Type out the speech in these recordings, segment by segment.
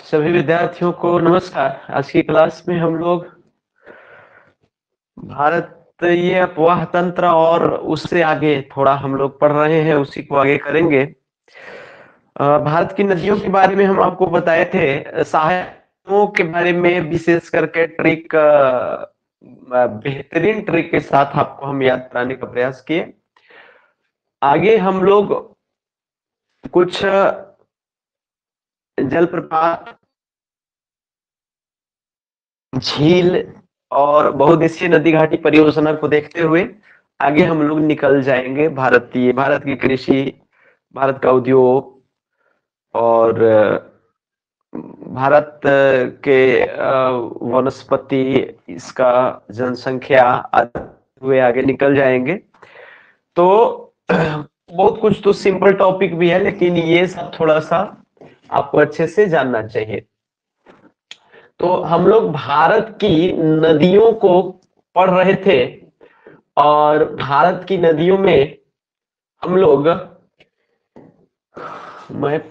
सभी विद्यार्थियों को नमस्कार। आज की क्लास में हम लोग भारतीय अपवाह तंत्र और उससे आगे थोड़ा हम लोग पढ़ रहे हैं, उसी को आगे करेंगे। भारत की नदियों के बारे में हम आपको बताए थे, सहायकों के बारे में विशेष करके ट्रिक, बेहतरीन ट्रिक के साथ आपको हम याद कराने का प्रयास किए। आगे हम लोग कुछ जलप्रपात, झील और बहुउद्देशीय नदी घाटी परियोजना को देखते हुए आगे हम लोग निकल जाएंगे। भारत की कृषि, भारत का उद्योग और भारत के वनस्पति, इसका जनसंख्या आदि हुए आगे निकल जाएंगे। तो बहुत कुछ तो सिंपल टॉपिक भी है, लेकिन ये सब थोड़ा सा आपको अच्छे से जानना चाहिए। तो हम लोग भारत की नदियों को पढ़ रहे थे और भारत की नदियों में हम लोग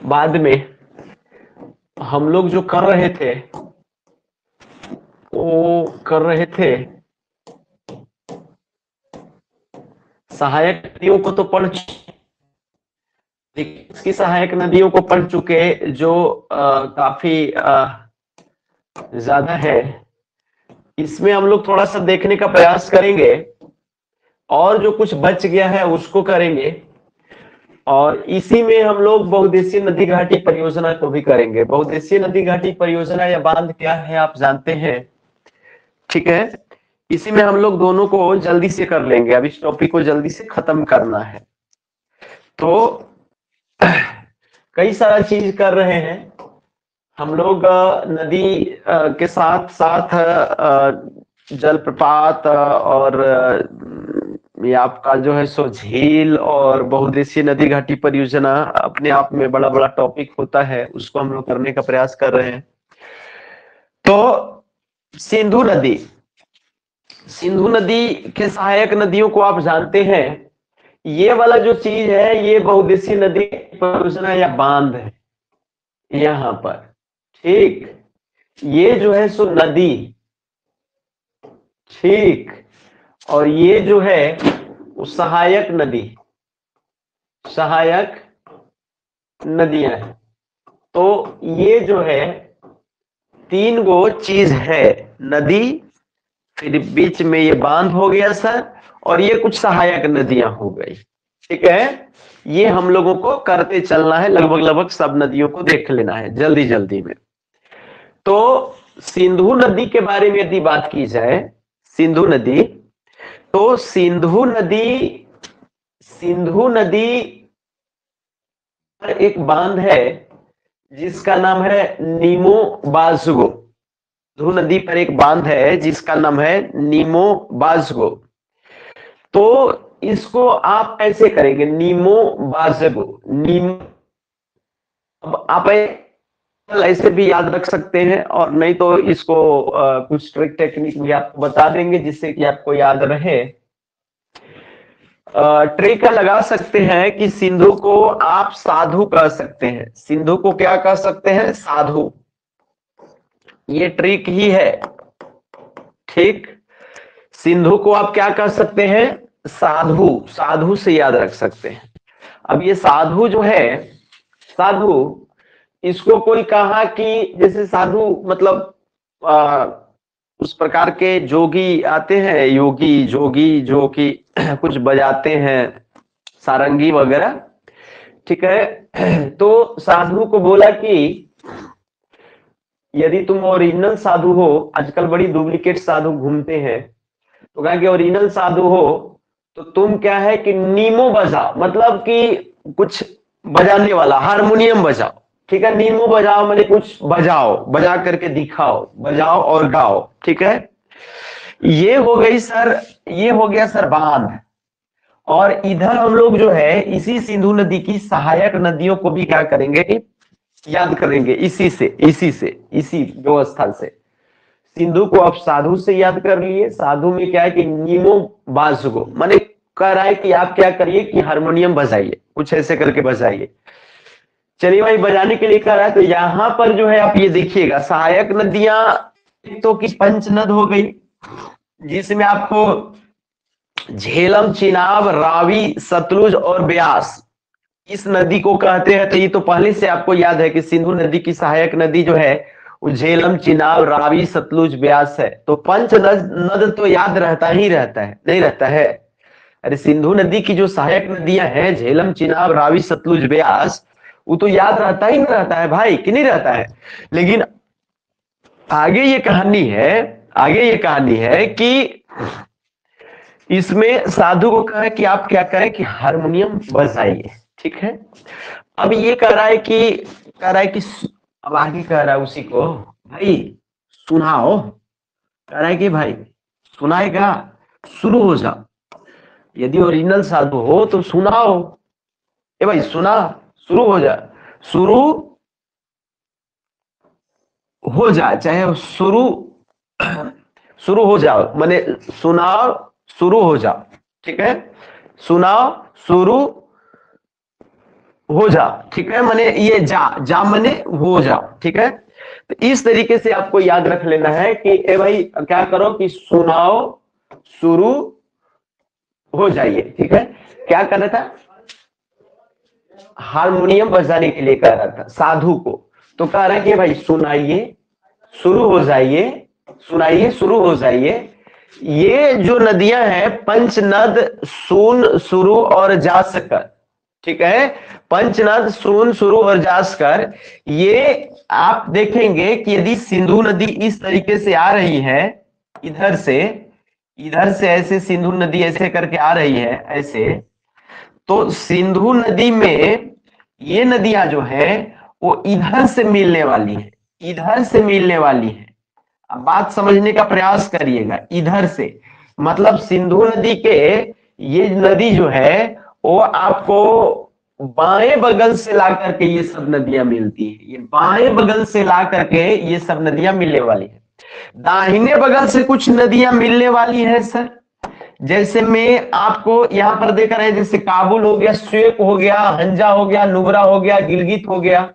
बाद में हम लोग जो कर रहे थे वो कर रहे थे सहायक नदियों को तो पढ़ इसकी सहायक नदियों को पढ़ चुके, जो काफी ज्यादा है। इसमें हम लोग थोड़ा सा देखने का प्रयास करेंगे और जो कुछ बच गया है उसको करेंगे, और इसी में हम लोग बहुउद्देशीय नदी घाटी परियोजना को भी करेंगे। बहुउद्देशीय नदी घाटी परियोजना या बांध क्या है आप जानते हैं, ठीक है। इसी में हम लोग दोनों को जल्दी से कर लेंगे, अब इस टॉपिक को जल्दी से खत्म करना है। तो कई सारा चीज कर रहे हैं हम लोग, नदी के साथ साथ जलप्रपात और ये आपका जो है सो झील और बहुउद्देशीय नदी घाटी परियोजना अपने आप में बड़ा बड़ा टॉपिक होता है, उसको हम लोग करने का प्रयास कर रहे हैं। तो सिंधु नदी के सहायक नदियों को आप जानते हैं, ये वाला जो चीज है ये बहुउद्देशीय नदी परियोजना या बांध है यहां पर, ठीक। ये जो है सो नदी, ठीक, और ये जो है सहायक नदियां हैं। तो ये जो है तीन गो चीज है, नदी, फिर बीच में ये बांध हो गया सर, और ये कुछ सहायक नदियां हो गई, ठीक है। ये हम लोगों को करते चलना है, लगभग सब नदियों को देख लेना है जल्दी में। तो सिंधु नदी के बारे में यदि बात की जाए, सिंधु नदी, तो सिंधु नदी एक बांध है जिसका नाम है नीमो बाजुगो। सिंधु नदी पर एक बांध है जिसका नाम है नीमो बाजुगो। तो इसको आप ऐसे करेंगे, नीमो बाजुगो, अब आप ऐसे भी याद रख सकते हैं, और नहीं तो इसको कुछ ट्रिक टेक्निक भी आपको बता देंगे जिससे कि आपको याद रहे। ट्रिक लगा सकते हैं कि सिंधु को आप साधु कह सकते हैं। सिंधु को क्या कह सकते हैं? साधु। ये ट्रिक ही है, ठीक। सिंधु को आप क्या कह सकते हैं? साधु से याद रख सकते हैं। अब ये साधु जो है, साधु, इसको कोई कहा कि जैसे साधु मतलब उस प्रकार के जोगी आते हैं, जोगी जो कि कुछ बजाते हैं, सारंगी वगैरह, ठीक है। तो साधु को बोला कि यदि तुम ओरिजिनल साधु हो, आजकल बड़ी डुप्लीकेट साधु घूमते हैं, तो कहा कि ओरिजिनल साधु हो तो तुम क्या है कि नीमो बजाओ, मतलब कि कुछ बजाने वाला, हारमोनियम बजाओ, ठीक है। नीमो बजाओ मैंने कुछ बजाओ, बजा करके दिखाओ, बजाओ और गाओ, ठीक है। ये हो गया सर बांध। और इधर हम लोग जो है इसी सिंधु नदी की सहायक नदियों को भी क्या करेंगे कि याद करेंगे, इसी व्यवस्था से। सिंधु को आप साधु से याद कर लिए, साधु में क्या है कि नीमो बाजुगो, माने कह रहा है कि आप क्या करिए कि हारमोनियम बजाइए, कुछ ऐसे करके बजाइए। चलिए भाई, बजाने के लिए कह रहा है। तो यहाँ पर जो है आप ये देखिएगा, सहायक नदियां तो की पंच नद हो गई, जिसमें आपको झेलम, चिनाब, रावी, सतलुज और ब्यास इस नदी को कहते हैं। तो ये तो पहले से आपको याद है कि सिंधु नदी की सहायक नदी जो है वो झेलम, चिनाब, रावी, सतलुज, ब्यास है। तो पंच नद तो याद रहता ही रहता है, नहीं रहता है? अरे सिंधु नदी की जो सहायक नदियां हैं, झेलम, चिनाब, रावी, सतलुज, ब्यास, वो तो याद रहता ही नहीं रहता है भाई, कि नहीं रहता है? लेकिन आगे ये कहानी है, आगे ये कहानी है कि इसमें साधु को कहा कि आप क्या करें कि हारमोनियम बजाइए, ठीक है। अब ये कह रहा है कि अब आगे कह रहा है उसी को, भाई सुनाओ। कह रहा है कि भाई सुनाएगा, शुरू हो जा। यदि ओरिजिनल साधु हो तो सुनाओ, ए भाई सुना, शुरू हो जा, शुरू हो जा, चाहे शुरू हो जाओ, माने सुनाओ, शुरू हो जाओ, ठीक है। सुनाओ, शुरू हो जा, ठीक है। माने ये जा माने हो जा, ठीक है। तो इस तरीके से आपको याद रख लेना है कि ए भाई क्या करो कि सुनाओ, शुरू हो जाइए, ठीक है। क्या कर रहा था? हारमोनियम बजाने के लिए कह रहा था साधु को। तो कह रहा है कि भाई सुनाइए, शुरू हो जाइए, सुनाइए, शुरू हो जाइए। ये जो नदियां हैं पंचनद, सून, सुरु और जासकर, ठीक है। पंचनद, सून, सुरु और जासकर, ये आप देखेंगे कि यदि सिंधु नदी इस तरीके से आ रही है, इधर से ऐसे सिंधु नदी ऐसे करके आ रही है ऐसे, तो सिंधु नदी में ये नदियां जो है वो इधर से मिलने वाली है, इधर से मिलने वाली है। अब बात समझने का प्रयास करिएगा, इधर से मतलब सिंधु नदी के ये नदी जो है वो आपको बाएं बगल से ला करके ये सब नदियां मिलती है, ये बाएं बगल से ला करके ये सब नदियां मिलने वाली है। दाहिने बगल से कुछ नदियां मिलने वाली है सर, जैसे मैं आपको यहां पर देख रहे हैं, जैसे काबुल हो गया, स्वेक हो गया, हंजा हो गया, नुब्रा हो गया, गिलगित हो गया,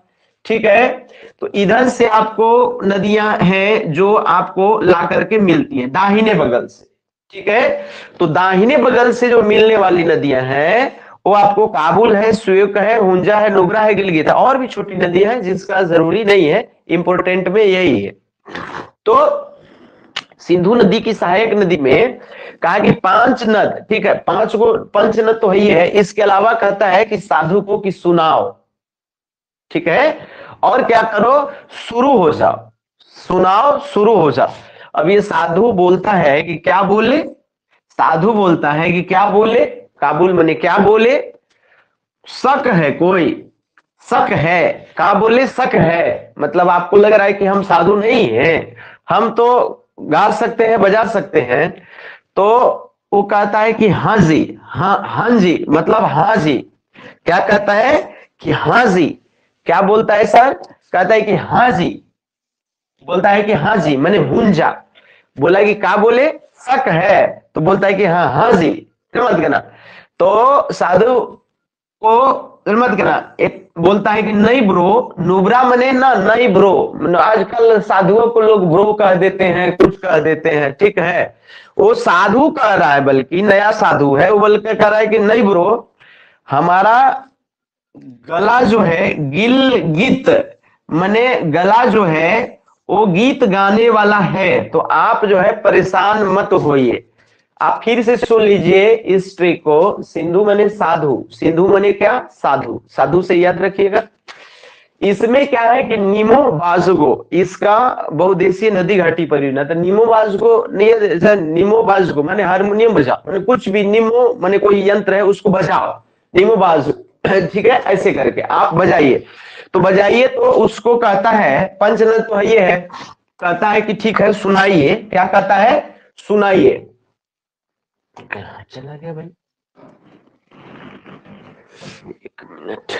ठीक है। तो इधर से आपको नदियां हैं जो आपको ला करके मिलती हैं दाहिने बगल से, ठीक है। तो दाहिने बगल से जो मिलने वाली नदियां हैं वो आपको काबुल है, स्वेक है, हुंजा है, नुब्रा है, गिलगित है, और भी छोटी नदियां हैं जिसका जरूरी नहीं है, इंपोर्टेंट में यही है। तो सिंधु नदी की सहायक नदी में कहा कि 5 नद, ठीक है, 5 को पंच नद तो ही है, इसके अलावा कहता है कि साधु को कि सुनाओ, ठीक है, और क्या करो, शुरू हो जाओ, सुनाओ, शुरू हो जाओ। अब ये साधु बोलता है कि क्या बोले, साधु बोलता है कि क्या बोले, काबुल मने क्या बोले, शक है, कोई शक है, क्या बोले, शक है, मतलब आपको लग रहा है कि हम साधु नहीं हैं, हम तो गा सकते हैं, बजा सकते हैं। तो वो कहता है कि हाँ जी, हाँ जी, मतलब हाँ जी। क्या कहता है कि हाँ जी, क्या बोलता है सर? कहता है कि हाँ जी, बोलता है कि हाँ जी मैंने हुंजा, बोला कि क्या बोले, शक है, तो बोलता है कि हाँ जी, मत करना। तो साधु को मत करना, एक बोलता है कि नहीं ब्रो, नुब्रा मने ना, नहीं ब्रो, आजकल साधुओं को लोग ब्रो कह देते हैं, कुछ कह देते हैं, ठीक है। वो साधु कह रहा है, बल्कि नया साधु है वो, बल्कि कह रहा है कि नहीं ब्रो, हमारा गला जो है गिलगित मने गला जो है वो गीत गाने वाला है, तो आप जो है परेशान मत होइए। आप फिर से सुन लीजिए इस ट्रिक को। सिंधु मने साधु, सिंधु मने क्या, साधु, साधु से याद रखिएगा। इसमें क्या है कि नीमो बाजुगो, इसका बहुदेशीय नदी घाटी परियोजना, तो नीमो बाजुगो, नीमो बाजुगो माने हारमोनियम बजाओ, माने कुछ भी, नीमो माने कोई यंत्र है उसको बजाओ, नीमो बाजु, ठीक है, ऐसे करके आप बजाइए। तो बजाइए, तो उसको कहता है, पंचनद तो ये है, कहता है कि ठीक है सुनाइए। क्या कहता है, सुनाइए। चला गया भाई, एक मिनट।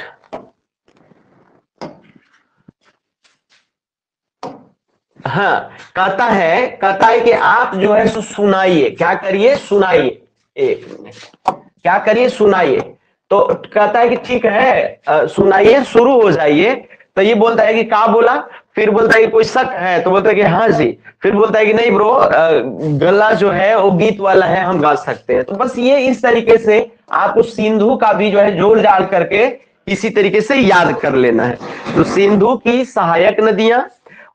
हाँ, कहता है कि आप जो है सुनाइए, क्या करिए, सुनाइए, एक मिनट, क्या करिए, सुनाइए, तो कहता है कि ठीक है सुनाइए, शुरू हो जाइए। तो ये बोलता है कि क्या बोला, फिर बोलता है कि कोई शक है, तो बोलता है कि हाँ जी। फिर बोलता है कि नहीं ब्रो, गला जो है वो गीत वाला है, हम गा सकते हैं। तो बस ये इस तरीके से आपको सिंधु का भी जो है जोड़ जाड़ करके इसी तरीके से याद कर लेना है। तो सिंधु की सहायक नदियां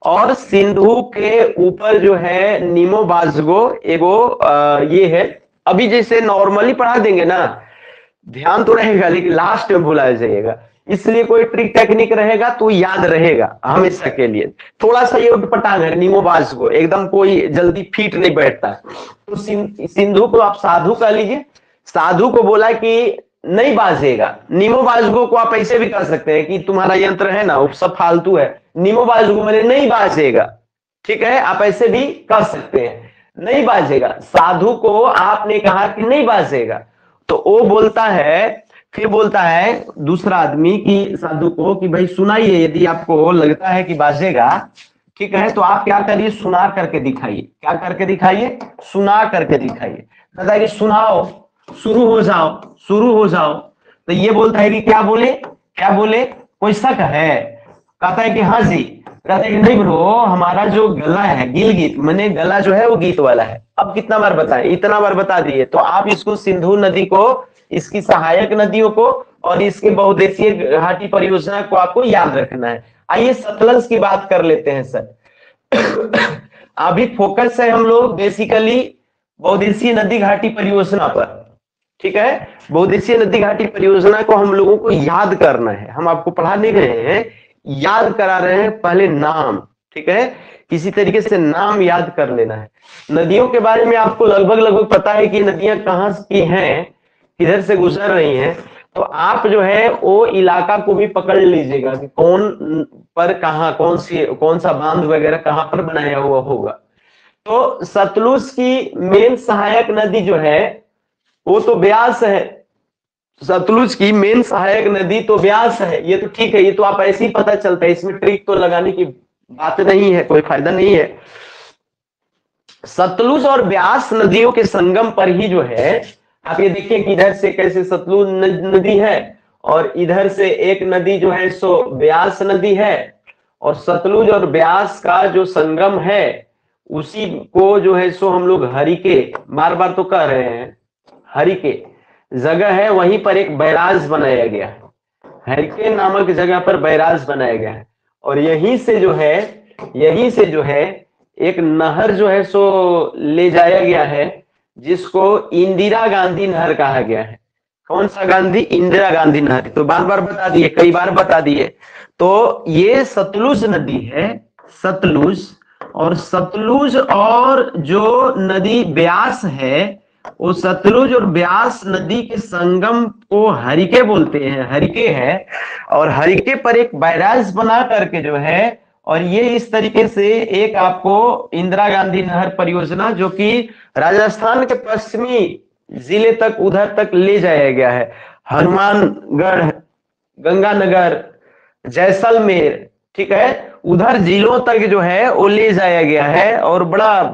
और सिंधु के ऊपर जो है नीमो बाजगो एगो ये है। अभी जैसे नॉर्मली पढ़ा देंगे ना, ध्यान तो रहेगा लेकिन लास्ट में भुला जाइएगा, इसलिए कोई ट्रिक टेक्निक रहेगा तो याद रहेगा हमेशा के लिए। थोड़ा सा ये उठपटांग है नीमोबाज को, एकदम कोई जल्दी फिट नहीं बैठता है। तो सिंधु को आप साधु कह लीजिए। साधु को बोला कि नहीं बाजेगा। नीमोबाजगो को आप ऐसे भी कह सकते हैं कि तुम्हारा यंत्र है ना वो सब फालतू है, नीमोबाजगो मैंने नहीं बाजेगा। ठीक है, आप ऐसे भी कह सकते हैं, नहीं बाजेगा। साधु को आपने कहा कि नहीं बाजेगा, तो वो बोलता है, फिर बोलता है दूसरा आदमी की साधु को कि भाई सुनाइए, यदि आपको लगता है कि बाजेगा, ठीक है, तो आप क्या करिए, सुना करके दिखाइए। क्या करके दिखाइए, सुना करके दिखाइए। कहता है कि सुनाओ, शुरू हो जाओ, शुरू हो जाओ। तो ये बोलता है कि क्या बोले, क्या बोले, कोई शक है। कहता है कि हाँ जी। कहता है कि नहीं ब्रो, हमारा जो गला है गिल गीत, मैंने गला जो है वो गीत वाला है। अब कितना बार बताएं, इतना बार बता दिए। तो आप इसको सिंधु नदी को, इसकी सहायक नदियों को और इसके बहुउद्देशीय घाटी परियोजना को आपको याद रखना है। आइए सतलज की बात कर लेते हैं सर। अभी फोकस है हम लोग बेसिकली बहुउद्देशीय नदी घाटी परियोजना पर। ठीक है, बहुउद्देशीय नदी घाटी परियोजना को हम लोगों को याद करना है। हम आपको पढ़ा नहीं रहे हैं, याद करा रहे हैं पहले नाम। ठीक है, किसी तरीके से नाम याद कर लेना है। नदियों के बारे में आपको लगभग लगभग पता है कि नदियां कहाँ की हैं, किधर से गुजर रही हैं। तो आप जो है वो इलाका को भी पकड़ लीजिएगा कि कौन पर कहाँ, कौन सा बांध वगैरह कहाँ पर बनाया हुआ होगा। तो सतलुज की मेन सहायक नदी जो है वो तो ब्यास है। सतलुज की मेन सहायक नदी तो ब्यास है, ये तो ठीक है, ये तो आप ऐसे ही पता चलता है, इसमें ट्रिक तो लगाने की बात नहीं है, कोई फायदा नहीं है। सतलुज और ब्यास नदियों के संगम पर ही जो है, आप ये देखिए कि इधर से कैसे सतलुज नदी है और इधर से एक नदी जो है सो ब्यास नदी है, और सतलुज और ब्यास का जो संगम है उसी को जो है सो हम लोग हरिके, बार बार तो कह रहे हैं, हरिके जगह है, वहीं पर एक बैराज बनाया गया है। हरिके नामक जगह पर बैराज बनाया गया है, और यहीं से जो है एक नहर जो है सो ले जाया गया है, जिसको इंदिरा गांधी नहर कहा गया है। कौन सा गांधी, इंदिरा गांधी नहर। तो बार बार बता दिए, कई बार बता दिए। तो ये सतलुज नदी है, सतलुज। और सतलुज और जो नदी ब्यास है, वो सतलुज और ब्यास नदी के संगम को हरिके बोलते हैं, हरिके है। और हरिके पर एक बैराज बना करके जो है, और ये इस तरीके से एक आपको इंदिरा गांधी नहर परियोजना जो कि राजस्थान के पश्चिमी जिले तक, उधर तक ले जाया गया है। हनुमानगढ़, गंगानगर, जैसलमेर, ठीक है, उधर जिलों तक जो है वो ले जाया गया है, और बड़ा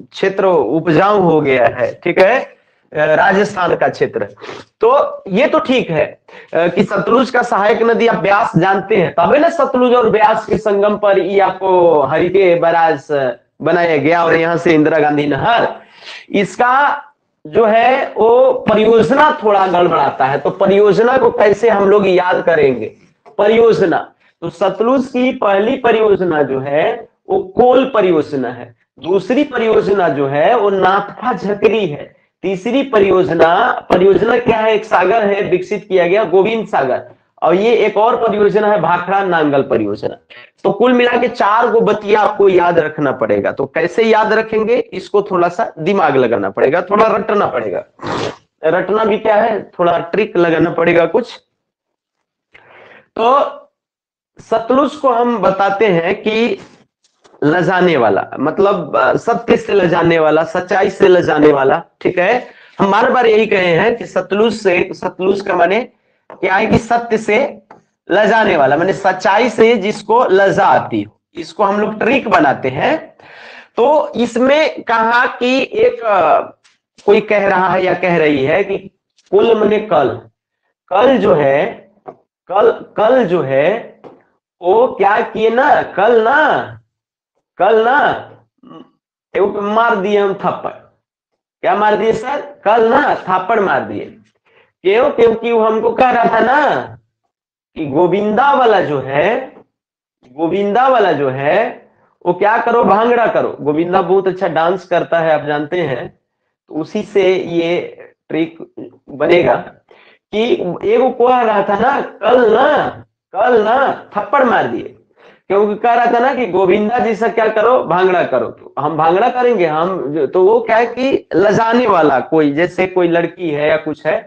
क्षेत्र उपजाऊ हो गया है। ठीक है, राजस्थान का क्षेत्र। तो ये तो ठीक है कि सतलुज का सहायक नदी आप ब्यास जानते हैं, तभी ना सतलुज और ब्यास के संगम पर ये आपको हरिके बैराज बनाया गया, और यहाँ से इंदिरा गांधी नहर। इसका जो है वो परियोजना थोड़ा गड़बड़ाता है। तो परियोजना को कैसे हम लोग याद करेंगे, परियोजना। तो सतलुज की पहली परियोजना जो है वो कोल परियोजना है, दूसरी परियोजना जो है वो नाथपा झकरी है, तीसरी परियोजना क्या है, एक सागर है विकसित किया गया, गोविंद सागर, और ये एक और परियोजना है भाखड़ा नांगल परियोजना। तो कुल मिला के 4 गो बतिया आपको याद रखना पड़ेगा। तो कैसे याद रखेंगे, इसको थोड़ा सा दिमाग लगाना पड़ेगा, थोड़ा रटना पड़ेगा। रटना भी क्या है, थोड़ा ट्रिक लगाना पड़ेगा कुछ। तो सतलुज को हम बताते हैं कि लजाने वाला, मतलब सत्य से लजाने वाला, सच्चाई से लजाने वाला। ठीक है, हम बार बार यही कहे हैं कि सतलुज का माने क्या है कि सत्य से लजाने वाला, माने सच्चाई से जिसको लजा आती हो, इसको हम लोग ट्रिक बनाते हैं। तो इसमें कहा कि एक कोई कह रहा है या कह रही है कि कुल मने कल, कल जो है, कल जो है वो क्या किए ना, कल ना एक मार दिए हम थप्पड़। क्या मार दिए सर? कल ना थप्पड़ मार दिए। क्यों? क्योंकि वो हमको कह रहा था ना कि गोविंदा वाला जो है, गोविंदा वाला जो है वो क्या करो, भांगड़ा करो। गोविंदा बहुत अच्छा डांस करता है, आप जानते हैं, तो उसी से ये ट्रिक बनेगा कि एगो को रहा था ना, कल ना थप्पड़ मार दिए, क्योंकि कह रहा था ना कि गोविंदा जी से क्या करो, भांगड़ा करो। तो हम भांगड़ा करेंगे हम, तो वो क्या है कि लजाने वाला कोई, जैसे कोई लड़की है या कुछ है,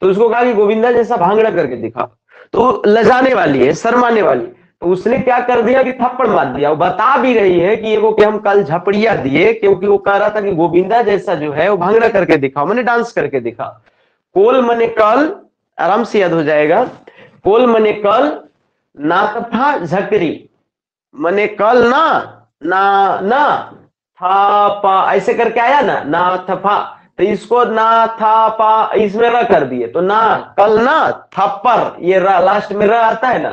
तो उसको कहा कि गोविंदा जैसा भांगड़ा करके दिखाओ, तो लजाने वाली है, शर्माने वाली। तो उसने क्या कर दिया कि थप्पड़ मार दिया। वो बता भी रही है कि वो कि हम कल झपड़िया दिए, क्योंकि वो कह रहा था कि गोविंदा जैसा जो है वो भांगड़ा करके दिखाओ, मैंने डांस करके दिखाओ। कोल मने कल, आराम से याद हो जाएगा। कोल मने कल, नाथफा झकरी मने कल ना, ना था पा, ऐसे करके आया ना, ना थपा, तो इसको ना था पा इसमें र कर दिए, तो ना कल ना थप्पड़, ये लास्ट में र आता है ना,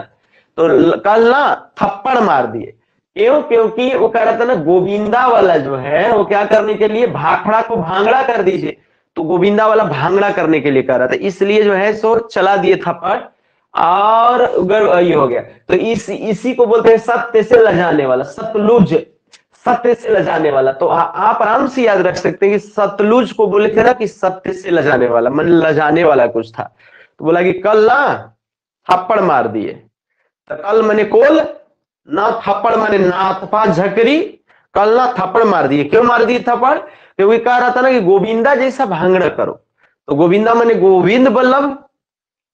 तो कल ना थप्पड़ मार दिए। क्यों? क्योंकि वो कह रहा था ना गोविंदा वाला जो है वो क्या करने के लिए, भाखड़ा को भांगड़ा कर दीजिए, तो गोविंदा वाला भांगड़ा करने के लिए कह रहा था, इसलिए जो है सो चला दिए थप्पड़ और ये हो गया। तो इसी को बोलते हैं सत्य से लजाने वाला, सतलुज, सत्य से लजाने वाला। तो आप आराम से याद रख सकते हैं कि सतलुज को बोले थे ना कि सत्य से लजाने वाला, मन लजाने वाला कुछ था, तो बोला कि कल ना थप्पड़ मार दिए। तो कल मने कोल, ना थप्पड़ मने नाथपा झकरी, कल ना थप्पड़ मार दिए। क्यों मार दिए थप्पड़? क्योंकि कह रहा था ना कि गोविंदा जैसा भांगड़ा करो। तो गोविंदा मने गोविंद बल्लभ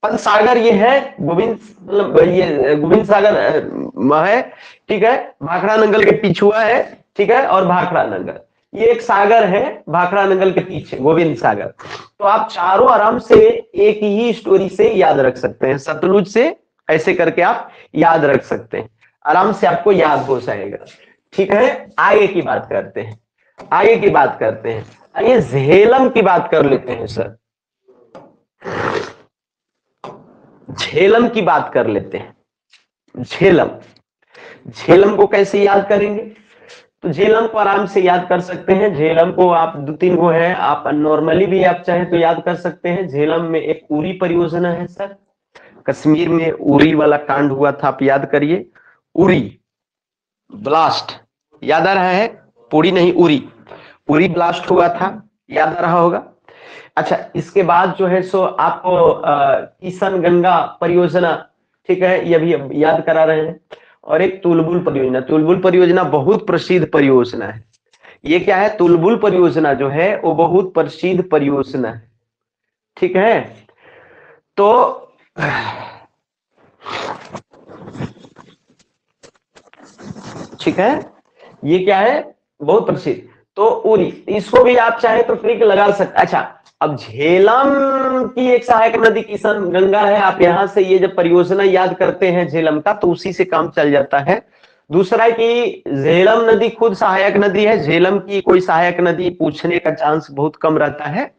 पंत सागर, ये है गोविंद, मतलब ये गोविंद सागर है, ठीक है, भाखड़ा नंगल के पिछुआ है, ठीक है, और भाखड़ा नंगल ये एक सागर है, भाखड़ा नंगल के पीछे गोविंद सागर। तो आप चारों आराम से एक ही स्टोरी से याद रख सकते हैं, सतलुज से ऐसे करके आप याद रख सकते हैं, आराम से आपको याद हो जाएगा। ठीक है, आगे की बात करते हैं, आगे की बात करते हैं। आइए झेलम की बात कर लेते हैं सर, झेलम की बात कर लेते हैं। झेलम, झेलम को कैसे याद करेंगे? तो झेलम को आराम से याद कर सकते हैं। झेलम को आप दो तीन गो है, आप नॉर्मली भी आप चाहे तो याद कर सकते हैं। झेलम में एक उरी परियोजना है सर, कश्मीर में उरी वाला कांड हुआ था, आप याद करिए। उरी ब्लास्ट याद आ रहा है? पूरी नहीं, उरी, उरी ब्लास्ट हुआ था, याद आ रहा होगा। अच्छा, इसके बाद जो है सो आपको किशन गंगा परियोजना, ठीक है, ये भी याद करा रहे हैं। और एक तुलबुल परियोजना, तुलबुल परियोजना बहुत प्रसिद्ध परियोजना है। ये क्या है? तुलबुल परियोजना जो है वो बहुत प्रसिद्ध परियोजना है, ठीक है। तो ठीक है, ये क्या है? बहुत प्रसिद्ध। तो उरी, इसको भी आप चाहे तो ट्रिक लगा सकते। अच्छा, अब झेलम की एक सहायक नदी किशन गंगा है, आप यहां से ये जब परियोजना याद करते हैं झेलम का, तो उसी से काम चल जाता है। दूसरा है कि झेलम नदी खुद सहायक नदी है, झेलम की कोई सहायक नदी पूछने का चांस बहुत कम रहता है,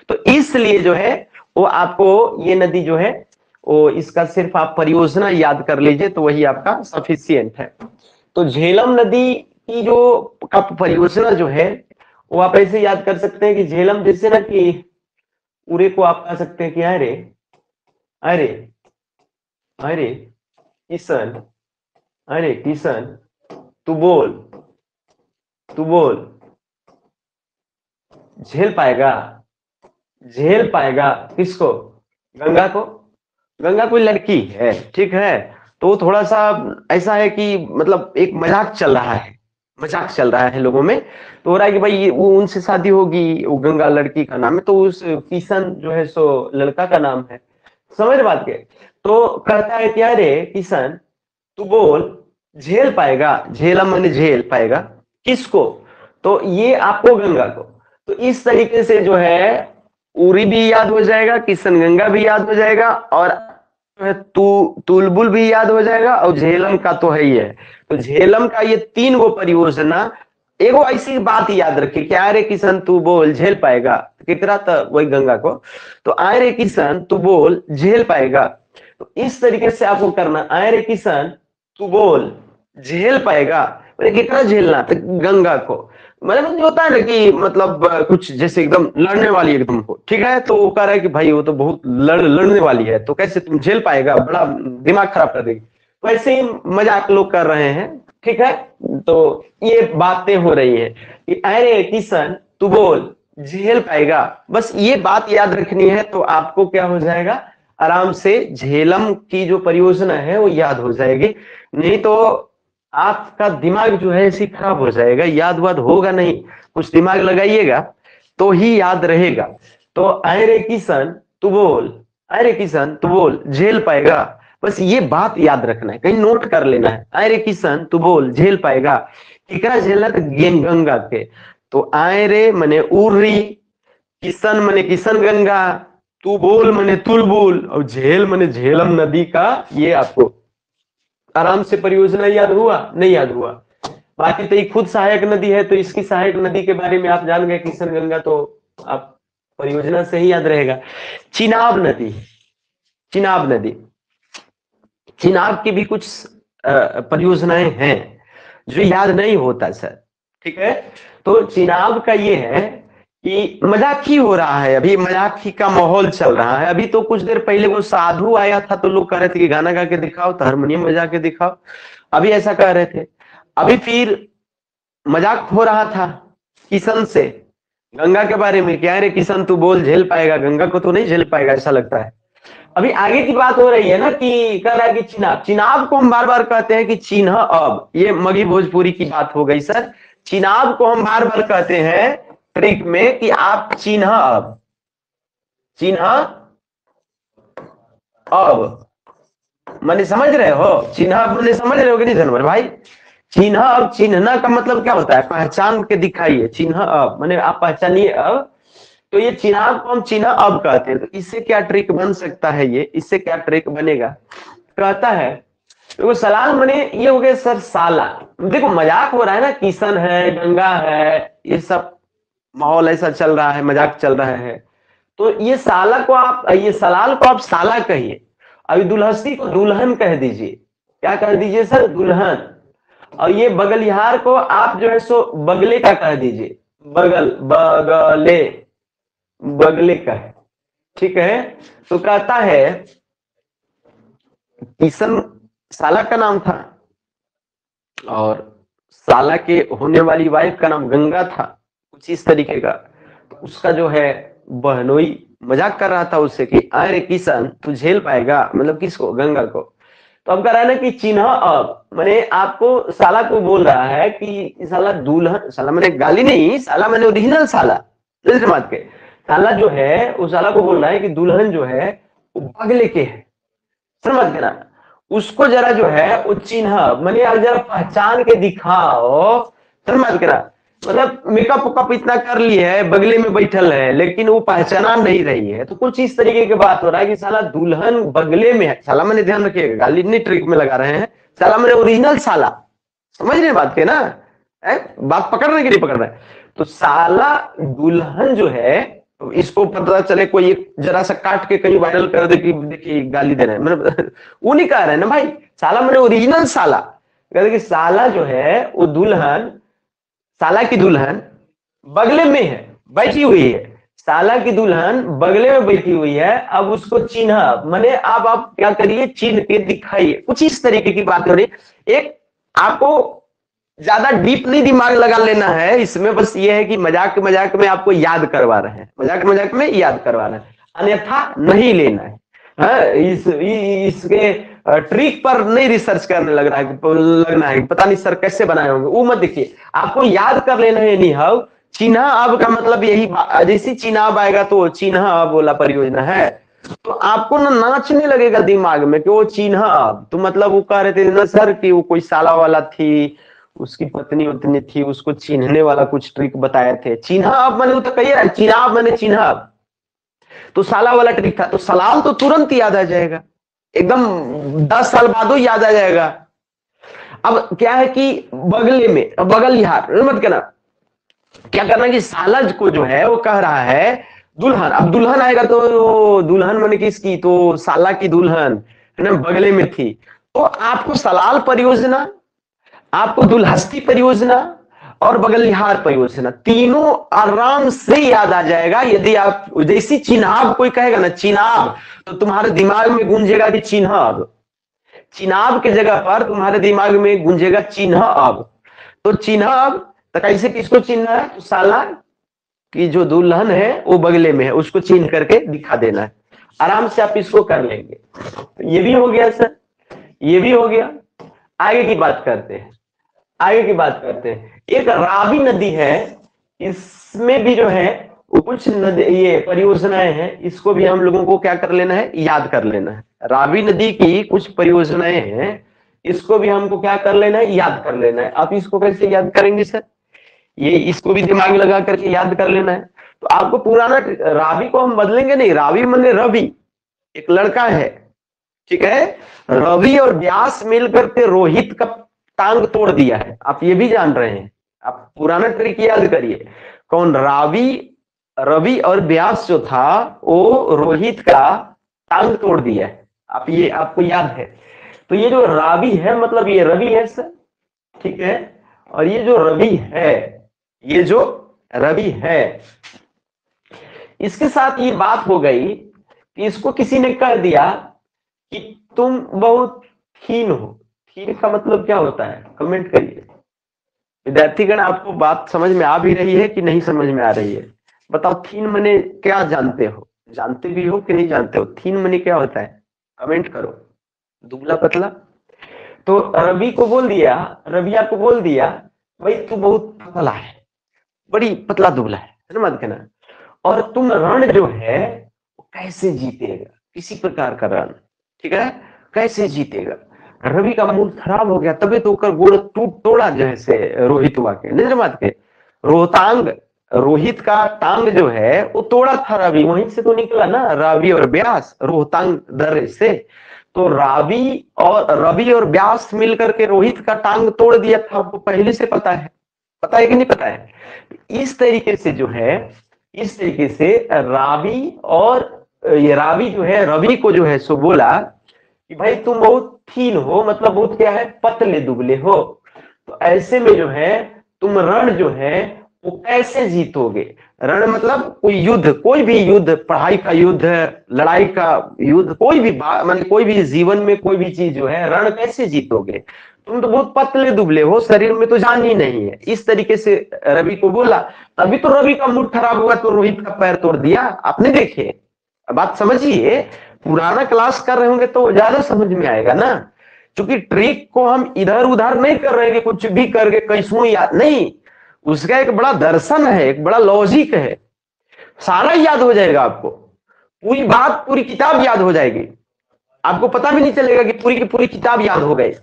तो इसलिए जो है वो आपको ये नदी जो है वो, इसका सिर्फ आप परियोजना याद कर लीजिए तो वही आपका सफिशियंट है। तो झेलम नदी की जो का परियोजना जो है वो आप ऐसे याद कर सकते हैं कि झेलम, जैसे ना कि पूरे को आप कह सकते हैं कि अरे अरे अरे किशन, अरे किशन तू बोल, तू बोल, झेल पाएगा, झेल पाएगा किसको? गंगा को। गंगा कोई लड़की है, ठीक है, तो थोड़ा सा ऐसा है कि मतलब एक मजाक चल रहा है, मजाक चल रहा है लोगों में, तो हो रहा है कि भाई वो उनसे शादी होगी, वो गंगा लड़की का नाम है, तो उस किशन जो है सो लड़का का नाम है, समझ बात के। तो कहता है कि अरे किशन तू बोल, झेल पाएगा, झेला मैंने झेल पाएगा किसको? तो ये आपको गंगा को। तो इस तरीके से जो है उरी भी याद हो जाएगा, किशन गंगा भी याद हो जाएगा, और तुलबुल भी याद हो जाएगा, और झेलम का तो है ही है। तो झेलम का ये तीन गो परियोजना एगो ऐसी बात याद रखे कि आय रे किशन तू बोल झेल पाएगा, कितना तो वही गंगा को, तो आय रे किशन तू बोल झेल पाएगा। तो इस तरीके से आपको करना, आय रे किशन तू बोल झेल पाएगा, कितना झेलना, तो गंगा को। मतलब होता है ना कि मतलब कुछ जैसे एकदम लड़ने वाली एकदम हो, ठीक है, तो वो कह रहा है कि भाई वो तो बहुत लड़ने वाली है, तो कैसे तुम झेल पाएगा, बड़ा दिमाग खराब कर देगी। वैसे ही मजाक लोग कर रहे हैं, ठीक है। तो ये बातें हो रही है कि अरे किशन तू बोल झेल पाएगा, बस ये बात याद रखनी है, तो आपको क्या हो जाएगा, आराम से झेलम की जो परियोजना है वो याद हो जाएगी। नहीं तो आपका दिमाग जो है इसी खराब हो जाएगा, याद वाद होगा नहीं, कुछ दिमाग लगाइएगा तो ही याद रहेगा। तो अरे किशन तू बोल, अरे किशन तू बोल झेल पाएगा, बस ये बात याद रखना है, कहीं नोट कर लेना है। अरे किशन तू बोल झेल पाएगा, किकरा झेलना, तो गंगा के। तो आय रे मने उर्री, किशन मने किशन गंगा, तू बोल मने तुलबुल, और झेल मने झेलम नदी का। ये आपको आराम से परियोजना याद हुआ, नहीं याद हुआ। बाकी तो ये खुद सहायक नदी है, तो इसकी सहायक नदी के बारे में आप जान गए किशन गंगा, तो आप परियोजना से ही याद रहेगा। चिनाब नदी, चिनाब नदी, चिनाब की भी कुछ परियोजनाएं हैं जो याद नहीं होता सर, ठीक है। तो चिनाब का ये है कि मजाक ही हो रहा है, अभी मजाक ही का माहौल चल रहा है। अभी तो कुछ देर पहले वो साधु आया था, तो लोग कह रहे थे कि गाना गा के दिखाओ, तो हारमोनियम बजा के दिखाओ, अभी ऐसा कह रहे थे। अभी फिर मजाक हो रहा था किशन से गंगा के बारे में, क्या रे किशन तू बोल झेल पाएगा, गंगा को तो नहीं झेल पाएगा ऐसा लगता है। अभी आगे की बात हो रही है ना कि कह रहा है कि चिनाब, चिनाब को हम बार बार कहते हैं कि चिन्ह अब, ये मगही भोजपुरी की बात हो गई सर। चिनाब को हम बार बार कहते हैं ट्रिक में कि आप चिन्ह अब, चिन्ह अब मैंने समझ रहे हो, चिन्ह अब मैंने समझ रहे हो कि नहीं धनवर भाई। चिन्ह अब, चिन्हना का मतलब क्या होता है, पहचान के दिखाइए, चिन्ह अब मैंने आप पहचानिए अब। तो ये चिनाब को हम चिन्ह अब कहते हैं। तो इससे क्या ट्रिक बन सकता है, ये इससे क्या ट्रिक बनेगा, कहता है देखो सलाल मने ये हो गया सर साला। देखो मजाक हो रहा है ना, किशन है गंगा है, ये सब माहौल ऐसा चल रहा है, मजाक चल रहा है। तो ये साला को आप, ये सलाल को आप साला कहिए, अभी दुल्हस्ती को दुल्हन कह दीजिए, क्या कह दीजिए सर, दुल्हन। और ये बगलिहार को आप जो है सो बगले का कह दीजिए, बगल, बगले, बगले का है, ठीक है। तो कहता है किशन साला का नाम था और साला के होने वाली वाइफ का नाम गंगा था, कुछ इस तरीके का। तो उसका जो है बहनोई मजाक कर रहा था उससे कि अरे किशन तू झेल पाएगा, मतलब किसको, गंगा को। तो अब कह रहा है ना कि चिन्ह अब, मैंने आपको साला को बोल रहा है कि साला दुल्हन, साला मैंने गाली नहीं, साला मैंने ओरिजिनल साला, बात के साला जो है उस साला को बोल रहा है कि दुल्हन जो है वो बगले के है, समझ गए ना। उसको जरा जो है वो चिन्ह मैंने जरा पहचान के दिखाओ, समझ गए ना। मतलब मेकअप वेकअप इतना कर ली है, बगले में बैठल है, लेकिन वो पहचाना नहीं रही है। तो कुछ इस तरीके की बात हो रहा है कि साला दुल्हन बगले में है, साला मैंने ध्यान रखिएगा, गाली नहीं ट्रिक में लगा रहे हैं, साला मैंने ओरिजिनल साला, समझ रहे बात के ना, बात पकड़ रहे कि नहीं पकड़ रहे। तो साला दुल्हन जो है, तो इसको पता चले कोई एक जरा सा काट के कहीं वायरल कर दे कि देखिए गाली दे रहे हैं, मतलब वो नहीं कह रहे हैं ना भाई, साला मैंने ओरिजिनल साला, कहते कि साला जो है वो दुल्हन, साला की दुल्हन बगले में है, बैठी हुई है, साला की दुल्हन बगले में बैठी हुई है। अब उसको चिन्ह माने अब आप क्या करिए, चिन्ह के दिखाइए, कुछ इस तरीके की बात हो रही। एक आपको ज्यादा डीप नहीं दिमाग लगा लेना है इसमें, बस ये है कि मजाक मजाक में आपको याद करवा रहे हैं, मजाक मजाक में याद करवा रहे हैं, अन्यथा नहीं लेना है। इसके ट्रिक पर नहीं रिसर्च करने लगना है पता नहीं सर कैसे बनाए होंगे, वो मत देखिए, आपको याद कर लेना है। नहीं हाउ चिन्ह अब का मतलब यही, जैसे चिन्ह अब आएगा तो चिन्ह अब बोला परियोजना है, तो आपको ना नाचने लगेगा दिमाग में कि वो चिन्ह अब, तो मतलब वो कह रहे थे ना सर कि वो कोई साला वाला थी, उसकी पत्नी उतनी थी, उसको चिन्हने वाला कुछ ट्रिक बताए थे। चिन्ह अब मैंने तो कही चिन्ह मैंने चिन्ह अब, तो साला वाला ट्रिक था, तो सलाल तो तुरंत याद आ जाएगा, एकदम 10 साल बाद याद आ जाएगा। अब क्या है कि बगले में बगलिहार मत कहना, क्या करना कि साला को जो है वो कह रहा है दुल्हन, अब दुल्हन आएगा तो दुल्हन मैंने किसकी, तो साला की दुल्हन है ना, बगले में थी। तो आपको सलाल परियोजना, आपको दुल्हस्ती परियोजना और बगलिहार परियोजना तीनों आराम से याद आ जाएगा। यदि आप जैसी चिनाब कोई कहेगा ना चिनाब, तो तुम्हारे दिमाग में गूंजेगा कि चिन्हब, चिनाब की जगह पर तुम्हारे दिमाग में गूंजेगा चिन्हब। तो चिन्हब तो कैसे किसको चिन्ह है, तो साला की जो दुल्हन है वो बगले में है, उसको चिन्ह करके दिखा देना है। आराम से आप इसको कर लेंगे। तो ये भी हो गया सर, ये भी हो गया। आगे की बात करते हैं, आगे की बात करते हैं। एक रावी नदी है, इसमें भी जो है वो कुछ नदी ये परियोजनाएं हैं, इसको भी हम लोगों को क्या कर लेना है, याद कर लेना है। रावी नदी की कुछ परियोजनाएं हैं, इसको भी हमको क्या कर लेना है, याद कर लेना है। आप इसको कैसे याद करेंगे सर, ये इसको भी दिमाग लगा करके याद कर लेना है। तो आपको पुराना रावी को हम बदलेंगे नहीं, रावी माने रवि, एक लड़का है, ठीक है। रवि और व्यास मिलकर के रोहित का टांग तोड़ दिया है, आप ये भी जान रहे हैं। आप पुराना ट्रिक याद करिए, कौन, रावी, रवि और व्यास जो था वो रोहित का टांग तोड़ दिया है, आप ये आपको याद है। तो ये जो रावी है मतलब ये रवि है सर, ठीक है। और ये जो रवि है, ये जो रवि है, इसके साथ ये बात हो गई कि इसको किसी ने कह दिया कि तुम बहुत थीन हो। थीन का मतलब क्या होता है, कमेंट करिए। विद्यार्थीगण आपको बात समझ में आ भी रही है कि नहीं समझ में आ रही है, बताओ। थीन मने क्या जानते हो, जानते भी हो कि नहीं जानते हो, थीन मने क्या होता है, कमेंट करो। दुबला पतला। तो रवि को बोल दिया, रविया को बोल दिया भाई तू बहुत पतला है, बड़ी पतला दुबला है ना, मत कहना। और तुम रण जो है वो कैसे जीतेगा, किसी प्रकार का रण, ठीक है, कैसे जीतेगा। रवि का मूड खराब हो गया, तभी तो कर गोड़ टूट तोड़ा जैसे रोहित हुआ के, नहीं बात के, रोहतांग, रोहित का टांग जो है वो तोड़ा था रवि, वहीं से तो निकला ना रावी और व्यास रोहतांग दर्रे से। तो रावी और रवि और व्यास मिलकर के रोहित का टांग तोड़ दिया था, आपको पहले से पता है कि नहीं पता है। इस तरीके से जो है, इस तरीके से रावी और ये रावी जो है रवि को जो है सो बोला कि भाई तुम बहुत थीन हो, मतलब बहुत क्या है, पतले दुबले हो। तो ऐसे में जो है तुम रण जो है वो कैसे जीतोगे। रण मतलब कोई युद्ध, कोई भी युद्ध, पढ़ाई का युद्ध, लड़ाई का युद्ध, कोई भी मतलब कोई भी जीवन में कोई भी चीज जो है, रण कैसे जीतोगे, तुम तो बहुत पतले दुबले हो, शरीर में तो जान ही नहीं है। इस तरीके से रवि को बोला, तभी तो रवि का मूड खराब हुआ तो रोहित का पैर तोड़ दिया। आपने देखे, बात समझिए, पुराना क्लास कर रहे होंगे तो ज्यादा समझ में आएगा ना। क्योंकि ट्रिक को हम इधर उधर नहीं कर रहे हैं कि कुछ भी करके कैसू याद नहीं, उसका एक बड़ा दर्शन है, एक बड़ा लॉजिक है, सारा याद हो जाएगा आपको, पूरी बात पूरी किताब याद हो जाएगी, आपको पता भी नहीं चलेगा कि पूरी की पूरी किताब याद हो गई।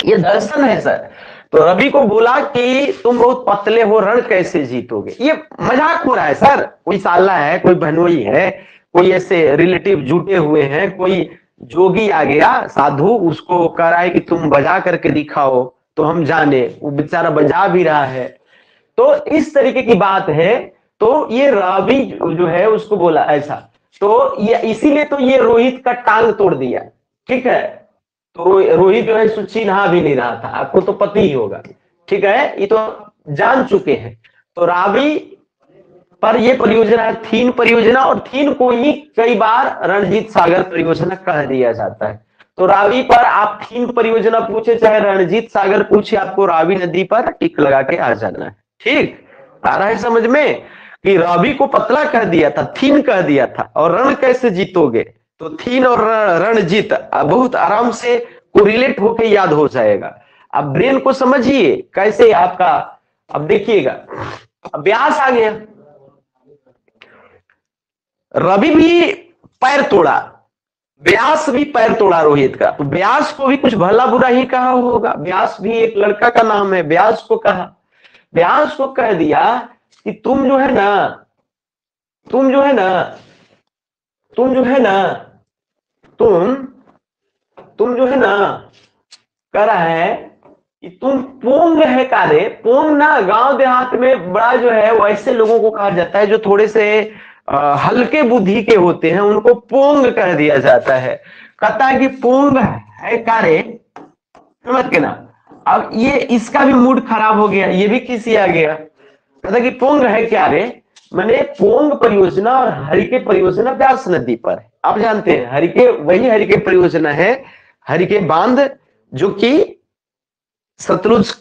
ये दर्शन है सर। तो रवि को बोला कि तुम बहुत पतले हो, रण कैसे जीतोगे। ये मजाक हो रहा है सर, कोई साला है, कोई बहनोई है, कोई ऐसे रिलेटिव जुटे हुए हैं, कोई जोगी आ गया साधु, उसको कह रहा है कि तुम बजा करके दिखाओ तो हम जाने, वो बेचारा बजा भी रहा है। तो इस तरीके की बात है। तो ये रवि जो है उसको बोला ऐसा, तो ये इसीलिए तो ये रोहित का टांग तोड़ दिया, ठीक है। तो रोहित जो है चिन्हा भी नहीं रहा था, आपको तो पता ही होगा, ठीक है, ये तो जान चुके हैं। तो रावी पर ये परियोजना है थीन परियोजना, और थीन को ही कई बार रणजीत सागर परियोजना कह दिया जाता है। तो रावी पर आप थीन परियोजना पूछे चाहे रणजीत सागर पूछे, आपको रावी नदी पर टिक लगा के आ जाना है। ठीक आ रहा है समझ में, कि रावी को पतला कह दिया था, थीन कह दिया था, और रण कैसे जीतोगे, तो थीन और रणजीत बहुत आराम से कोरिलेट होके याद हो जाएगा। अब ब्रेन को समझिए कैसे आपका, अब देखिएगा अभ्यास आ गया, रवि भी पैर तोड़ा, व्यास भी पैर तोड़ा रोहित का, तो व्यास को भी कुछ भला बुरा ही कहा होगा, व्यास भी एक लड़का का नाम है, व्यास को कहा, व्यास को कह दिया कि तुम जो है ना, तुम जो है ना, तुम जो है ना, तुम तुम जो है ना, कह रहा है कि तुम पोंग है का रे। पोंग ना गांव देहात में बड़ा जो है वो ऐसे लोगों को कहा जाता है जो थोड़े से हल्के बुद्धि के होते हैं, उनको पोंग कह दिया जाता है। कहता है कि पोंग है का रे, समझ के ना। अब ये इसका भी मूड खराब हो गया, ये भी किसी आ गया। कहता कि पोंग है क्या रे, मैंने पोंग परियोजना और हरिके परियोजना व्यास नदी पर है। आप जानते हैं हरिके, वही हरिके परियोजना है, हरिके बांध जो कि सतलुज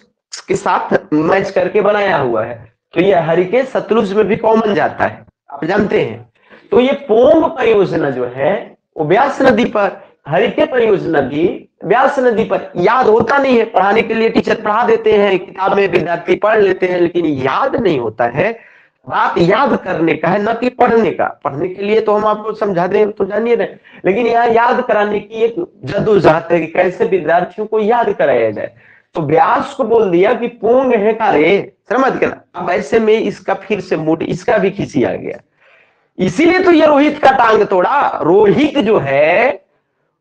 के साथ मैच करके बनाया हुआ है। तो ये हरिके सतलुज में भी कॉमन जाता है, आप जानते हैं। तो ये पोंग परियोजना जो है वो व्यास नदी पर, हरिके परियोजना भी व्यास नदी पर। याद होता नहीं है, पढ़ाने के लिए टीचर पढ़ा देते हैं, किताब में विद्यार्थी पढ़ लेते हैं, लेकिन याद नहीं होता है। बात याद करने का है, न कि पढ़ने का। पढ़ने के लिए तो हम आपको समझा दें तो जानिए रहे, लेकिन यहाँ याद कराने की एक जद्दोजहद है कि कैसे विद्यार्थियों को याद कराया जाए। तो व्यास को बोल दिया कि पोंग है का रे, समझ के ना। अब ऐसे में इसका फिर से मूड, इसका भी खिसी आ गया। इसीलिए तो ये रोहित का टांग तोड़ा। रोहित जो है,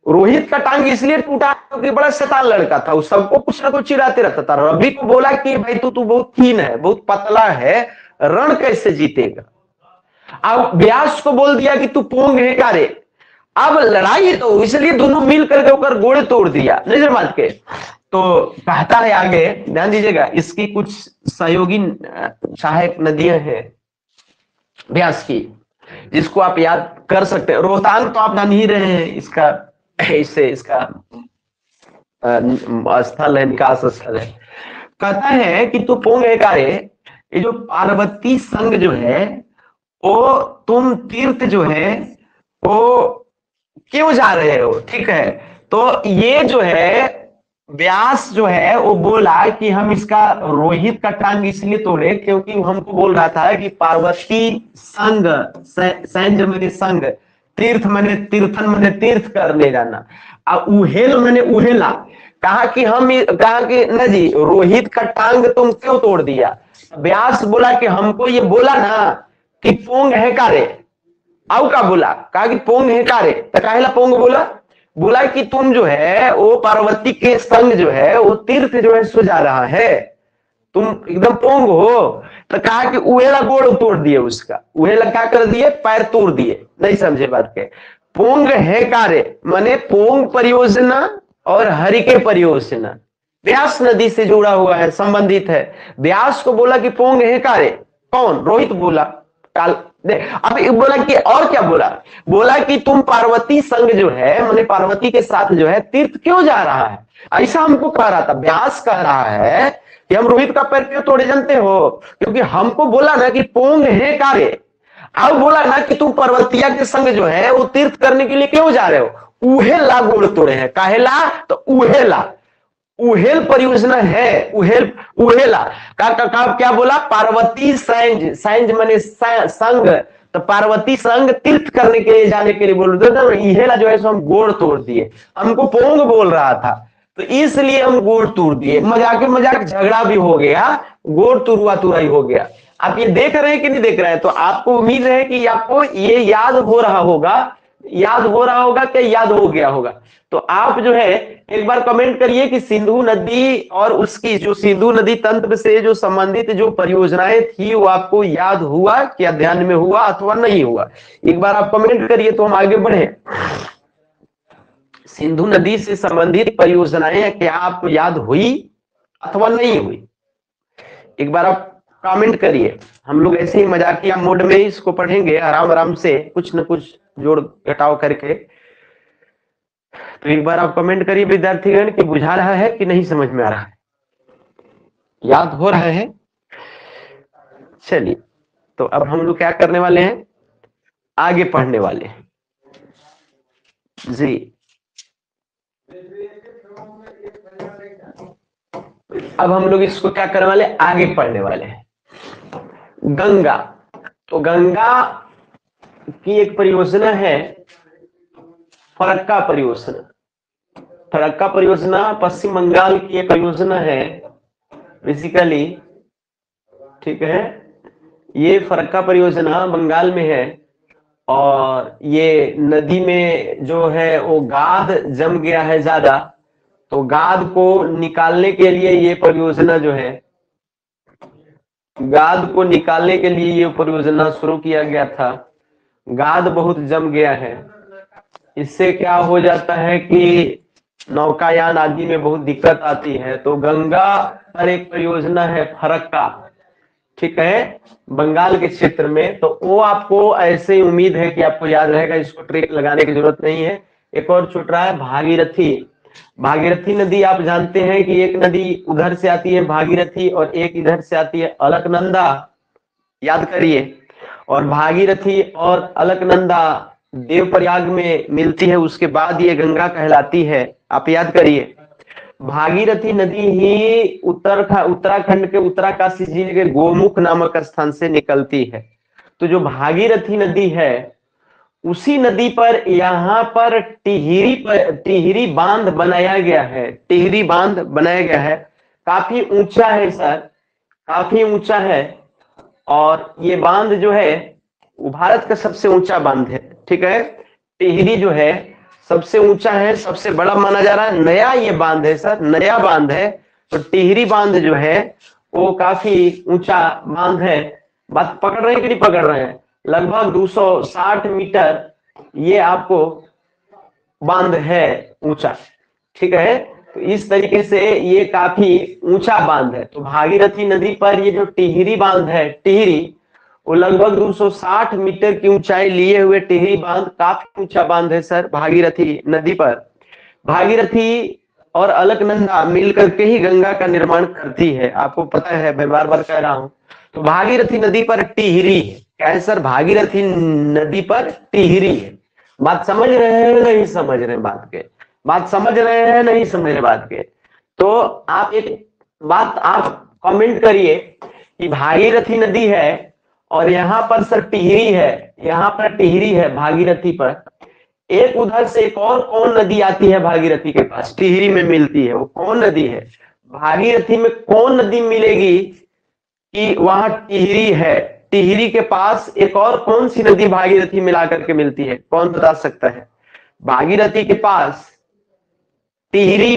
रोहित का टांग इसलिए टूटा क्योंकि बड़ा शैतान लड़का था, वो सबको कुछ ना कुछ चिढ़ाते रहता था। रवि को बोला कि भाई तू बहुत थीन है, बहुत पतला है, रण कैसे जीतेगा। अब व्यास को बोल दिया कि तू पोंग है का रे। अब लड़ाई है तो इसलिए दोनों मिल करके होकर गोड़े तोड़ दिया, नहीं समझ के। तो कहता है आगे, ध्यान दीजिएगा, इसकी कुछ सहयोगी सहायक नदियां हैं व्यास की, जिसको आप याद कर सकते हैं। रोहतांग तो आप जान ही रहे हैं, इसका इससे इसका स्थल है, निकास स्थल है। कहता है कि तू पोंग है का रे, ये जो पार्वती संग जो है वो तुम तीर्थ जो है वो क्यों जा रहे हो, ठीक है। तो ये जो है व्यास जो है वो बोला कि हम इसका रोहित का टांग इसलिए तोड़े क्योंकि हमको बोल रहा था कि पार्वती संग, संज मैंने संग, तीर्थ मैंने तीर्थन मैंने तीर्थ करने जाना, अब उहेल मैंने उहेला। कहा कि हम, कहा कि न जी रोहित का टांग तुम क्यों तोड़ दिया। व्यास बोला कि हमको ये बोला ना कि पोंग है का रे। आओ का बोला, कहा कि पोंग है का रे, तो काहेला पोंग बोला, बोला कि तुम जो है वो पार्वती के संग जो है वो तीर्थ जो है सो जा रहा है, तुम एकदम पोंग हो। तो कहा कि उहेला गोड़ तोड़ दिए उसका, उहेला क्या कर दिए, पैर तोड़ दिए। नहीं समझे बात के। पोंग है का रे माने पोंग परियोजना और हरिके परियोजना व्यास नदी से जुड़ा हुआ है, संबंधित है। व्यास को बोला कि पोंग है का रे, कौन, रोहित बोला। अब बोला कि और क्या बोला, बोला कि तुम पार्वती संग जो है माने पार्वती के साथ जो है तीर्थ क्यों जा रहा है, ऐसा हमको कह रहा था। व्यास कह रहा है कि हम रोहित का पैर क्यों तोड़े जानते हो, क्योंकि हमको बोला ना कि पोंग है का रे। अब बोला ना कि तुम पर्वतिया के संग जो है वो तीर्थ करने के लिए क्यों जा रहे हो, उहेला गोड़ तोड़े हैं। काहेला, तो उहेला, उहेल परियोजना है, उहेल उहेला का क्या बोला, पार्वती संज, संज माने संग, तो पार्वती संग तीर्थ करने के लिए जाने के लिए बोल रहे थे। इहेला जो है सो हम गोड़ तोड़ दिए, हमको पोंग बोल रहा था तो इसलिए हम गोड़ तोड़ दिए। मजाक मजाक झगड़ा भी हो गया, गोड़ तुरुआ तुराई हो गया। आप ये देख रहे हैं कि नहीं देख रहे हैं, तो आपको उम्मीद है कि आपको ये याद हो रहा होगा, याद हो रहा होगा कि याद हो गया होगा। तो आप जो है एक बार कमेंट करिए कि सिंधु नदी और उसकी जो सिंधु नदी तंत्र से जो संबंधित जो परियोजनाएं थी वो आपको याद हुआ, क्या ध्यान में हुआ अथवा नहीं हुआ। एक बार आप कमेंट करिए तो हम आगे बढ़े। सिंधु नदी से संबंधित परियोजनाएं क्या आपको याद हुई अथवा नहीं हुई, एक बार आप कमेंट करिए। हम लोग ऐसे ही मजाकिया मोड में इसको पढ़ेंगे आराम आराम से, कुछ न कुछ जोड़ घटाव करके। तो एक बार आप कमेंट करिए विद्यार्थीगण कि बुझा रहा है कि नहीं समझ में आ रहा है, याद हो रहा है। चलिए, तो अब हम लोग क्या करने वाले हैं, आगे पढ़ने वाले हैं जी। अब हम लोग इसको क्या करने वाले, आगे पढ़ने वाले हैं। गंगा, तो गंगा की एक परियोजना है फरक्का परियोजना। फरक्का परियोजना पश्चिम बंगाल की एक परियोजना है बेसिकली, ठीक है। ये फरक्का परियोजना बंगाल में है और ये नदी में जो है वो गाद जम गया है ज्यादा, तो गाद को निकालने के लिए ये परियोजना जो है, गाद को निकालने के लिए ये परियोजना शुरू किया गया था। गाद बहुत जम गया है, इससे क्या हो जाता है कि नौकायान आदि में बहुत दिक्कत आती है। तो गंगा पर एक परियोजना है फरक्का, ठीक है, बंगाल के क्षेत्र में। तो वो आपको ऐसे ही उम्मीद है कि आपको याद रहेगा, इसको ट्रिक लगाने की जरूरत नहीं है। एक और छूट रहा है, भागीरथी। भागीरथी नदी आप जानते हैं कि एक नदी उधर से आती है भागीरथी और एक इधर से आती है अलकनंदा, याद करिए। और भागीरथी और अलकनंदा देवप्रयाग में मिलती है, उसके बाद ये गंगा कहलाती है, आप याद करिए। भागीरथी नदी ही उत्तराखंड के उत्तरकाशी जिले के गोमुख नामक स्थान से निकलती है। तो जो भागीरथी नदी है, उसी नदी पर यहाँ पर टिहरी बांध बनाया गया है। टिहरी बांध बनाया गया है, काफी ऊंचा है सर, काफी ऊंचा है। और ये बांध जो है वो भारत का सबसे ऊंचा बांध है, ठीक है। टिहरी जो है सबसे ऊंचा है, सबसे बड़ा माना जा रहा है। नया ये बांध है सर, नया बांध है। तो टिहरी बांध जो है वो काफी ऊंचा बांध है। बात पकड़ रहे हैं कि नहीं पकड़ रहे हैं? लगभग 260 मीटर ये आपको बांध है ऊंचा, ठीक है। तो इस तरीके से ये काफी ऊंचा बांध है। तो भागीरथी नदी पर ये जो टिहरी बांध है, टिहरी, वो लगभग 260 मीटर की ऊंचाई लिए हुए टिहरी बांध काफी ऊंचा बांध है सर, भागीरथी नदी पर। भागीरथी और अलकनंदा मिलकर के ही गंगा का निर्माण करती है, आपको पता है, मैं बार बार कह रहा हूं। तो भागीरथी नदी पर टिहरी है, क्या है सर? भागीरथी नदी पर टिहरी है। बात समझ रहे हैं नहीं समझ रहे बात के? बात समझ रहे हैं नहीं समझ रहे बात के? तो आप एक बात आप कमेंट करिए कि भागीरथी नदी है और यहाँ पर सर टिहरी है, यहाँ पर टिहरी है भागीरथी पर। एक उधर से एक और कौन नदी आती है भागीरथी के पास, टिहरी में मिलती है, वो कौन नदी है? भागीरथी में कौन नदी मिलेगी कि वहां टिहरी है? टिहरी के पास एक और कौन सी नदी भागीरथी मिलाकर के मिलती है, कौन बता सकता है? भागीरथी के पास टिहरी,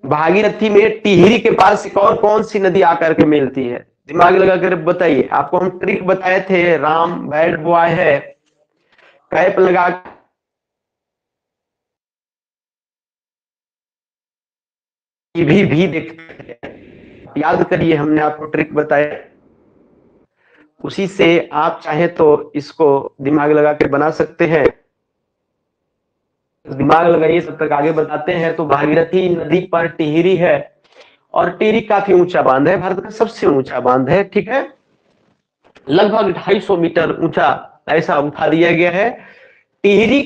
भागीरथी में टिहरी के पास एक और कौन सी नदी आकर के मिलती है? दिमाग लगा कर बताइए। आपको हम ट्रिक बताए थे, राम बैड बॉय है, कैप लगा भी देखते हैं, याद करिए, हमने आपको ट्रिक बताया, उसी से आप चाहे तो इसको दिमाग लगा के बना सकते हैं। दिमाग लगाइए, तब तक आगे बताते हैं। तो भागीरथी नदी पर टिहरी है और टिहरी काफी ऊंचा बांध है, भारत का सबसे ऊंचा बांध है, ठीक है। लगभग 250 मीटर ऊंचा ऐसा उठा दिया गया है। टिहरी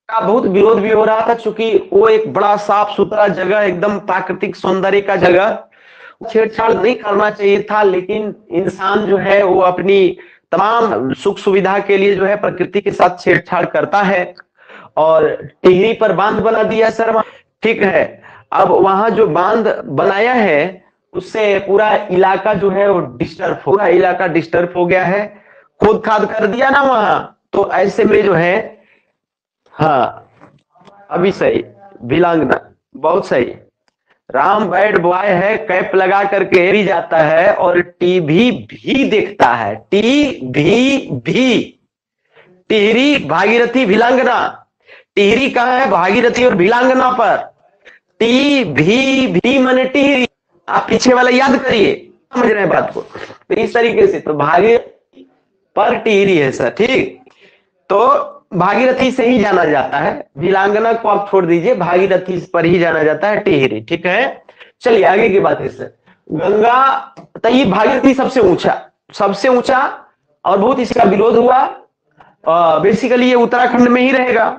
का बहुत विरोध भी हो रहा था, क्योंकि वो एक बड़ा साफ सुथरा जगह, एकदम प्राकृतिक सौंदर्य का जगह, छेड़छाड़ नहीं करना चाहिए था। लेकिन इंसान जो है वो अपनी तमाम सुख सुविधा के लिए जो है प्रकृति के साथ छेड़छाड़ करता है और टिहरी पर बांध बना दिया सर, ठीक है। अब वहां जो बांध बनाया है उससे पूरा इलाका जो है वो डिस्टर्ब, पूरा इलाका डिस्टर्ब हो गया है, खोद खाद कर दिया ना वहां। तो ऐसे में जो है, हाँ अभी सही, भिलांगना, बहुत सही। राम बैड बॉय है, कैप लगा करके भी जाता है और टीवी भी देखता है, टीवी। टिहरी, भागीरथी, भिलांगना। टिहरी कहाँ है? भागीरथी और भिलांगना पर। टी माने टिहरी, आप पीछे वाला याद करिए, समझ रहे हैं बात को? तो इस तरीके से तो भागीरथी पर टिहरी है सर, ठीक। तो भागीरथी से ही जाना जाता है, भिलांगना को आप छोड़ दीजिए, भागीरथी पर ही जाना जाता है टिहरी, ठीक है। चलिए आगे की बात है सर। गंगा, तो ये भागीरथी सबसे ऊंचा और बहुत इसका विरोध हुआ। बेसिकली ये उत्तराखंड में ही रहेगा।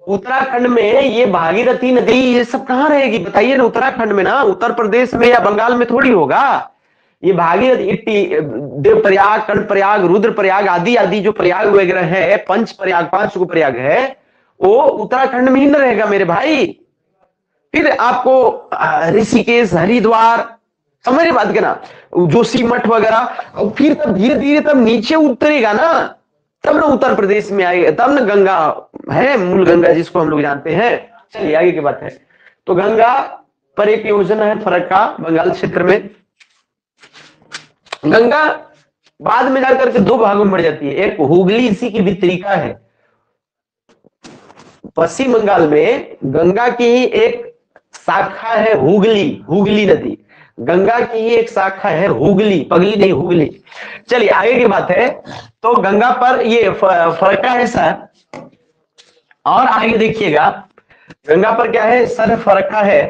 उत्तराखंड में ये भागीरथी नदी ये सब कहाँ रहेगी बताइए ना? उत्तराखंड में ना, उत्तर प्रदेश में या बंगाल में थोड़ी होगा। ये भागीरथी, देवप्रयाग, कर्णप्रयाग, रुद्रप्रयाग आदि आदि जो प्रयाग वगैरह है, पंच प्रयाग, 5 को प्रयाग है, वो उत्तराखंड में ही न रहेगा मेरे भाई। फिर आपको ऋषिकेश, हरिद्वार, समझ रहे बात के ना, जोशीमठ वगैरह, फिर तब धीरे धीरे तब नीचे उतरेगा ना, तब ना उत्तर प्रदेश में आएगा, तब ना गंगा है, मूल गंगा जिसको हम लोग जानते हैं। चलिए आगे की बात है। तो गंगा पर एक योजना है फरक्का बंगाल क्षेत्र में। गंगा बाद में जाकर के दो भागों में बढ़ जाती है, एक हुगली इसी की वितरिका है। पश्चिम बंगाल में गंगा की ही एक शाखा है हुगली, हुगली नदी, गंगा की ही एक शाखा है हुगली, पगली नहीं हुगली। चलिए आगे की बात है, तो गंगा पर ये फरक्का है सर, और आगे देखिएगा गंगा पर क्या है सर, फरक्का है।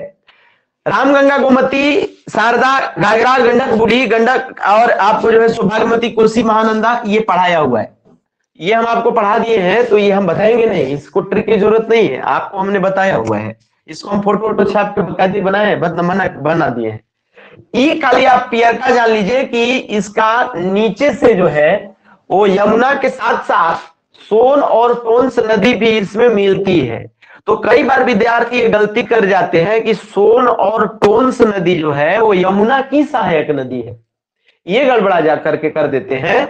रामगंगा, गोमती, शारदा, घाघरा, गंडक, बूढ़ी गंडक, और आपको जो है सौभाग्यवती, कोसी, महानंदा, ये पढ़ाया हुआ है। ये हम आपको पढ़ा दिए हैं, तो ये हम बताएंगे नहीं, इसको ट्रिक की जरूरत नहीं है, आपको हमने बताया हुआ है। इसको हम फोटो वोटो छाप के बकायदे बनाए, बना दिए हैं। ये खाली आप पियर का जान लीजिए कि इसका नीचे से जो है वो यमुना के साथ साथ सोन और टोंस नदी भी इसमें मिलती है। तो कई बार विद्यार्थी गलती कर जाते हैं कि सोन और टोंस नदी जो है वो यमुना की सहायक नदी है, ये गड़बड़ा जा करके कर देते हैं।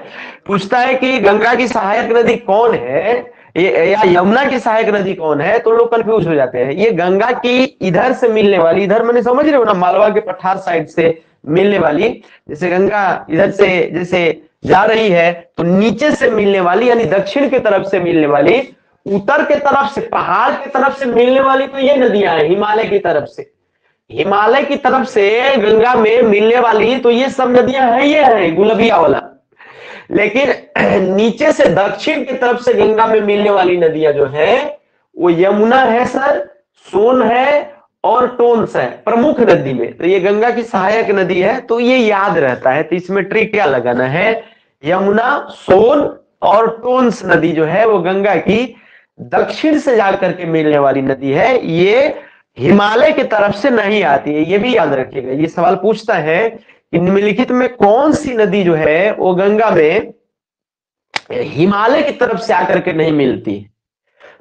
पूछता है कि गंगा की सहायक नदी कौन है या यमुना की सहायक नदी कौन है, तो लोग कंफ्यूज हो जाते हैं। ये गंगा की इधर से मिलने वाली, इधर मैंने समझ रहे हो ना, मालवा के पठार साइड से मिलने वाली, जैसे गंगा इधर से जैसे जा रही है तो नीचे से मिलने वाली यानी दक्षिण की तरफ से मिलने वाली, उत्तर के तरफ से पहाड़ की तरफ से मिलने वाली तो ये नदियां हैं, हिमालय की तरफ से, हिमालय की तरफ से गंगा में मिलने वाली तो ये सब नदियां हैं, ये है गुलबिया वाला। लेकिन नीचे से दक्षिण की तरफ से गंगा में मिलने वाली नदियां जो है वो यमुना है सर, सोन है और टोंस है प्रमुख नदी में। तो ये गंगा की सहायक नदी है, तो ये याद रहता है। तो इसमें ट्रिक क्या लगाना है, यमुना, सोन और टोंस नदी जो है वो गंगा की दक्षिण से जाकर के मिलने वाली नदी है, ये हिमालय की तरफ से नहीं आती है, ये भी याद रखिएगा। ये सवाल पूछता है कि निम्नलिखित में कौन सी नदी जो है वो गंगा में हिमालय की तरफ से आकर के नहीं मिलती,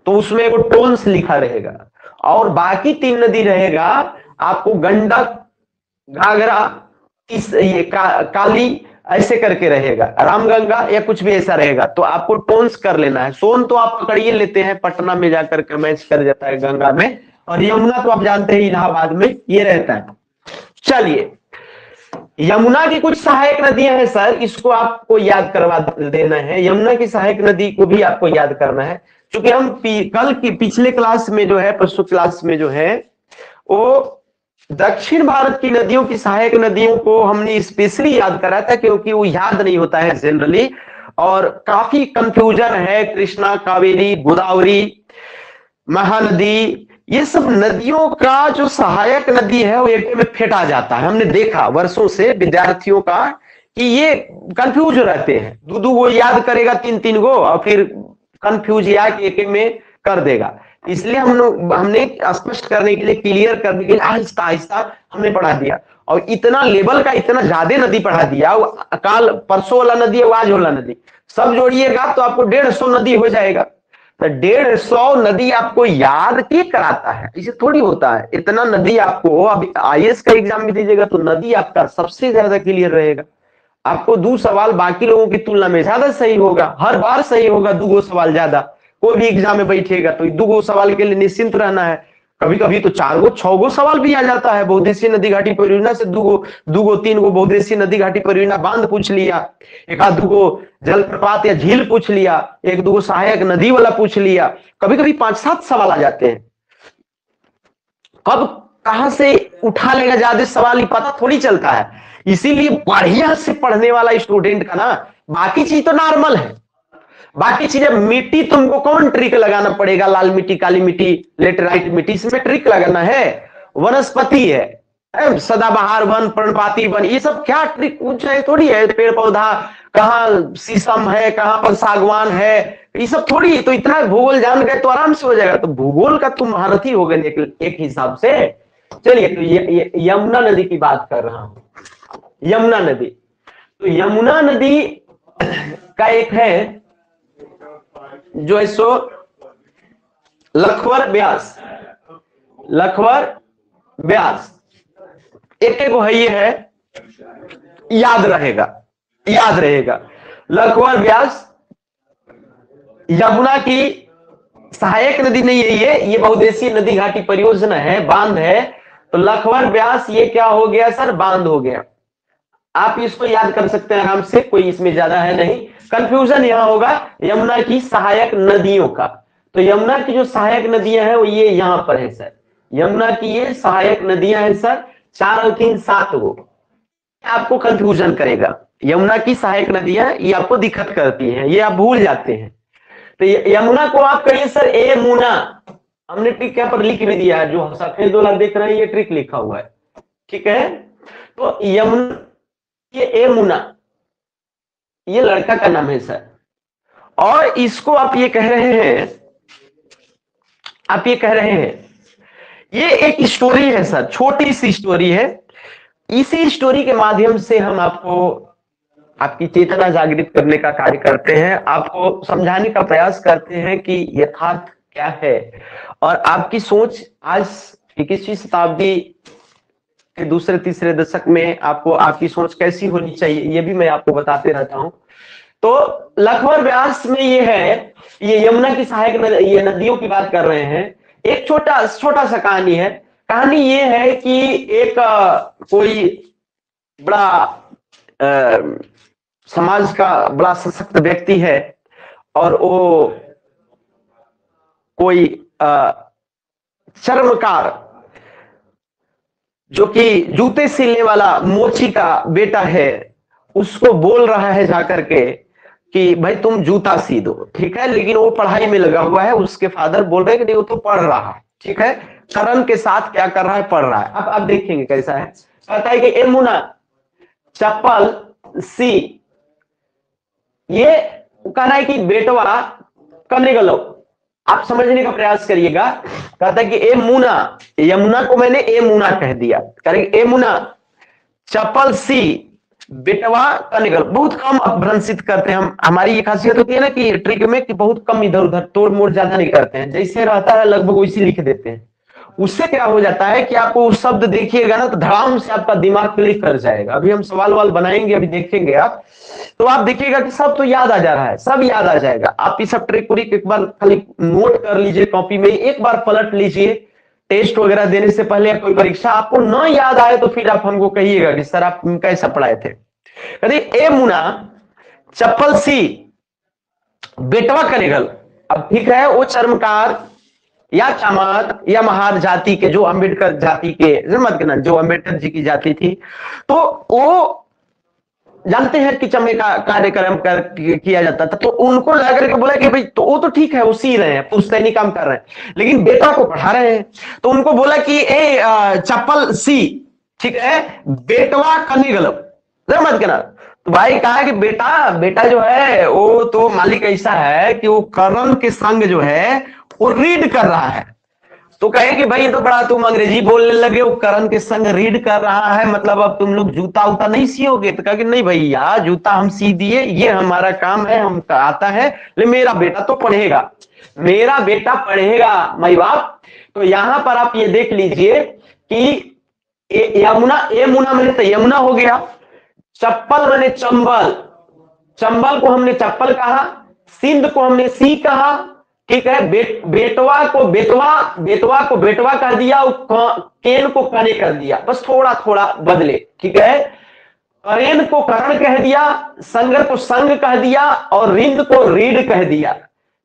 तो उसमें वो टोंस लिखा रहेगा, और बाकी तीन नदी रहेगा आपको गंडक, घाघरा, काली, ऐसे करके रहेगा, रामगंगा या कुछ भी ऐसा रहेगा, तो आपको टोंस कर लेना है। सोन तो आप पकड़िए लेते हैं, पटना में जाकर के मैच कर जाता है गंगा में, और यमुना तो आप जानते हैं इलाहाबाद में ये रहता है। चलिए यमुना की कुछ सहायक नदियां हैं सर, इसको आपको याद करवा देना है, यमुना की सहायक नदी को भी आपको याद करना है। क्योंकि हम कल की पिछले क्लास में जो है, परसों क्लास में जो है वो दक्षिण भारत की नदियों की सहायक नदियों को हमने स्पेशली याद करा था, क्योंकि वो याद नहीं होता है जनरली, और काफी कंफ्यूजन है। कृष्णा, कावेरी, गोदावरी, महानदी, ये सब नदियों का जो सहायक नदी है वो एक में फेंटा जाता है। हमने देखा वर्षों से विद्यार्थियों का कि ये कंफ्यूज रहते हैं, दो वो याद करेगा तीन तीन गो और फिर कंफ्यूज या एक में कर देगा। इसलिए हमने स्पष्ट करने के लिए, क्लियर करने के लिए आहिस्ता आहिस्ता हमने पढ़ा दिया, और इतना लेवल का इतना ज्यादा नदी पढ़ा दिया। काल परसों वाला नदी है, आज वाला नदी, सब जोड़िएगा तो आपको 150 नदी हो जाएगा। तो 150 नदी आपको याद की कराता है, इसे थोड़ी होता है। इतना नदी आपको, अभी आईएएस का एग्जाम भी दीजिएगा तो नदी आपका सबसे ज्यादा क्लियर रहेगा। आपको 2 सवाल बाकी लोगों की तुलना में ज्यादा सही होगा, हर बार सही होगा 2 सवाल ज्यादा। कोई भी एग्जाम में बैठेगा तो 2 सवाल के लिए निश्चिंत रहना है। कभी कभी तो 4 6 सवाल भी आ जाता है। बहुउद्देशीय नदी घाटी परियोजना से 2 3 बहुउद्देशीय नदी घाटी परियोजना बांध पूछ लिया, 1-2 जलप्रपात या झील पूछ लिया, 1-2 सहायक नदी वाला पूछ लिया। कभी कभी 5-7 सवाल आ जाते हैं। कब कहां से उठा लेगा ज्यादा सवाल, पता थोड़ी चलता है। इसीलिए बढ़िया से पढ़ने वाला स्टूडेंट का ना, बाकी चीज तो नॉर्मल है, बाकी चीजें मिट्टी तुमको कौन ट्रिक लगाना पड़ेगा, लाल मिट्टी, काली मिट्टी, लेटेराइट मिट्टी, इसमें ट्रिक लगाना है। वनस्पति है, सदाबहार वन, पर्णपाती वन, ये सब क्या ट्रिक पूछे थोड़ी है। पेड़ पौधा कहाँ शीशम है, कहाँ पर सागवान है, ये सब थोड़ी। तो इतना भूगोल जान गए तो आराम से हो जाएगा। तो भूगोल का तुम महारथी हो गए एक हिसाब से। चलिए तो यमुना नदी की बात कर रहा हूं। यमुना नदी, तो यमुना नदी का एक है जो सो लखवर ब्यास, लखवर ब्यास एक है, ये है, याद रहेगा, याद रहेगा। लखवर ब्यास यमुना की सहायक नदी नहीं है, ये बहुउद्देशीय नदी घाटी परियोजना है, बांध है। तो लखवर ब्यास ये क्या हो गया सर, बांध हो गया। आप इसको याद कर सकते हैं आराम से, कोई इसमें ज्यादा है नहीं। कंफ्यूजन यहां होगा यमुना की सहायक नदियों का। तो यमुना की जो सहायक नदियां हैं वो ये यहां पर है सर, यमुना की ये सहायक नदियां हैं सर, 4 और 3 7 वो आपको कंफ्यूजन करेगा। यमुना की सहायक नदियां ये आपको दिक्कत करती हैं, ये आप भूल जाते हैं। तो यमुना को आप कहिए सर ए मुना, हमने ट्रिक यहाँ पर लिख भी दिया है, जो सफेद वाला देख रहे हैं ये ट्रिक लिखा हुआ है, ठीक है। तो यमुना, ये ए मुना ये लड़का का नाम है सर, और इसको आप ये कह रहे हैं, आप ये कह रहे हैं ये एक स्टोरी है सर, छोटी सी स्टोरी है। इसी स्टोरी के माध्यम से हम आपको आपकी चेतना जागृत करने का कार्य करते हैं, आपको समझाने का प्रयास करते हैं कि यथार्थ क्या है, और आपकी सोच आज 21वीं शताब्दी के दूसरे तीसरे दशक में आपको आपकी सोच कैसी होनी चाहिए ये भी मैं आपको बताते रहता हूं। तो लखवर व्यास में ये है, ये यमुना की सहायक ये नदियों की बात कर रहे हैं। एक छोटा सा कहानी है। कहानी ये है कि एक कोई बड़ा समाज का बड़ा सशक्त व्यक्ति है, और वो कोई चर्मकार जो कि जूते सिलने वाला मोची का बेटा है, उसको बोल रहा है जाकर के कि भाई तुम जूता सी दो, ठीक है। लेकिन वो पढ़ाई में लगा हुआ है, उसके फादर बोल रहे हैं कि नहीं वो तो पढ़ रहा है, ठीक है। करण के साथ क्या कर रहा है, पढ़ रहा है। अब आप देखेंगे कैसा है। कहता है कि ए मुना चप्पल सी, ये कहना है कि बेटवा करने गलो, आप समझने का प्रयास करिएगा। कहता है कि ए मुना, यमुना को मैंने ए मुना कह दिया, करेंगे ए मुना चप्पल सी बेटवा करने गलो। बहुत कम अपभ्रंशित करते हैं हम, हमारी ये खासियत होती है ना कि ट्रिक में कि बहुत कम इधर उधर तोड़ मोड़ ज्यादा नहीं करते हैं, जैसे रहता है लगभग वैसे लिख देते हैं। उससे क्या हो जाता है कि आपको उस शब्द देखिएगा ना तो धड़ाम से आपका दिमाग क्लिक कर जाएगा। अभी हम सवाल वाल बनाएंगे, अभी देखेंगे आप, तो आप देखिएगा कि सब तो याद आ जा रहा है, सब याद आ जाएगा। आप ये सब ट्रिक एक बार खाली नोट कर लीजिए कॉपी में, एक बार पलट लीजिए। टेस्ट वगैरह देने से पहले कोई परीक्षा आपको न याद आए तो फिर आप हमको कहिएगा कि सर आप कैसा पढ़ाए थे। कहते ए मुना चप्पल सी बेटवा करेगल। अब ठीक है, वो चर्मकार या चमार या महार जाति के, जो अंबेडकर जाति के मत कहना, जो अंबेडकर जी की जाति थी, तो वो जानते हैं कि चमड़े का कार्यक्रम किया जाता था। तो उनको लगा करके बोला कि भाई तो वो तो ठीक है, वो सी रहे हैं, पुश्तैनी काम कर रहे हैं, लेकिन बेटा को पढ़ा रहे हैं। तो उनको बोला कि ए चप्पल सी, ठीक है, बेटवा करने गलो मत कहना। तो भाई कहा कि बेटा जो है वो तो मालिक ऐसा है कि वो करण के संग जो है वो रीड कर रहा है। तो कहे कि भाई ये तो बड़ा तुम अंग्रेजी बोलने लगे, वो करण के संग रीड कर रहा है, मतलब अब तुम लोग जूता उता नहीं सियोगे। तो कहा कि नहीं भैया, जूता हम सी दिए, ये हमारा काम है, हम आता है, लेकिन मेरा बेटा तो पढ़ेगा, मेरा बेटा पढ़ेगा माई बाप। तो यहां पर आप ये देख लीजिए कि यमुना, ए मुना मैंने तो यमुना हो गया, चप्पल मैंने चंबल, चंबल को हमने चप्पल कहा, सिंध को हमने सी कहा, ठीक है। बेटवा को बेटवा कर दिया, केन को कने कर दिया, बस थोड़ा थोड़ा बदले, ठीक है। करेन को करण कह दिया, संगर को संग कह दिया, और रिंद को रीड कह दिया।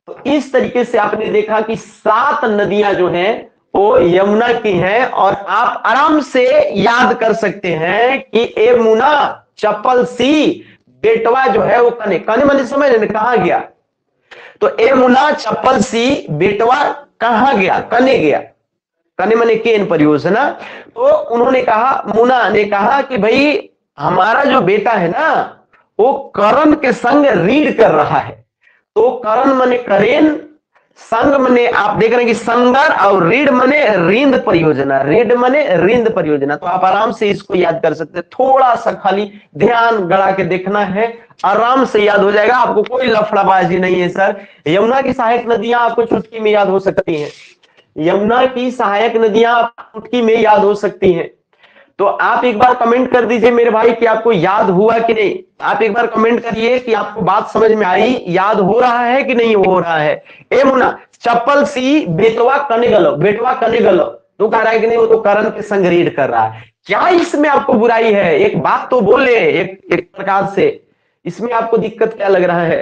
तो इस तरीके से आपने देखा कि 7 नदियां जो हैं वो यमुना की हैं, और आप आराम से याद कर सकते हैं कि ए मुना चप्पल सी बेटवा जो है वो कने, कने मैंने समझ कहा गया। तो ए मुना चप्पल सी बेटवा कहां गया, कने गया, कने मने केन परियोजना। तो उन्होंने कहा, मुना ने कहा कि भाई हमारा जो बेटा है ना वो करण के संग रीड कर रहा है। तो करण मने करेन, संग मने आप देख रहे हैं कि संगर, और रीड मने रींद परियोजना, रीड मने रींद परियोजना। तो आप आराम से इसको याद कर सकते हैं, थोड़ा सा खाली ध्यान गड़ा के देखना है, आराम से याद हो जाएगा, आपको कोई लफड़ाबाजी नहीं है सर। यमुना की सहायक नदियां आपको चुटकी में याद हो सकती हैं, यमुना की सहायक नदियां चुटकी में याद हो सकती हैं। तो आप एक बार कमेंट कर दीजिए मेरे भाई कि आपको याद हुआ कि नहीं। आप एक बार कमेंट करिए कि आपको बात समझ में आई, याद हो रहा है कि नहीं हो रहा है। ए मुना चप्पल सी बेटवा कने गलो, बेटवा कने गलो, तो कह रहा है कि नहीं वो तो करण के संग रीड कर रहा है। क्या इसमें आपको बुराई है? एक बात तो बोले एक प्रकार से, इसमें आपको दिक्कत क्या लग रहा है?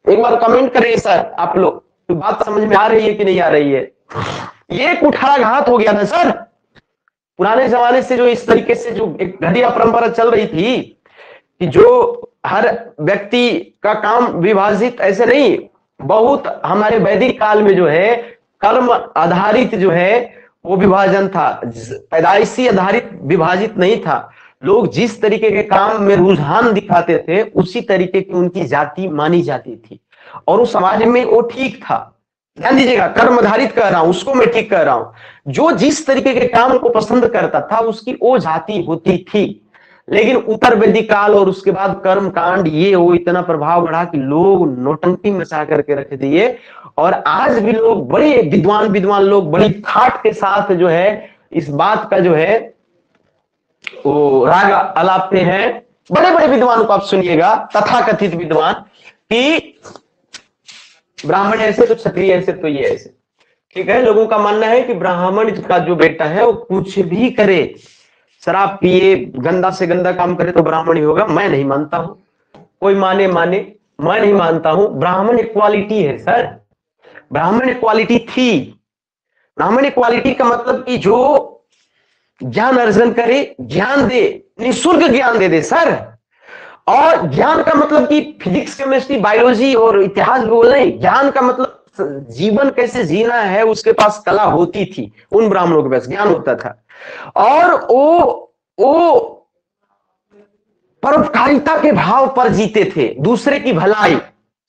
एक बार कमेंट करिए सर आप लोग, तो बात समझ में आ रही है कि नहीं आ रही है? ये कुठाराघात हो गया ना सर। पुराने जमाने से जो इस तरीके से जो एक घटिया परंपरा चल रही थी कि जो हर व्यक्ति का काम विभाजित, ऐसे नहीं, बहुत हमारे वैदिक काल में जो है कर्म आधारित जो है वो विभाजन था, पैदाइशी आधारित विभाजित नहीं था। लोग जिस तरीके के काम में रुझान दिखाते थे उसी तरीके की उनकी जाति मानी जाती थी, और उस समाज में वो ठीक था। ध्यान दीजिएगा, कर्म आधारित कह रहा हूं, उसको मैं ठीक कह रहा हूं। जो जिस तरीके के काम को पसंद करता था उसकी वो जाति होती थी। लेकिन उत्तर वैदिक काल और उसके बाद कर्म कांड ये वो इतना प्रभाव बढ़ा कि लोग नौटंकी मचा करके रख दिए, और आज भी लोग बड़े विद्वान विद्वान लोग बड़ी ठाट के साथ जो है इस बात का जो है वो राग अलापते हैं। बड़े बड़े विद्वान को आप सुनिएगा, तथाकथित विद्वान, कि ब्राह्मण ऐसे तो क्षत्रिय ऐसे तो ये ऐसे। ठीक है, लोगों का मानना है कि ब्राह्मण का जो बेटा है वो कुछ भी करे, शराब पिए, गंदा से गंदा काम करे तो ब्राह्मण ही होगा। मैं नहीं मानता हूं, कोई माने माने, मैं नहीं मानता हूं। ब्राह्मण इक्वालिटी है सर, ब्राह्मण इक्वालिटी थी। ब्राह्मण इक्वालिटी का मतलब कि जो ज्ञान अर्जन करे, ज्ञान दे, निःशुल्क ज्ञान दे सर। और ज्ञान का मतलब कि फिजिक्स केमिस्ट्री बायोलॉजी और इतिहास भूगोल नहीं, ज्ञान का मतलब जीवन कैसे जीना है उसके पास कला होती थी, उन ब्राह्मणों के पास ज्ञान होता था। और वो परोपकारिता के भाव पर जीते थे, दूसरे की भलाई।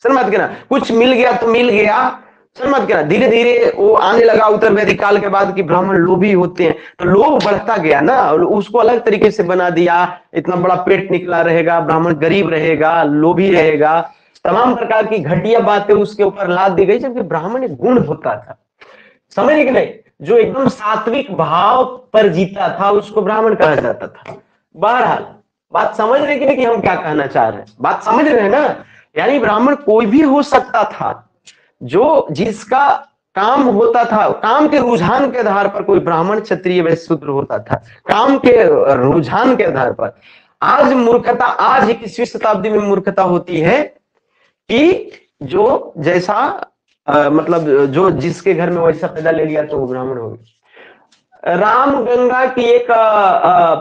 समझ मत कहना कुछ मिल गया तो मिल गया, समझ मत कहना। धीरे धीरे वो आने लगा उत्तर वैदिक काल के बाद कि ब्राह्मण लोभी होते हैं, तो लोभ बढ़ता गया ना, उसको अलग तरीके से बना दिया। इतना बड़ा पेट निकला रहेगा, ब्राह्मण गरीब रहेगा, लोभी रहेगा, तमाम प्रकार की घटिया बातें उसके ऊपर लाद दी गई, जबकि ब्राह्मण एक गुण होता था, समझ कि नहीं, जो एकदम सात्विक भाव पर जीता था उसको ब्राह्मण कहा जाता था। बहरहाल बात समझ रहे कि नहीं कि हम क्या कहना चाह रहे हैं? बात समझ रहे हैं ना? यानी ब्राह्मण कोई भी हो सकता था, जो जिसका काम होता था, काम के रुझान के आधार पर कोई ब्राह्मण क्षत्रिय वैश्य शूद्र होता था, काम के रुझान के आधार पर। आज मूर्खता, आज 21वीं शताब्दी में मूर्खता होती है कि जो जैसा मतलब जो जिसके घर में वैसा पैदा ले लिया तो वो ब्राह्मण हो गया। रामगंगा की एक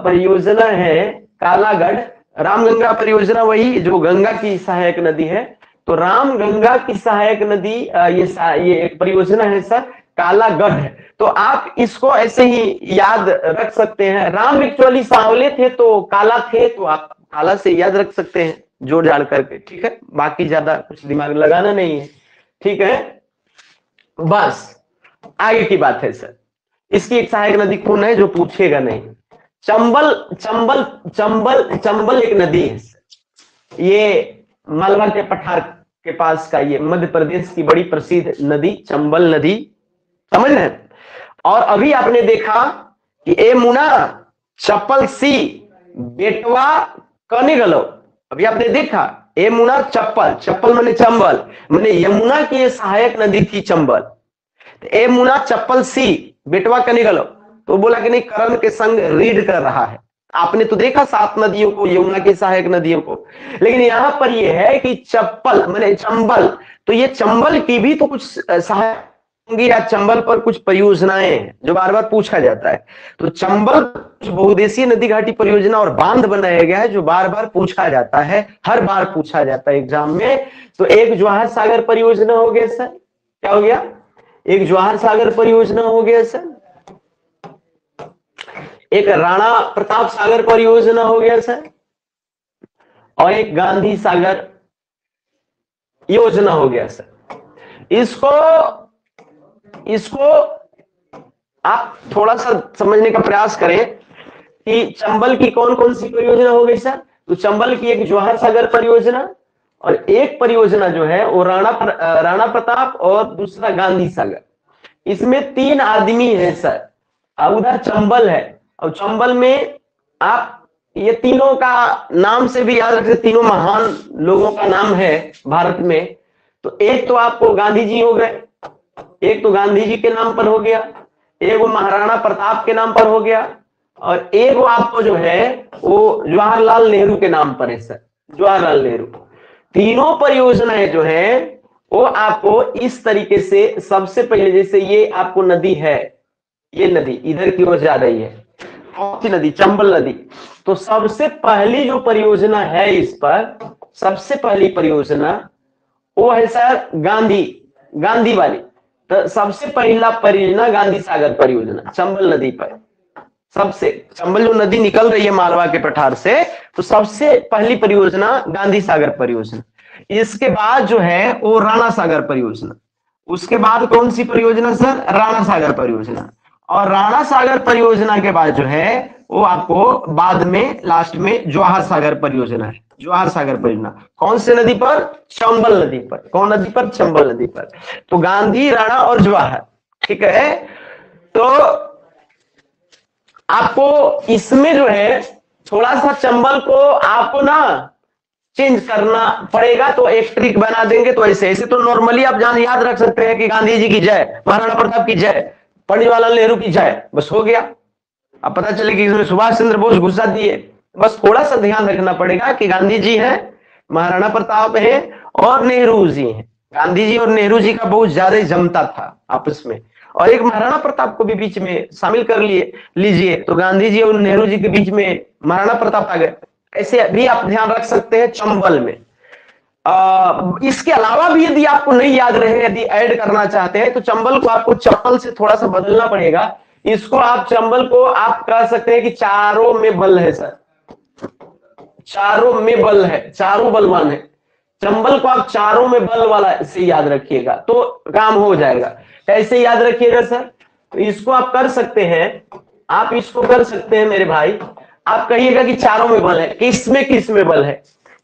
परियोजना है कालागढ़, रामगंगा परियोजना वही जो गंगा की सहायक नदी है। तो रामगंगा की सहायक नदी ये एक परियोजना है सर, कालागढ़ है। तो आप इसको ऐसे ही याद रख सकते हैं। राम एक्चुअली सांवले थे तो काला थे, तो आप काला से याद रख सकते हैं जोड़ जाड़ करके। ठीक है, बाकी ज्यादा कुछ दिमाग लगाना नहीं है। ठीक है, बस आगे की बात है सर। इसकी एक सहायक नदी कौन है जो पूछेगा नहीं? चंबल, चंबल चंबल चंबल एक नदी है, ये मालवा के पठार के पास का, ये मध्य प्रदेश की बड़ी प्रसिद्ध नदी चंबल नदी, समझ रहे हैं? और अभी आपने देखा कि ए मुना चप्पल सी बेटवा कने गलो, अभी आपने देखा ए मुना चप्पल, चप्पल माने चंबल, माने यमुना की ये सहायक नदी थी चंबल। ए मुना चप्पल सी बेटवा कने गलो, तो बोला कि नहीं करण के संग रीड कर रहा है। आपने तो देखा 7 नदियों को, यमुना की सहायक नदियों को, लेकिन यहां पर यह है कि चप्पल माने चंबल, तो ये चंबल की भी तो कुछ सहायक होंगी या चंबल पर कुछ परियोजनाएं हैं जो बार बार पूछा जाता है। तो चंबल बहुउद्देशीय नदी घाटी परियोजना और बांध बनाया गया है जो बार बार पूछा जाता है, हर बार पूछा जाता है एग्जाम में। तो एक जवाहर सागर परियोजना हो गया सर, क्या हो गया? एक जवाहर सागर परियोजना हो गया सर, एक राणा प्रताप सागर परियोजना हो गया सर, और एक गांधी सागर योजना हो गया सर। इसको आप थोड़ा सा समझने का प्रयास करें कि चंबल की कौन कौन सी परियोजना हो गई सर। तो चंबल की एक जवाहर सागर परियोजना, और एक परियोजना जो है वो राणा प्रताप, और दूसरा गांधी सागर। इसमें 3 आदमी है सर, उधर चंबल है, और चंबल में आप ये तीनों का नाम से भी याद रखते, तीनों महान लोगों का नाम है भारत में। तो एक तो आपको गांधी जी हो गए, एक तो गांधी जी के नाम पर हो गया, एक वो महाराणा प्रताप के नाम पर हो गया, और एक वो आपको जो है वो जवाहरलाल नेहरू के नाम पर है सर, जवाहरलाल नेहरू। तीनों परियोजनाएं जो है वो आपको इस तरीके से, सबसे पहले जैसे ये आपको नदी है, ये नदी इधर की ओर जा रही है, कौन सी नदी? चंबल नदी। तो सबसे पहली जो परियोजना है इस पर, सबसे पहली परियोजना वो है सर गांधी वाली। तो सबसे पहला परियोजना गांधी सागर परियोजना चंबल नदी पर। सबसे चंबल जो नदी निकल रही है मालवा के पठार से, तो सबसे पहली परियोजना गांधी सागर परियोजना। इसके बाद जो है वो राणा सागर परियोजना। उसके बाद कौन सी परियोजना सर? राणा सागर परियोजना। और राणा सागर परियोजना के बाद जो है वो आपको बाद में लास्ट में जवाहर सागर परियोजना है। जवाहर सागर परियोजना कौन से नदी पर? चंबल नदी पर। कौन नदी पर? चंबल नदी पर। तो गांधी, राणा और जवाहर, ठीक है। तो आपको इसमें जो है थोड़ा सा चंबल को आपको ना चेंज करना पड़ेगा, तो एक ट्रिक बना देंगे। तो ऐसे ऐसे तो नॉर्मली आप जान याद रख सकते हैं कि गांधी जी की जय, महाराणा प्रताप की जय, पंडित जवाहरलाल नेहरू की जय, बस हो गया। अब पता चले कि इसमें सुभाष चंद्र बोस घुसा दिए। बस थोड़ा सा ध्यान रखना पड़ेगा कि गांधी जी हैं, महाराणा प्रताप है और नेहरू जी हैं। गांधी जी और नेहरू जी का बहुत ज्यादा जमता था आपस में, और एक महाराणा प्रताप को भी बीच में शामिल कर लीजिए, तो गांधी जी और नेहरू जी के बीच में महाराणा प्रताप आ गए। ऐसे भी आप ध्यान रख सकते हैं चंबल में। इसके अलावा भी यदि आपको नहीं याद रहे, यदि ऐड करना चाहते हैं, तो चंबल को आपको चप्पल से थोड़ा सा बदलना पड़ेगा। इसको आप चंबल को आप कह सकते हैं कि चारों में बल है सर, चारों में बल है, चारों बलवान है। चंबल को आप चारों में बल वाला से याद रखिएगा तो काम हो जाएगा। कैसे याद रखिएगा सर? तो इसको आप कर सकते हैं, आप इसको कर सकते हैं मेरे भाई। आप कहिएगा कि चारों में बल है, किसमें बल है?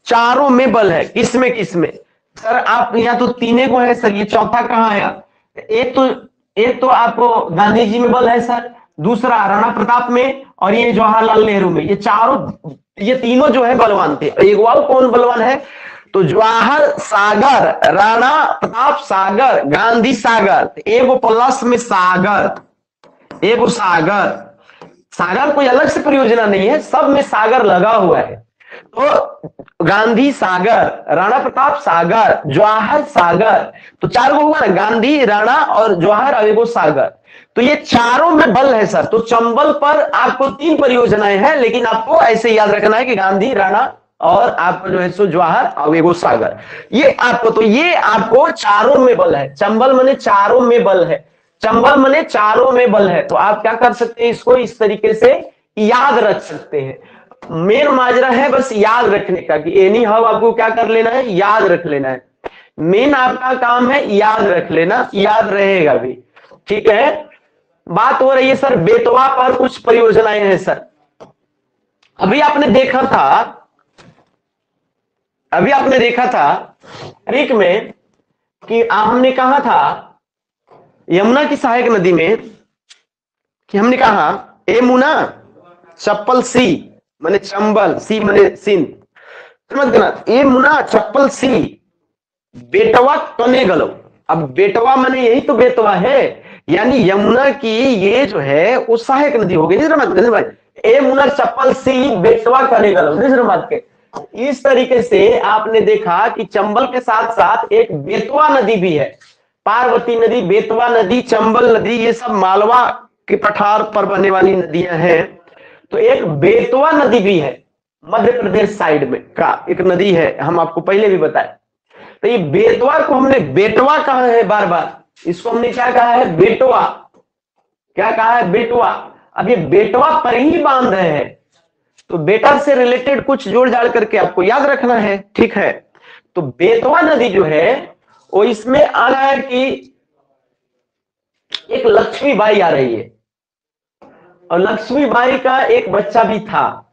चारों में बल है, किसमें सर? आप यहाँ तो तीने को है सर, ये चौथा कहाँ आया? एक तो आपको गांधी जी में बल है सर, दूसरा राणा प्रताप में, और ये जवाहरलाल नेहरू में। ये तीनों जो है बलवान थे। एक और कौन बलवान है? तो जवाहर सागर, राणा प्रताप सागर, गांधी सागर। एक प्लस में सागर, एक सागर कोई अलग से परियोजना नहीं है, सब में सागर लगा हुआ है। तो गांधी सागर, राणा प्रताप सागर, जवाहर सागर, तो चार को हुआ ना, गांधी, राणा और जवाहर और एगो सागर। तो ये चारों में बल है सर। तो चंबल पर आपको 3 परियोजनाएं हैं, लेकिन आपको ऐसे याद रखना है कि गांधी, राणा और आपको जो है सो जवाहर और एगो सागर। ये आपको चारों में बल है। चंबल मने चारों में बल है, चंबल मने चारों में बल है। तो आप क्या कर सकते हैं, इसको इस तरीके से याद रख सकते हैं। मेन माजरा है बस याद रखने का कि एनी हाउ आपको क्या कर लेना है, याद रख लेना है। मेन आपका काम है याद रख लेना, याद रहेगा भी, ठीक है। बात हो रही है सर बेतवा पर कुछ परियोजनाएं हैं सर। अभी आपने देखा था ट्रिक में कि हमने कहा था यमुना की सहायक नदी में कि हमने कहा ए मुना चप्पल सी माने चंबल, सी माने सिंध, समझ गए? ए मुना चप्पल सी बेटवा कने गलो। अब बेटवा माने यही तो बेतवा है, यानी यमुना की ये जो है वो सहायक नदी हो गई। ए मुना चप्पल सी बेटवा कने गलो। इस तरीके से आपने देखा कि चंबल के साथ साथ एक बेतवा नदी भी है, पार्वती नदी, बेतवा नदी, चंबल नदी, ये सब मालवा के पठार पर बहने वाली नदियां हैं। तो एक बेतवा नदी भी है, मध्य प्रदेश साइड में का एक नदी है, हम आपको पहले भी बताए। तो ये बेतवा को हमने बेटवा कहा है बार बार, इसको हमने क्या कहा है, बेटवा। क्या कहा है, बेटवा। अब ये बेटवा पर ही बांध रहे हैं, तो बेटा से रिलेटेड कुछ जोड़ जाड़ करके आपको याद रखना है, ठीक है। तो बेतवा नदी जो है वो इसमें आ रहा है कि एक लक्ष्मीबाई आ रही है, और लक्ष्मीबाई का एक बच्चा भी था।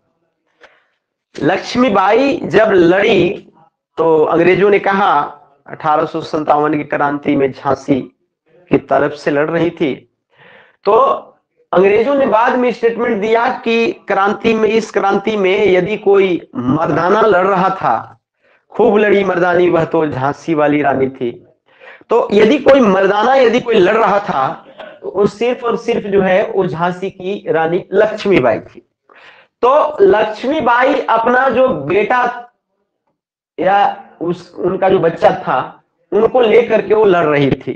लक्ष्मीबाई जब लड़ी तो अंग्रेजों ने कहा, 1857 की क्रांति में झांसी की तरफ से लड़ रही थी, तो अंग्रेजों ने बाद में स्टेटमेंट दिया कि क्रांति में, इस क्रांति में यदि कोई मर्दाना लड़ रहा था, खूब लड़ी मर्दानी, वह तो झांसी वाली रानी थी, तो यदि कोई मर्दाना यदि कोई लड़ रहा था वो सिर्फ और सिर्फ जो है वो झांसी की रानी लक्ष्मीबाई थी। तो लक्ष्मीबाई अपना जो बेटा या उनका जो बच्चा था उनको लेकर के वो लड़ रही थी।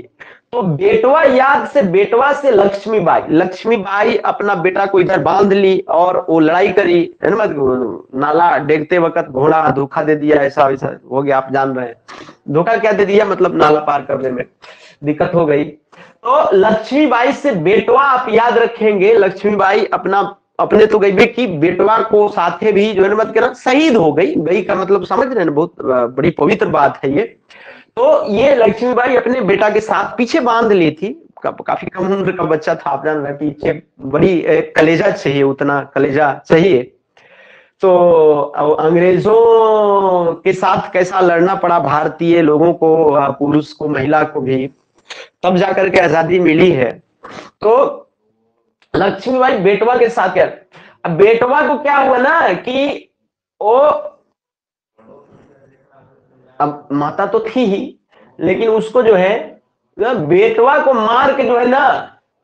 तो बेटवा याद से, बेटवा से लक्ष्मीबाई अपना बेटा को इधर बांध ली और वो लड़ाई करी, है ना। नाला डेगते वक्त घोड़ा धोखा दे दिया, ऐसा वैसा हो गया, आप जान रहे हैं। धोखा क्या दे दिया, मतलब नाला पार करने में दिक्कत हो गई। तो लक्ष्मीबाई से बेटवा, आप याद रखेंगे, लक्ष्मीबाई अपने तो गई कि बेटवा को साथे भी जो है ना, मत कहना शहीद हो गई का मतलब समझ रहे हैं ना, बहुत बड़ी पवित्र बात है ये। तो ये लक्ष्मीबाई अपने बेटा के साथ पीछे बांध ली थी, काफी कम उम्र का बच्चा था, आप जान रहे हैं, पीछे बड़ी कलेजा चाहिए, उतना कलेजा चाहिए। तो अंग्रेजों के साथ कैसा लड़ना पड़ा भारतीय लोगों को, पुरुष को, महिला को भी, तब जाकर के आजादी मिली है। तो लक्ष्मीबाई बेटवा के साथ क्या, अब बेटवा को क्या हुआ ना कि वो, अब माता तो थी ही, लेकिन उसको जो है बेटवा को मार के जो है ना,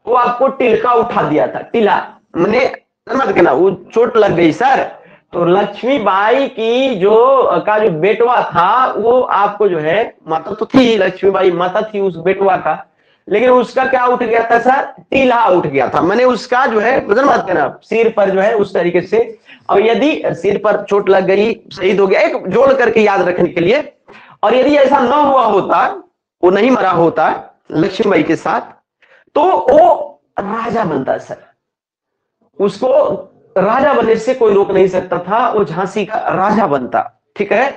वो आपको टिलका उठा दिया था। टिला मैंने समझ के ना, वो चोट लग गई सर। तो लक्ष्मीबाई की जो बेटवा था, वो आपको जो है, माता तो थी, लक्ष्मीबाई माता थी उस बेटवा का, लेकिन उसका क्या उठ गया था सर, टीला उठ गया था। मैंने उसका जो है बात करना, सिर पर जो है उस तरीके से, और यदि सिर पर चोट लग गई, शहीद हो गया, एक जोड़ करके याद रखने के लिए। और यदि ऐसा न हुआ होता, वो नहीं मरा होता लक्ष्मीबाई के साथ, तो वो राजा बनता सर। उसको राजा बनने से कोई रोक नहीं सकता था, वो झांसी का राजा बनता। ठीक है।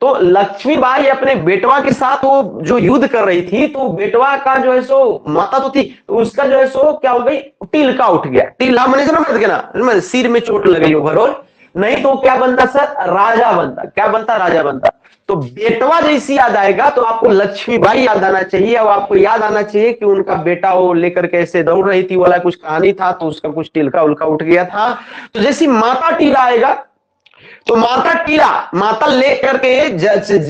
तो लक्ष्मीबाई अपने बेटवा के साथ वो जो युद्ध कर रही थी, तो बेटवा का जो है सो, माता तो थी, तो उसका जो है सो क्या हो गई, टिलका उठ गया। टिल्ला मैंने ना, सिर में चोट लग गई ओवरऑल, नहीं तो क्या बनता सर, राजा बनता। क्या बनता, राजा बनता। तो बेटवा जैसी याद आएगा तो आपको लक्ष्मीबाई याद आना चाहिए, और आपको याद आना चाहिए कि उनका बेटा वो लेकर कैसे दौड़ रही थी, वाला कुछ कहानी था, तो उसका कुछ टिलका उल्का उठ गया था। तो जैसी माता टीला आएगा, तो माता टीला, माता लेकर के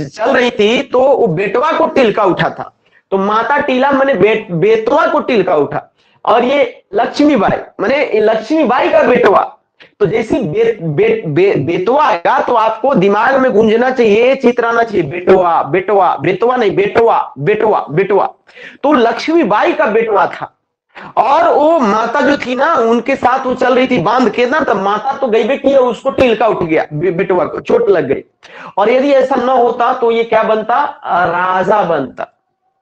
चल रही थी, तो वो बेटवा को टिलका उठा था। तो माता टीला मैंने बेटवा को टिलका उठा, और ये लक्ष्मीबाई मैंने लक्ष्मीबाई का बेटवा। तो जैसी बेटवा आएगा तो आपको दिमाग में गूंजना चाहिए, चित्राना चाहिए, बेटवा बेटवा, बेटवा नहीं, बेटवा बेटवा बेटवा। तो लक्ष्मीबाई का बेटवा था, और वो माता जो थी ना, उनके साथ वो चल रही थी बांध के ना, तब माता तो गई बेटी है, उसको टिलका उठ गया, बेटवा को चोट लग गई। और यदि ऐसा न होता तो ये क्या बनता, राजा बनता।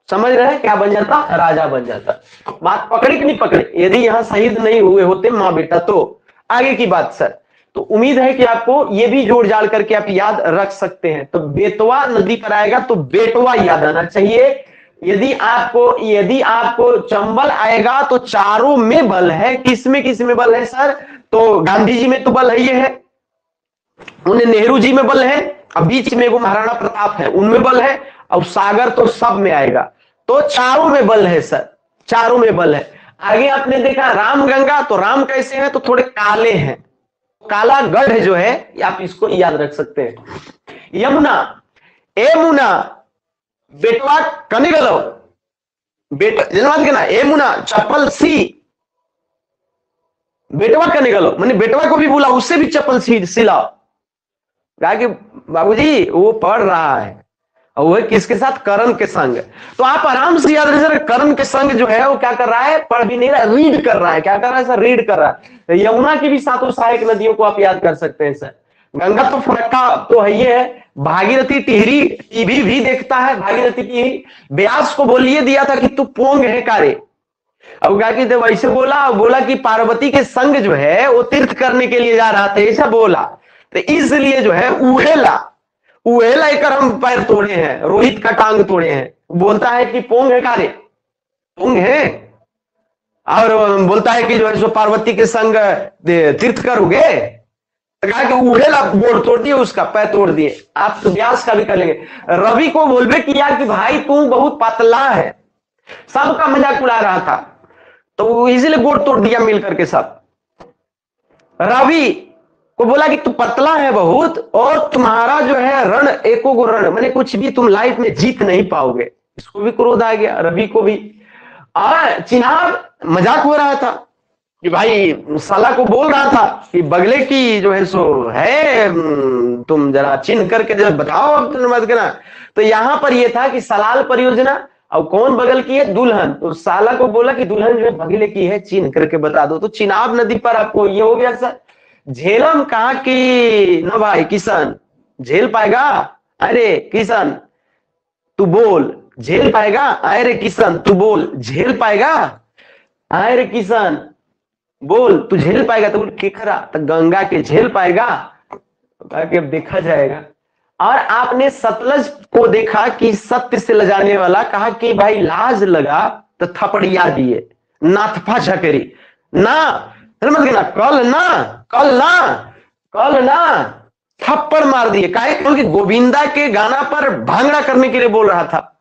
समझ रहे हैं, क्या बन जाता, राजा बन जाता। बात पकड़ी कि नहीं पकड़ी, यदि यहाँ शहीद नहीं हुए होते माँ बेटा, तो आगे की बात सर। तो उम्मीद है कि आपको ये भी जोड़ जाड़ करके आप याद रख सकते हैं। तो बेतवा नदी पर आएगा तो बेटवा याद आना चाहिए। यदि आपको चंबल आएगा तो चारों में बल है। किसमें बल है सर, तो गांधी जी में तो बल है, ये है, उन्हें नेहरू जी में बल है, अब बीच में वो महाराणा प्रताप है, उनमें बल है, और सागर तो सब में आएगा। तो चारों में बल है सर, चारों में बल है। आगे आपने देखा रामगंगा, तो राम कैसे हैं, तो थोड़े काले हैं, काला गढ़ जो है, आप इसको याद रख सकते हैं। यमुना, ए मुना बेटवा कने गलो, बेटा जनवाद के ना, ए मुना चप्पल सी, बेटवा कने गलो, मैंने बेटवा को भी बोला उससे भी चप्पल सिलाओ। कहा कि बाबूजी वो पढ़ रहा है, और वो किसके साथ, करण के संग। तो आप आराम से याद रखिए, करण के संग जो है वो क्या कर रहा है, पढ़ भी नहीं रहा, रीड कर रहा है। क्या कर रहा है सर, रीड कर रहा है। यमुना की भी सातों सहायक नदियों को आप याद कर सकते हैं सर। गंगा तो फरक्का तो है, ये है। भागीरथी टिहरी टीवी भी देखता है, भागीरथी टिहरी। व्यास को बोलिए दिया था कि तू पोंग है कारे, अब क्या कि वैसे बोला कि पार्वती के संग जो है वो तीर्थ करने के लिए जा रहा था, ऐसा बोला। तो इसलिए जो है उहेला एक हम पैर तोड़े हैं, रोहित का टांग तोड़े हैं। बोलता है कि पोंग है कारे, पोंग है, और बोलता है कि जो है सो पार्वती के संग तीर्थ करोगे। कहा कि उहेला गोड़ तोड़ दिए, उसका पैर तोड़ दिए। आप तो व्यास का भी कर लेंगे। रवि को बोलबे किया कि भाई तू बहुत पतला है, सबका मजाक उड़ा रहा था, तो इसीलिए गोड़ तोड़ दिया मिल करके सब। रवि को बोला कि तू पतला है बहुत, और तुम्हारा जो है रण एको गो रण, मैंने कुछ भी तुम लाइफ में जीत नहीं पाओगे। इसको भी क्रोध आ गया, रवि को भी। और चिनाब मजाक हो रहा था कि भाई साला को बोल रहा था कि बगले की जो है सो है, तुम जरा चिन्ह करके जरा बताओ मत करना। तो यहां पर यह था कि सलाल परियोजना, और कौन बगल की है? दुल्हन। तो साला को बोला कि दुल्हन जो है बगले की है, चिन्ह करके बता दो। तो चिनाब नदी पर आपको ये हो गया सर। झेलम कहा कि न भाई किशन झेल पाएगा? अरे किशन तू बोल झेल पाएगा? अरे किशन तू बोल झेल पाएगा? अरे किशन बोल तू झेल पाएगा? तो बोल केकरा? तो गंगा के झेल पाएगा? अब देखा जाएगा। और आपने सतलज को देखा कि सत्य से लजाने वाला, कहा कि भाई लाज लगा तो थपड़िया दिए, नाथफा झकरी ना, समझ गए ना? कल ना थप्पड़ मार दिए। काहे? क्योंकि गोविंदा के गाना पर भांगड़ा करने के लिए बोल रहा था,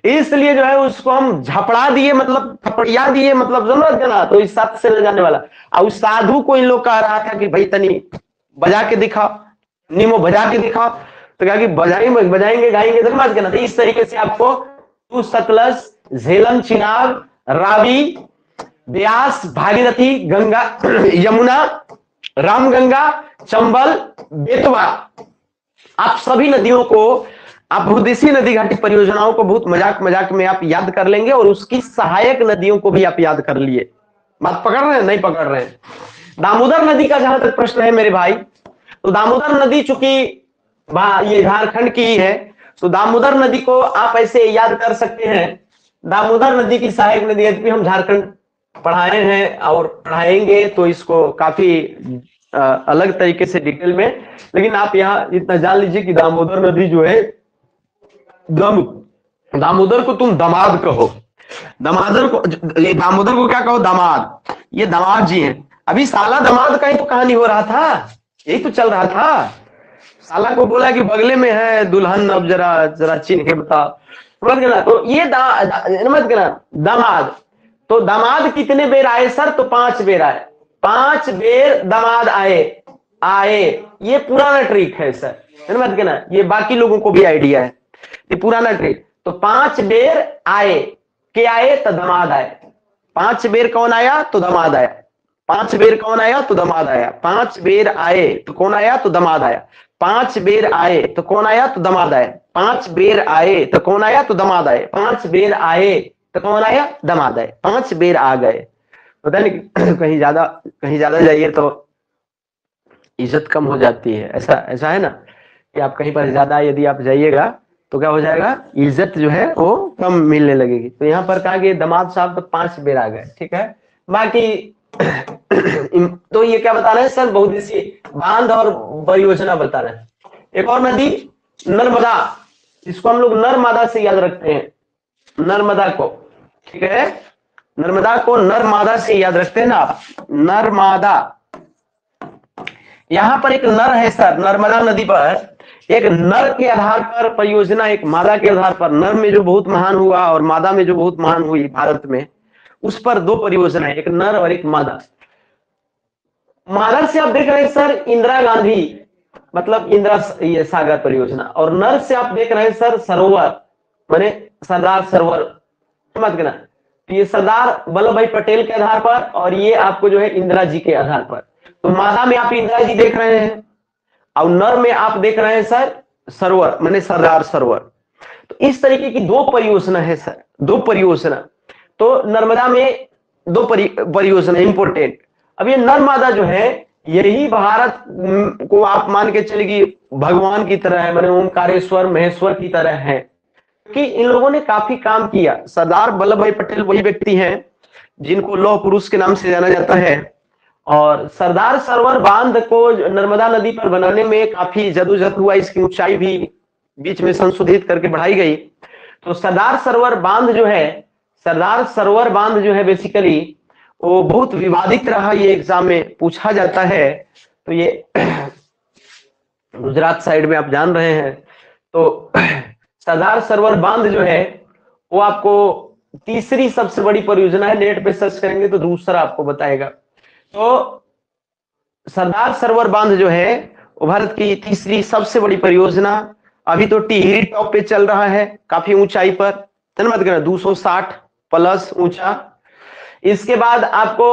इसलिए जो है उसको हम झपड़ा दिए, मतलब थपड़िया दिए, मतलब समझ गए ना? तो इस सत्य से लजाने वाला। और उस साधु को इन लोग कह रहा था कि भाई तनी बजा के दिखाओ, नीमो बजा के दिखाओ। तो कहा कि बजाएंगे गाएंगे, समझ गए ना? तो इस तरीके से आपको सतलज, झेलम, चिनाब, रावी, ब्यास, भागीरथी, गंगा, यमुना, रामगंगा, चंबल, बेतवा, आप सभी नदियों को, आप बहुउद्देशीय नदी घाटी परियोजनाओं को बहुत मजाक मजाक में आप याद कर लेंगे, और उसकी सहायक नदियों को भी आप याद कर लिए। बात पकड़ रहे हैं? नहीं पकड़ रहे हैं? दामोदर नदी का जहां तक प्रश्न है मेरे भाई, तो दामोदर नदी चूंकि ये झारखंड की ही है, तो दामोदर नदी को आप ऐसे याद कर सकते हैं। दामोदर नदी की सहायक नदी, यद्यपि हम झारखंड पढ़ाए हैं और पढ़ाएंगे तो इसको काफी अलग तरीके से डिटेल में, लेकिन आप यहाँ इतना जान लीजिए कि दामोदर नदी जो है, दामोदर को तुम दामाद कहो, दामोदर को क्या कहो? दामाद। ये दामाद जी हैं। अभी साला दामाद का ही तो कहानी हो रहा था, यही तो चल रहा था। साला को बोला कि बगले में है दुल्हन, अब जरा जरा चिन्ह के बताओ, समझ गए ना? तो ये समझ गए ना? दामाद। तो दामाद कितने बेर आए सर? तो 5 बेर आए। 5 बेर दामाद आए। ये पुराना ट्रिक है सर, समझ गए ना? ये बाकी लोगों को भी आइडिया है, ये पुराना ट्रिक। तो 5 बेर आए, के आए तो दामाद आए। 5 बेर कौन आया? तो दामाद आया। 5 बेर कौन आया? तो दामाद आया। 5 बेर आए तो कौन आया? तो दामाद आया। 5 बेर आए तो कौन आया? तो दामाद आया। 5 बेर आए तो कौन आया? तो दामाद आए। 5 बेर आए तो कौन आया? दामाद आए। 5 बेर आ गए। पता नहीं कहीं ज्यादा जाइए तो इज्जत कम हो जाती है, ऐसा है ना कि आप कहीं पर ज्यादा यदि आप जाइएगा तो क्या हो जाएगा? इज्जत जो है वो कम मिलने लगेगी। तो यहाँ पर कहा कि दामाद साहब तो 5 बेर आ गए, ठीक है। बाकी तो ये क्या बता रहे हैं सर? बहुउद्देशीय बांध और परियोजना बता रहे हैं। एक और नदी नर्मदा, इसको हम लोग नर्मदा से याद रखते हैं, नर्मदा को, ठीक है। नर्मदा को नर्मदा से याद रखते हैं ना आप, नर्मदा। यहां पर एक नर है सर, नर्मदा नदी पर एक नर के आधार पर परियोजना, एक मादा के आधार पर। नर में जो बहुत महान हुआ और मादा में जो बहुत महान हुई भारत में, उस पर 2 परियोजना है, एक नर और एक मादा। मादा से आप देख रहे हैं सर इंदिरा गांधी, मतलब इंदिरा ये सागर परियोजना, और नर से आप देख रहे हैं सर सरोवर, माने सरदार सरोवर, समझ गए ना? ये सरदार वल्लभ भाई पटेल के आधार पर, और ये आपको जो है इंदिरा जी के आधार पर। तो मादा में आप इंदिरा जी देख रहे हैं, और नर में आप देख रहे हैं सर सरोवर, माने सरदार सरोवर। तो इस तरीके की 2 परियोजना है सर, 2 परियोजना। तो नर्मदा में 2 परियोजना इंपोर्टेंट। अब ये नर्मदा जो है, यही भारत को आप मान के चलेगी भगवान की तरह है, माने ओमकारेश्वर महेश्वर की तरह है, कि इन लोगों ने काफी काम किया। सरदार वल्लभ भाई पटेल वही व्यक्ति हैं जिनको लौह पुरुष के नाम से जाना जाता है, और सरदार सरोवर बांध को नर्मदा नदी पर बनाने में काफी जदोजहद हुआ, इसकी ऊंचाई भी बीच में संशोधित करके बढ़ाई गई। तो सरदार सरोवर बांध जो है, सरदार सरोवर बांध जो है बेसिकली वो बहुत विवादित रहा, ये एग्जाम में पूछा जाता है। तो ये गुजरात साइड में आप जान रहे हैं। तो सरदार सरोवर बांध जो है वो आपको तीसरी सबसे बड़ी परियोजना है, नेट पे सर्च करेंगे तो दूसरा आपको बताएगा। तो सरदार सरोवर बांध जो है वो भारत की तीसरी सबसे बड़ी परियोजना। अभी तो टिहरी टॉप पे चल रहा है, काफी ऊंचाई पर, 260 प्लस ऊंचा। इसके बाद आपको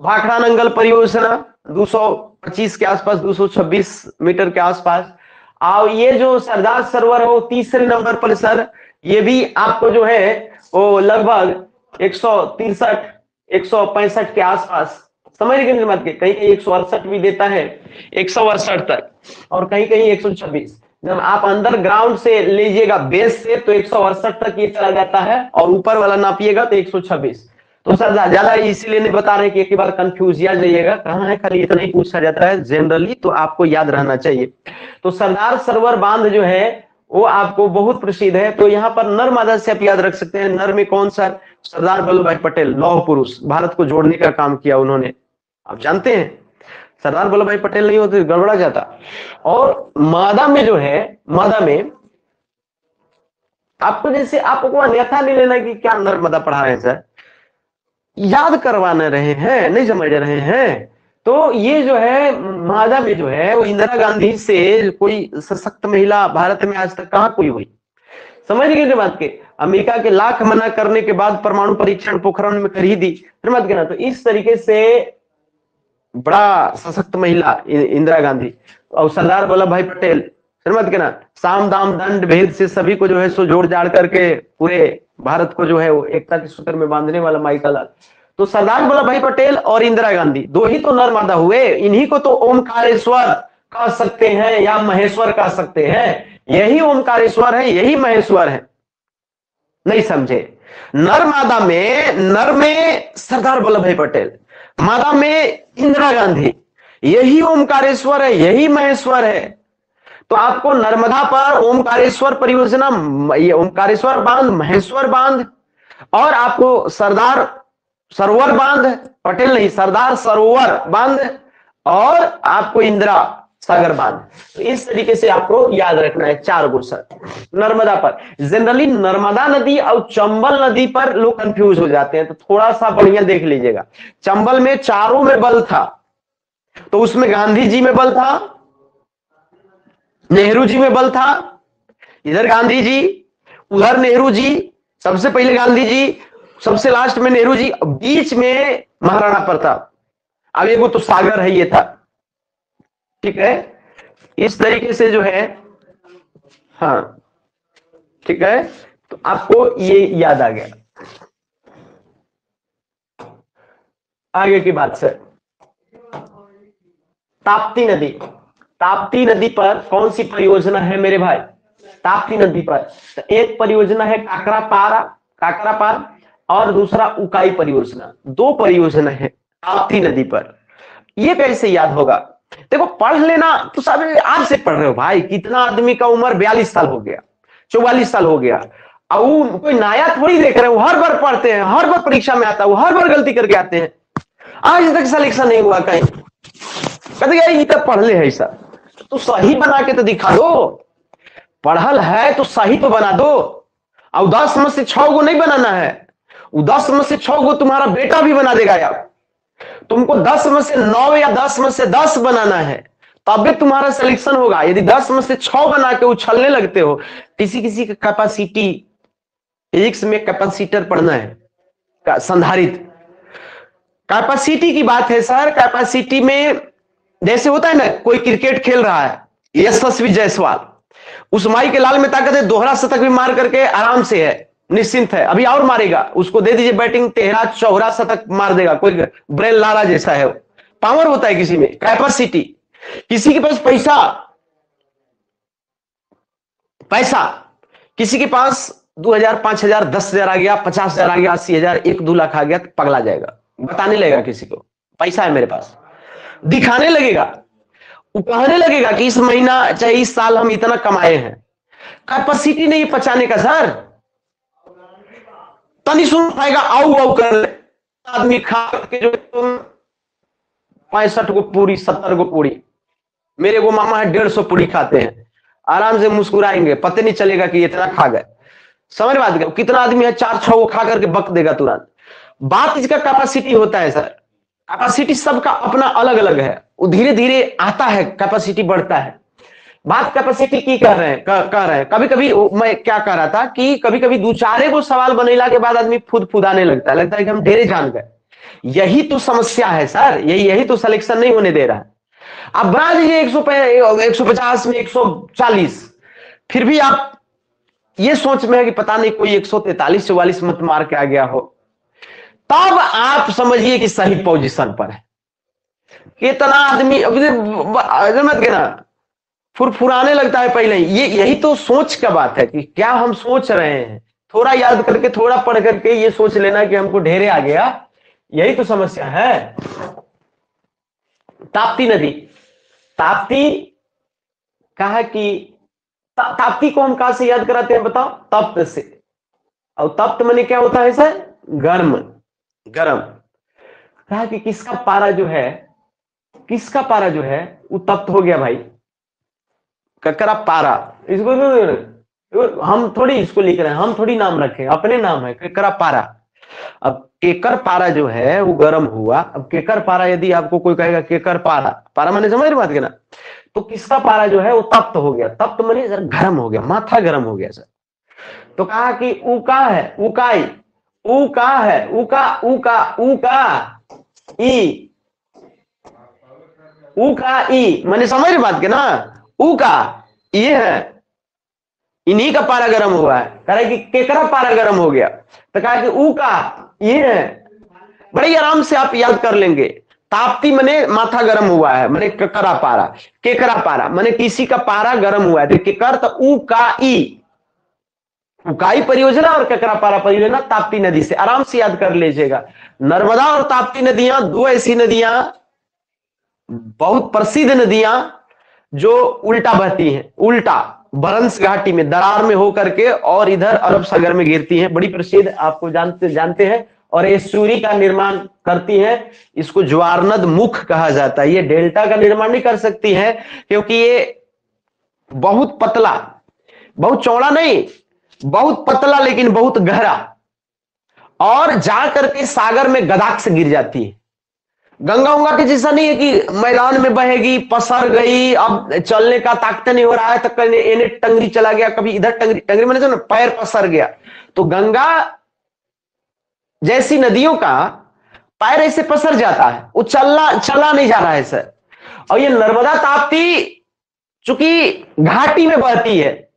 भाखड़ा नंगल परियोजना 225 के आसपास, 226 मीटर के आसपास। और ये जो सरदार सरोवर है वो तीसरे नंबर पर सर, ये भी आपको जो है वो लगभग 163 165 के आसपास, समझ गए मत के, कहीं कहीं 168 भी देता है, 168 तक, और कहीं कहीं 126। जब आप अंडर ग्राउंड से लीजिएगा बेस से तो 168 तक ये चला जाता है, और ऊपर वाला नापिएगा तो 126। तो सर ज्यादा इसीलिए नहीं बता रहे कि एक बार कंफ्यूज या जाइएगा कहाँ है, खाली इतना ही पूछा जाता है जनरली, तो आपको याद रहना चाहिए। तो सरदार सरोवर बांध जो है वो आपको बहुत प्रसिद्ध है। तो यहाँ पर नर मादा से आप याद रख सकते हैं। नर में कौन सा? सरदार वल्लभ भाई पटेल, लौह पुरुष, भारत को जोड़ने का काम किया उन्होंने, आप जानते हैं। सरदार वल्लभ भाई पटेल नहीं होते गड़बड़ा जाता। और मादा में जो है, मादा में आपको जैसे आपको अन्यथा नहीं लेना कि क्या नर्मदा पढ़ा रहे हैं सर, याद करवाने रहे हैं, नहीं समझ रहे हैं। तो ये जो है मादा में जो है वो इंदिरा गांधी से कोई सशक्त महिला भारत में आज तक कहां कोई हुई, समझ गए बात के। अमेरिका के लाख मना करने के बाद परमाणु परीक्षण पोखरण में कर ही दी, समझ गए ना। तो इस तरीके से बड़ा सशक्त महिला इंदिरा गांधी, और सरदार वल्लभ भाई पटेल, समझ गए ना, साम दाम दंड भेद से सभी को जो है सो जोड़ जाड़ करके पूरे भारत को जो है वो एकता के सूत्र में बांधने वाला माइकल लाल। तो सरदार वल्लभ भाई पटेल और इंदिरा गांधी दो ही तो नर मादा हुए, इन्हीं को तो ओमकारेश्वर कह सकते हैं या महेश्वर कह सकते हैं। यही ओमकारेश्वर है, यही महेश्वर है, नहीं समझे। नर मादा में, नर में सरदार वल्लभ भाई पटेल, मादा में इंदिरा गांधी, यही ओमकारेश्वर है, यही महेश्वर है। तो आपको नर्मदा पर ओमकारेश्वर परियोजना, ये ओमकारेश्वर बांध, महेश्वर बांध, और आपको सरदार सरोवर बांध, पटेल नहीं सरदार सरोवर बांध, और आपको इंदिरा सागर बांध। तो इस तरीके से आपको याद रखना है 4 गो सर। नर्मदा पर जनरली नर्मदा नदी और चंबल नदी पर लोग कंफ्यूज हो जाते हैं, तो थोड़ा सा बढ़िया देख लीजिएगा। चंबल में चारों में बल था, तो उसमें गांधी जी में बल था, नेहरू जी में बल था, इधर गांधी जी, उधर नेहरू जी, सबसे पहले गांधी जी, सबसे लास्ट में नेहरू जी, बीच में महाराणा प्रताप। अब ये वो तो सागर है, ये था, ठीक है। इस तरीके से जो है, हाँ ठीक है, तो आपको ये याद आ गया। आगे की बात सर, ताप्ती नदी, ताप्ती नदी पर कौन सी परियोजना है मेरे भाई? ताप्ती नदी पर तो एक परियोजना है काकरापार और दूसरा उकाई परियोजना, 2 परियोजना है ताप्ती नदी पर। ये कैसे याद होगा? देखो पढ़ लेना तो सब आज से पढ़ रहे हो भाई, कितना आदमी का उम्र 42 साल हो गया, 44 साल हो गया, और कोई नया थोड़ी देख रहे हो, हर बार पढ़ते हैं, हर बार परीक्षा में आता है, वो हर बार गलती करके आते हैं, आज तक सिलेक्शन नहीं हुआ कहीं। कहते ये तो पढ़ ले है सर, तो सही बना के तो दिखा दो, पढ़ल है तो सही तो बना दो। और 10 में से 6 गो नहीं बनाना है, 10 में से 6 गो तुम्हारा बेटा भी बना देगा यार। तुमको 10 में से 9 या 10 में से 10 बनाना है, तब भी तुम्हारा सिलेक्शन होगा। यदि 10 में से 6 बना के उछलने लगते हो, किसी किसी का कैपेसिटी, फिजिक्स में कैपेसिटर पढ़ना है, संधारित्र कैपेसिटी की बात है सर। कैपेसिटी में जैसे होता है ना, कोई क्रिकेट खेल रहा है, यशस्वी जायसवाल, उस माई के लाल में ताकत है, दोहरा शतक भी मार करके आराम से है, निश्चिंत है, अभी और मारेगा, उसको दे दीजिए बैटिंग, तेहरा चौहरा शतक मार देगा, कोई ब्रेन लारा जैसा है, पावर होता है किसी में, कैपेसिटी। किसी के पास पैसा किसी के पास 2000, 5000, 10,000 आ गया, 50,000 आ गया, 80,000, 1-2 लाख आ गया, तो पगला जाएगा, बताने लगेगा किसी को पैसा है मेरे पास, दिखाने लगेगा, वो कहने लगेगा कि इस महीना चाहे इस साल हम इतना कमाए हैं। कैपेसिटी नहीं पचाने का सर, तनी सुन पाएगा, आओ कर ले आदमी खा के जो 65 गो पूरी, 70 गो पूरी, मेरे वो मामा है 150 पूरी खाते हैं, आराम से मुस्कुराएंगे, पता नहीं चलेगा कि इतना खा गए। समझ बात क्या? कितना आदमी है 4-6 गो खा करके बक देगा तुरंत। बात इसका कैपेसिटी होता है सर, कैपेसिटी सबका अपना अलग अलग है, वो धीरे धीरे आता है, कैपेसिटी बढ़ता है। बात कैपेसिटी की कर रहे हैं, कर रहे हैं। कभी कभी मैं क्या कह रहा था कि कभी कभी दो चारे को सवाल बनेला के बाद आदमी खुद फुदाने लगता है कि हम ढेरे जान गए। यही तो समस्या है सर, यही तो सिलेक्शन नहीं होने दे रहा है। आप बना दीजिए 150 में 140, फिर भी आप ये सोच में है कि पता नहीं कोई 143-44 मत मार के आ गया हो, तब आप समझिए कि सही पोजीशन पर है। कितना आदमी मत के ना फुरफुराने लगता है पहले। यही तो सोच का बात है कि क्या हम सोच रहे हैं। थोड़ा याद करके, थोड़ा पढ़ करके ये सोच लेना कि हमको ढेरे आ गया, यही तो समस्या है। ताप्ती नदी, ताप्ती कहा कि ताप्ती को हम कहां से याद कराते हैं बताओ? तप्त से। और तप्त माने क्या होता है सर? गर्म, गर्म। कहा कि किसका पारा जो है, किसका पारा जो है वो तप्त हो गया भाई। ककरा पारा, इसको हम थोड़ी इसको लिख रहे हैं, हम थोड़ी नाम रखे, अपने नाम है केकरा पारा। अब केकर पारा जो है वो गर्म हुआ। अब केकर पारा यदि आपको कोई कहेगा केकर पारा, पारा माने समझ रहे बात के ना, तो किसका पारा जो है वो तप्त हो गया। तप्त माने सर गर्म हो गया, माथा गर्म हो गया सर। तो कहा कि उका है, उकाई, उका है, उका उका उका ई, उका ई माने समझ रहे बात के ना, उका ये है, इन्हीं का पारा गर्म हुआ है। कह रहा है कि केकरा पारा गर्म हो गया, तो कहा कि ऊ का ये है। बड़ी आराम से आप याद कर लेंगे। ताप्ती मने माथा गर्म हुआ है, मने केकरा पारा, केकरा पारा मने किसी का पारा गर्म हुआ है। तो केकर तो ऊ का ई, उकाई परियोजना और केकरा पारा परियोजना ताप्ती नदी से। आराम से याद कर लीजिएगा। नर्मदा और ताप्ती नदियां दो ऐसी नदियां, बहुत प्रसिद्ध नदियां जो उल्टा बहती हैं, उल्टा बरंस घाटी में दरार में होकर के और इधर अरब सागर में गिरती हैं। बड़ी प्रसिद्ध, आपको जानते हैं। और एस्चुरी का निर्माण करती हैं। इसको ज्वारनद मुख कहा जाता है। ये डेल्टा का निर्माण नहीं कर सकती है क्योंकि ये बहुत पतला, बहुत चौड़ा नहीं, बहुत पतला लेकिन बहुत गहरा, और जा करके सागर में गदाक से गिर जाती है। गंगा उंगा के जैसा नहीं है कि मैदान में बहेगी, पसर गई, अब चलने का ताकत नहीं हो रहा है, तो कभी इन्हें टंगरी चला गया, कभी इधर टंगरी, टंगरी मैंने जो ना पैर पसर गया। तो गंगा जैसी नदियों का पैर ऐसे पसर जाता है, वो चला नहीं जा रहा है सर। और ये नर्मदा ताप्ती चूंकि घाटी में बहती है,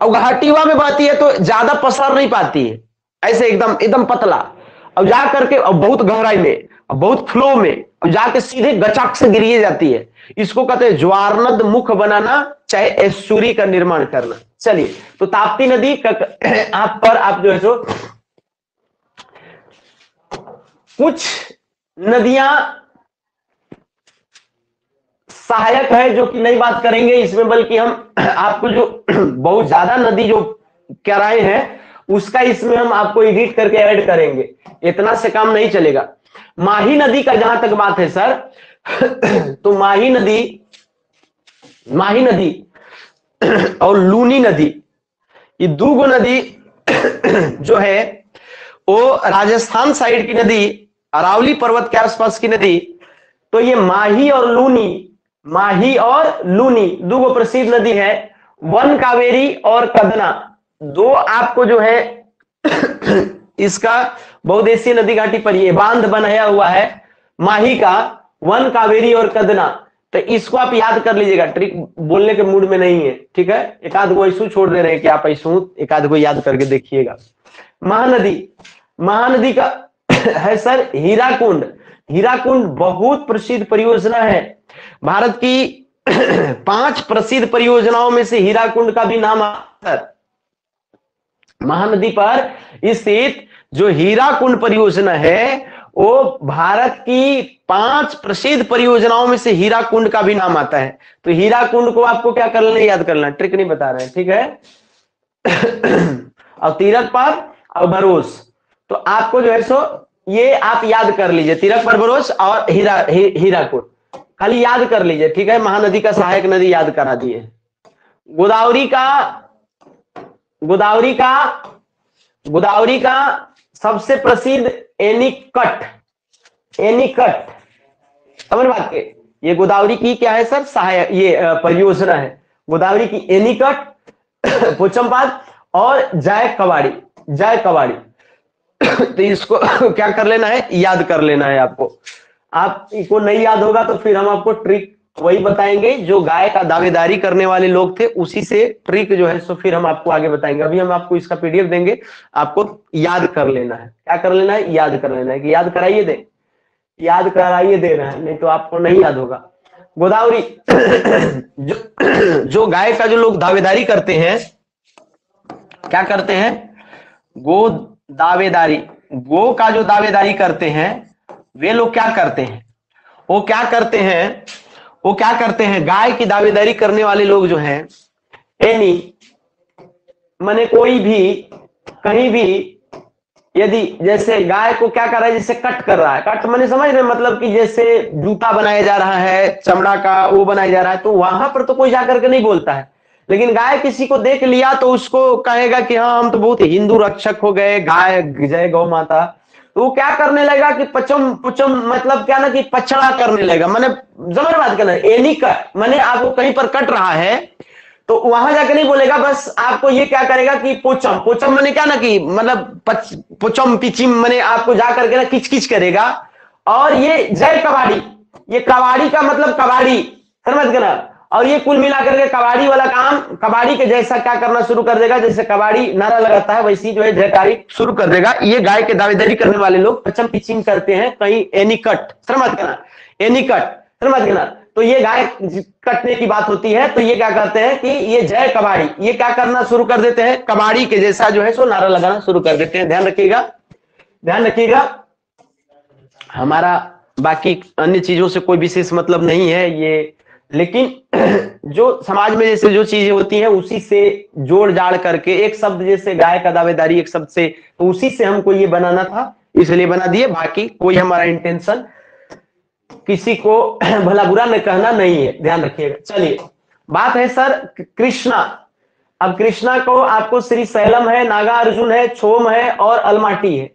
और घाटीवा में बहती है तो ज्यादा पसर नहीं पाती है, ऐसे एकदम एकदम पतला। अब जा करके अब बहुत गहराई में, बहुत फ्लो में, अब जाके सीधे गचाक से गिरिए जाती है। इसको कहते हैं ज्वारनद मुख बनाना, चाहे एस्चुरी का निर्माण करना। चलिए, तो ताप्ती नदी आप पर आप जो है सो कुछ नदियां सहायक है जो कि नहीं बात करेंगे इसमें, बल्कि हम आपको जो बहुत ज्यादा नदी जो कह रहे हैं उसका इसमें हम आपको एडिट करके ऐड करेंगे। इतना से काम नहीं चलेगा। माही नदी का जहां तक बात है सर, तो माही नदी और लूनी नदी, ये दो नदी जो है वो राजस्थान साइड की नदी, अरावली पर्वत के आसपास की नदी। तो ये माही और लूनी दो प्रसिद्ध नदी है। वन कावेरी और कदना, दो आपको जो है इसका बहुदेशीय नदी घाटी पर ये बांध बनाया हुआ है माही का, वन कावेरी और कदना। तो इसको आप याद कर लीजिएगा, ट्रिक बोलने के मूड में नहीं है, ठीक है। एक आध को ऐसू छोड़ दे रहे हैं कि आप ऐसू एक आध को याद करके देखिएगा। महानदी का है सर हीराकुंड। हीराकुंड बहुत प्रसिद्ध परियोजना है। भारत की 5 प्रसिद्ध परियोजनाओं में से हीराकुंड का भी नाम आता है। महानदी पर स्थित जो हीराकुंड परियोजना है वो भारत की 5 प्रसिद्ध परियोजनाओं में से हीराकुंड का भी नाम आता है। तो हीराकुंड को आपको क्या करना है, याद करना, ट्रिक नहीं बता रहे हैं, ठीक है। और तीरथ पर और भरोस, तो आपको जो है सो ये आप याद कर लीजिए, तीरथ पर भरोस और हीराकुंड खाली याद कर लीजिए, ठीक है। महानदी का सहायक नदी याद करा दिए। गोदावरी का सबसे प्रसिद्ध एनीकट समझ बात के, ये गोदावरी की क्या है सर, सहायक ये परियोजना है। गोदावरी की एनीकट, पोचमपाद और जय कवाड़ी, जय कवाड़ी। तो इसको क्या कर लेना है, याद कर लेना है आपको। आपको नहीं याद होगा तो फिर हम आपको ट्रिक वही बताएंगे जो गाय का दावेदारी करने वाले लोग थे, उसी से ट्रिक जो है सो फिर हम आपको आगे बताएंगे। अभी हम आपको इसका पीडीएफ देंगे, आपको याद कर लेना है। क्या कर लेना है, याद कर लेना है। कि याद कराइए दे, याद कराइए दे रहे हैं, नहीं तो आपको नहीं याद होगा। गोदावरी जो गाय का जो लोग दावेदारी करते हैं, क्या करते हैं, गो दावेदारी, गो का जो दावेदारी करते हैं वे लोग क्या करते हैं, वो क्या करते हैं, वो क्या करते हैं, गाय की दावेदारी करने वाले लोग जो हैं, एनी माने कोई भी कहीं भी यदि जैसे गाय को क्या कर रहा है, जैसे कट कर रहा है, कट माने समझ रहे, मतलब कि जैसे जूता बनाया जा रहा है, चमड़ा का वो बनाया जा रहा है, तो वहां पर तो कोई जाकर के नहीं बोलता है। लेकिन गाय किसी को देख लिया तो उसको कहेगा कि हाँ हम तो बहुत हिंदू रक्षक हो गए, गाय जय गौ माता। तो वो क्या करने लगा कि पचम पुचम मतलब क्या ना कि पचड़ा करने लगा, माने समझ बात करना, एनी कट माने आपको कहीं पर कट रहा है तो वहां जाकर नहीं बोलेगा, बस आपको ये क्या करेगा कि पोचम, पोचम माने क्या ना कि मतलब पोचम पिचिम माने आपको जाकर के ना किच किच करेगा। और ये जय कबाड़ी, ये कबाड़ी का मतलब कबाड़ी, समझ गए ना। और ये कुल मिलाकर के कबाड़ी वाला काम, कबाड़ी के जैसा क्या करना शुरू कर देगा, जैसे कबाड़ी नारा लगाता है वैसी जो है जयकारी शुरू कर देगा। ये गाय के दावेदारी करने वाले लोग पचम पिचिंग करते हैं, कहीं एनी कट, समझ गए ना, एनी कट, समझ गए ना। तो ये गाय कटने की बात होती है, तो ये क्या करते हैं कि ये जय कबाड़ी, ये क्या करना शुरू कर देते हैं, कबाड़ी के जैसा जो है सो नारा लगाना शुरू कर देते हैं। ध्यान रखिएगा, ध्यान रखिएगा। हमारा बाकी अन्य चीजों से कोई विशेष मतलब नहीं है ये, लेकिन जो समाज में जैसे जो चीजें होती हैं उसी से जोड़ जाड़ करके एक शब्द, जैसे गाय का दावेदारी एक शब्द से, तो उसी से हमको ये बनाना था, इसलिए बना दिए। बाकी कोई हमारा इंटेंशन किसी को भला बुरा न कहना नहीं है, ध्यान रखिएगा। चलिए, बात है सर कृष्णा। अब कृष्णा को आपको श्री सैलम है, नागा अर्जुन है, छोम है और अलमाटी है।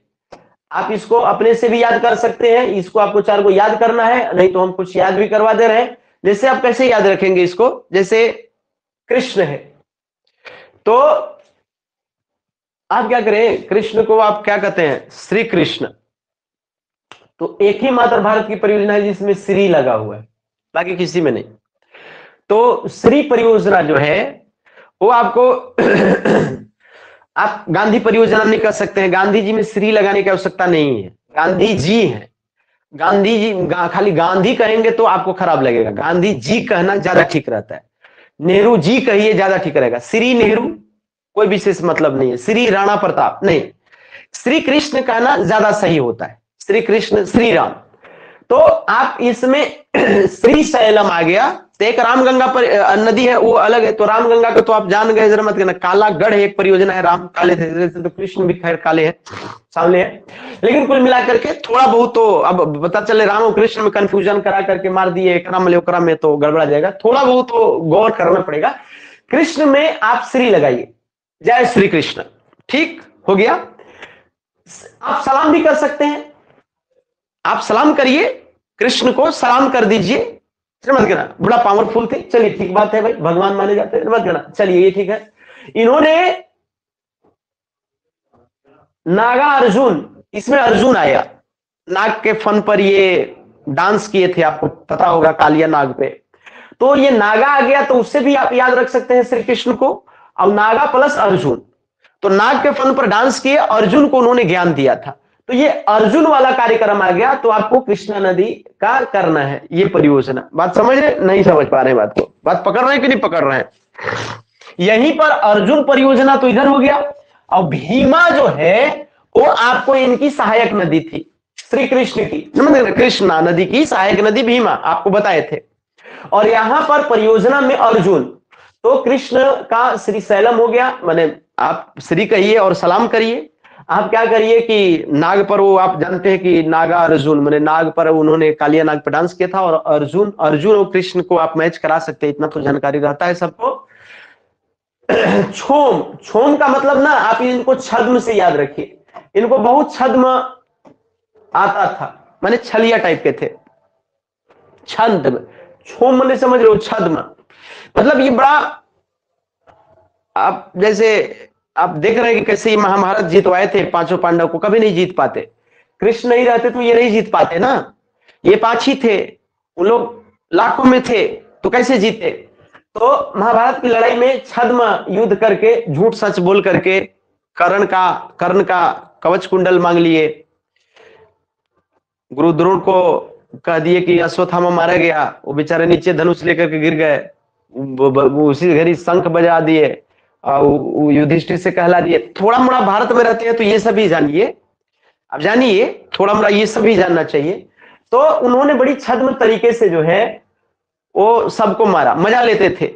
आप इसको अपने से भी याद कर सकते हैं, इसको आपको चार को याद करना है, नहीं तो हम कुछ याद भी करवा दे रहे हैं। जैसे आप कैसे याद रखेंगे इसको, जैसे कृष्ण है तो आप क्या करें, कृष्ण को आप क्या कहते हैं, श्री कृष्ण। तो एक ही मात्र भारत की परियोजना है जिसमें श्री लगा हुआ है, बाकी किसी में नहीं। तो श्री परियोजना जो है वो आपको आप गांधी परियोजना नहीं कर सकते हैं, गांधी जी में श्री लगाने की आवश्यकता नहीं है, गांधी जी है। गांधी जी खाली गांधी कहेंगे तो आपको खराब लगेगा, गांधी जी कहना ज्यादा ठीक रहता है। नेहरू जी कहिए ज्यादा ठीक रहेगा। श्री नेहरू कोई विशेष मतलब नहीं है, श्री राणा प्रताप नहीं, श्री कृष्ण कहना ज्यादा सही होता है, श्री कृष्ण श्री राम। तो आप इसमें श्री सैलम आ गया, तो एक रामगंगा पर नदी है वो अलग है, तो रामगंगा का तो आप जान गए, जरा मत कहना। कालागढ़ एक परियोजना है, राम काले थे तो कृष्ण भी खैर काले हैं, सामने है। लेकिन कुल मिलाकर के थोड़ा बहुत तो अब पता चले, राम और कृष्ण में कंफ्यूजन करा करके मार दिए, एकरा में तो गड़बड़ा जाएगा, थोड़ा बहुत तो गौर करना पड़ेगा। कृष्ण में आप श्री लगाइए, जय श्री कृष्ण, ठीक हो गया। आप सलाम भी कर सकते हैं, आप सलाम करिए, कृष्ण को सलाम कर दीजिए, समझ गए ना, बड़ा पावरफुल थे। चलिए ठीक बात है भाई, भगवान माने जाते हैं, समझ गए ना। चलिए ये ठीक है। इन्होंने नागा अर्जुन, इसमें अर्जुन आया, नाग के फन पर ये डांस किए थे, आपको पता होगा कालिया नाग पे। तो ये नागा आ गया, तो उससे भी आप याद रख सकते हैं श्री कृष्ण को। अब नागा प्लस अर्जुन, तो नाग के फन पर डांस किए, अर्जुन को उन्होंने ज्ञान दिया था, तो ये अर्जुन वाला कार्यक्रम आ गया। तो आपको कृष्णा नदी का करना है ये परियोजना। बात समझ रहे, नहीं समझ पा रहे हैं बात को, बात पकड़ रहे हैं कि नहीं पकड़ रहे हैं। यहीं पर अर्जुन परियोजना तो इधर हो गया, और भीमा जो है वो आपको इनकी सहायक नदी थी, श्री कृष्ण की, कृष्णा नदी की सहायक नदी भीमा आपको बताए थे। और यहां पर परियोजना में अर्जुन, तो कृष्ण का श्री सैलम हो गया, माने आप श्री कहिए और सलाम करिए। आप क्या करिए कि नाग पर, वो आप जानते हैं कि नागा अर्जुन माने नाग पर उन्होंने कालिया नाग पर डांस किया था, और अर्जुन और कृष्ण को आप मैच करा सकते हैं, इतना तो जानकारी रहता है सबको। छोम, छोम का मतलब ना आप इनको छद्म से याद रखिए, इनको बहुत छद्म आता था, माने छलिया टाइप के थे, छद्म, छोम माने समझ रहे हो, छद्म मतलब ये बड़ा आप जैसे आप देख रहे हैं कि कैसे ये महाभारत जीतवाए थे पांचों पांडव को, कभी नहीं जीत पाते। कृष्ण नहीं रहते तो ये नहीं जीत पाते ना। ये 5 ही थे, उन लोग लाखों में थे, तो कैसे जीते। तो महाभारत की लड़ाई में छद्म युद्ध करके, झूठ सच बोल करके कर्ण का कवच कुंडल मांग लिए। गुरु द्रोण को कह दिए कि अश्वत्थामा मारा गया, वो बेचारे नीचे धनुष लेकर के गिर गए। उसी घड़ी शंख बजा दिए और युधिष्ठिर से कहला दिए। थोड़ा मोड़ा भारत में रहते हैं तो ये सभी जानिए, अब जानिए थोड़ा मोड़ा ये सभी जानना चाहिए। तो उन्होंने बड़ी छद्म तरीके से जो है वो सबको मारा, मजा लेते थे,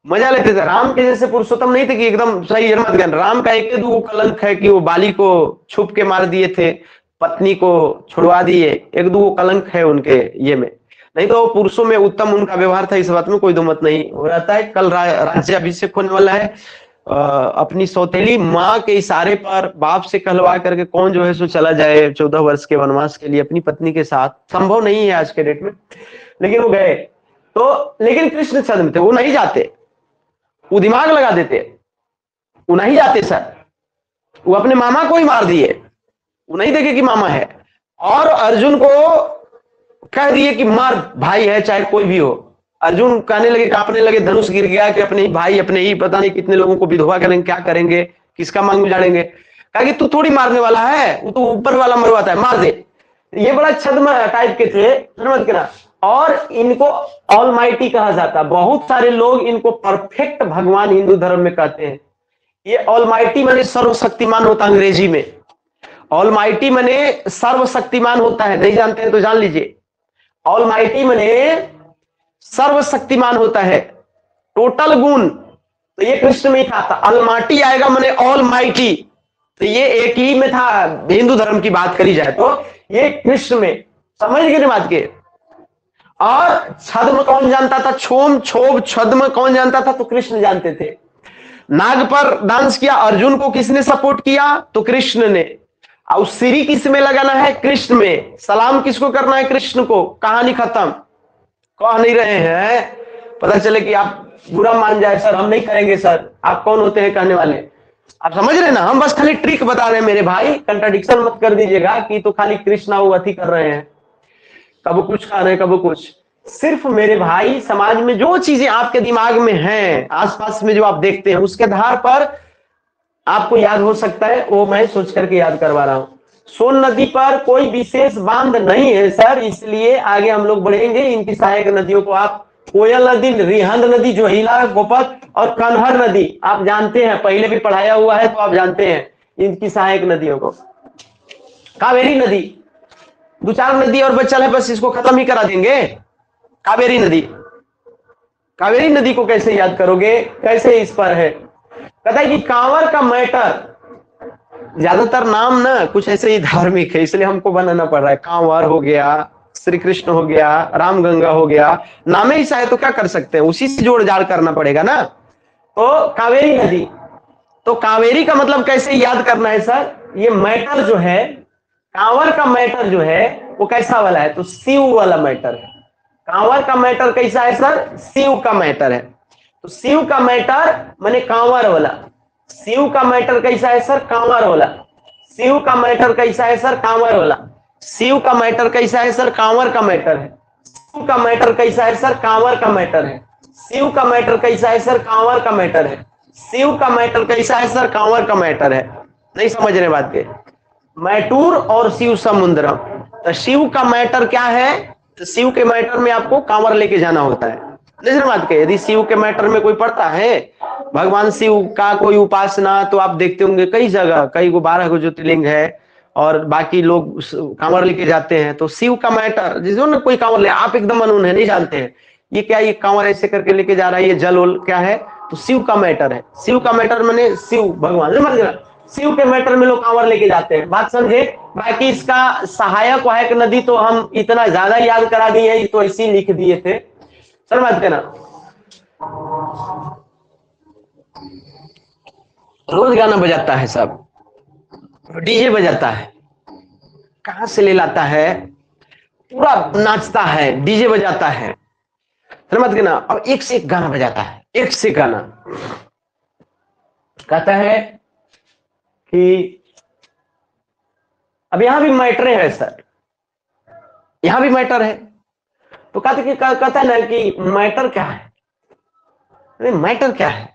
मजा लेते थे। राम के जैसे पुरुषोत्तम नहीं थे कि एकदम सही जन्मत ज्ञान। राम का एक दो कलंक है कि वो बाली को छुप के मार दिए थे, पत्नी को छुड़वा दिए, एक दो कलंक है उनके ये में, नहीं तो पुरुषों में उत्तम उनका व्यवहार था, इस बात में कोई दो मत नहीं हो रहता है। कल राज्य अभिषेक होने वाला है, अपनी सौतेली माँ के इशारे पर बाप से कहलवा करके कौन जो है सो चला जाए 14 वर्ष के वनवास के लिए अपनी पत्नी के साथ, संभव नहीं है आज के डेट में, लेकिन वो गए। तो लेकिन कृष्ण छद्म थे, वो नहीं जाते, वो दिमाग लगा देते, वो नहीं जाते सर, वो अपने मामा को ही मार दिए, वो नहीं देखे कि मामा है, और अर्जुन को कह दिए कि मार, भाई है चाहे कोई भी हो। अर्जुन कहने लगे, कांपने लगे, धनुष गिर गया कि अपने ही भाई, अपने ही पता नहीं कितने लोगों को विधवा करेंगे, क्या करेंगे, किसका मांग उजाड़ेंगे। कहा कि तू थोड़ी मारने वाला है, वो तो ऊपर वाला मरवाता है, मार दे। ये बड़ा छद्म टाइप के थे, समझ के ना। और इनको ऑलमाइटी कहा जाता, बहुत सारे लोग इनको परफेक्ट भगवान हिंदू धर्म में कहते हैं। ये ऑलमाइटी माने सर्वशक्तिमान होता है अंग्रेजी में, ऑलमाइटी माने सर्वशक्तिमान होता है, नहीं जानते हैं तो जान लीजिए। ऑलमाइटी माने सर्वशक्तिमान होता है, टोटल गुण, तो ये कृष्ण में ही था। अलमाटी आएगा माने ऑलमाइटी, तो ये एक ही में था हिंदू धर्म की बात करी जाए तो, ये कृष्ण में, समझ गए बात के। और छद्म कौन जानता था, छोम छोब छद्म कौन जानता था, तो कृष्ण जानते थे। नाग पर डांस किया, अर्जुन को किसने सपोर्ट किया, तो कृष्ण ने। और सिरी किस में लगाना है, कृष्ण में। सलाम किसको करना है, कृष्ण को। कहानी खत्म। कह नहीं रहे हैं, पता चले कि आप बुरा मान जाए, सर हम नहीं करेंगे, सर आप कौन होते हैं कहने वाले। आप समझ रहे ना, हम बस खाली ट्रिक बता रहे हैं मेरे भाई, कंट्राडिक्शन मत कर दीजिएगा कि तो खाली कृष्णा वो अति कर रहे हैं, कब कुछ खा रहे हैं कब कुछ। सिर्फ मेरे भाई समाज में जो चीजें आपके दिमाग में हैं, आसपास में जो आप देखते हैं, उसके आधार पर आपको याद हो सकता है, वो मैं सोच करके याद करवा रहा हूं। सोन नदी पर कोई विशेष बांध नहीं है सर, इसलिए आगे हम लोग बढ़ेंगे। इनकी सहायक नदियों को आप कोयल नदी, रिहंद नदी, जोहिला, गोपक और कन्हर नदी आप जानते हैं, पहले भी पढ़ाया हुआ है तो आप जानते हैं इनकी सहायक नदियों को। कावेरी नदी, 2-4 नदी और बचल है, बस इसको खत्म ही करा देंगे। कावेरी नदी, कावेरी नदी को कैसे याद करोगे, कैसे इस पर है। कहता है कि कांवर का मैटर, ज्यादातर नाम ना कुछ ऐसे ही धार्मिक है, इसलिए हमको बनाना पड़ रहा है। कांवर हो गया, श्री कृष्ण हो गया, राम गंगा हो गया, नामे ही चाहे तो क्या कर सकते हैं, उसी से जोड़ जाड़ करना पड़ेगा ना। तो कावेरी नदी, तो कावेरी का मतलब कैसे याद करना है सर, ये मैटर जो है, कांवर का मैटर जो है वो कैसा वाला है, तो शिव वाला मैटर है। कांवर का मैटर कैसा है सर, शिव का मैटर है। तो शिव का मैटर माने कांवर वाला। शिव का मैटर कैसा है सर, कांवर वाला। शिव का मैटर कैसा है सर, कांवर वाला। शिव का मैटर कैसा है सर, कांवर का मैटर है। शिव का मैटर कैसा है सर, कांवर का मैटर है। शिव का मैटर कैसा है सर, कांवर का मैटर है। शिव का मैटर कैसा है सर, कांवर का मैटर है। नहीं समझ रहे बात के। मैटूर और शिव समुद्रम, तो शिव का मैटर क्या है, तो शिव के मैटर में आपको कांवर लेके जाना होता है। नजर बात के, यदि शिव के मैटर में कोई पड़ता है भगवान शिव का कोई उपासना, तो आप देखते होंगे कई जगह, कई 12 ज्योतिर्लिंग है और बाकी लोग कांवर लेके जाते हैं। तो शिव का मैटर, जिसको ना कोई कांवर ले, आप एकदम अनून है, नहीं जानते हैं ये क्या, ये कांवर ऐसे करके लेके जा रहा है, ये जल उल क्या है, तो शिव का मैटर है। शिव का मैटर माने शिव भगवान, समझ गए। शिव के मैटर में लोग कांवर लेके जाते हैं, बात समझे। बाकी इसका सहायक वाहक नदी तो हम इतना ज्यादा याद करा दिए हैं, तो इसी लिख दिए थे, सर बात करना। रोज गाना बजाता है सब, डीजे बजाता है, कहां से ले लाता है, पूरा नाचता है, डीजे बजाता है, समझ के ना। और एक से एक गाना बजाता है, एक से गाना। कहता है कि अब यहां भी मैटर है सर, यहां भी मैटर है। तो कहता है ना कि मैटर क्या है, अरे मैटर क्या है।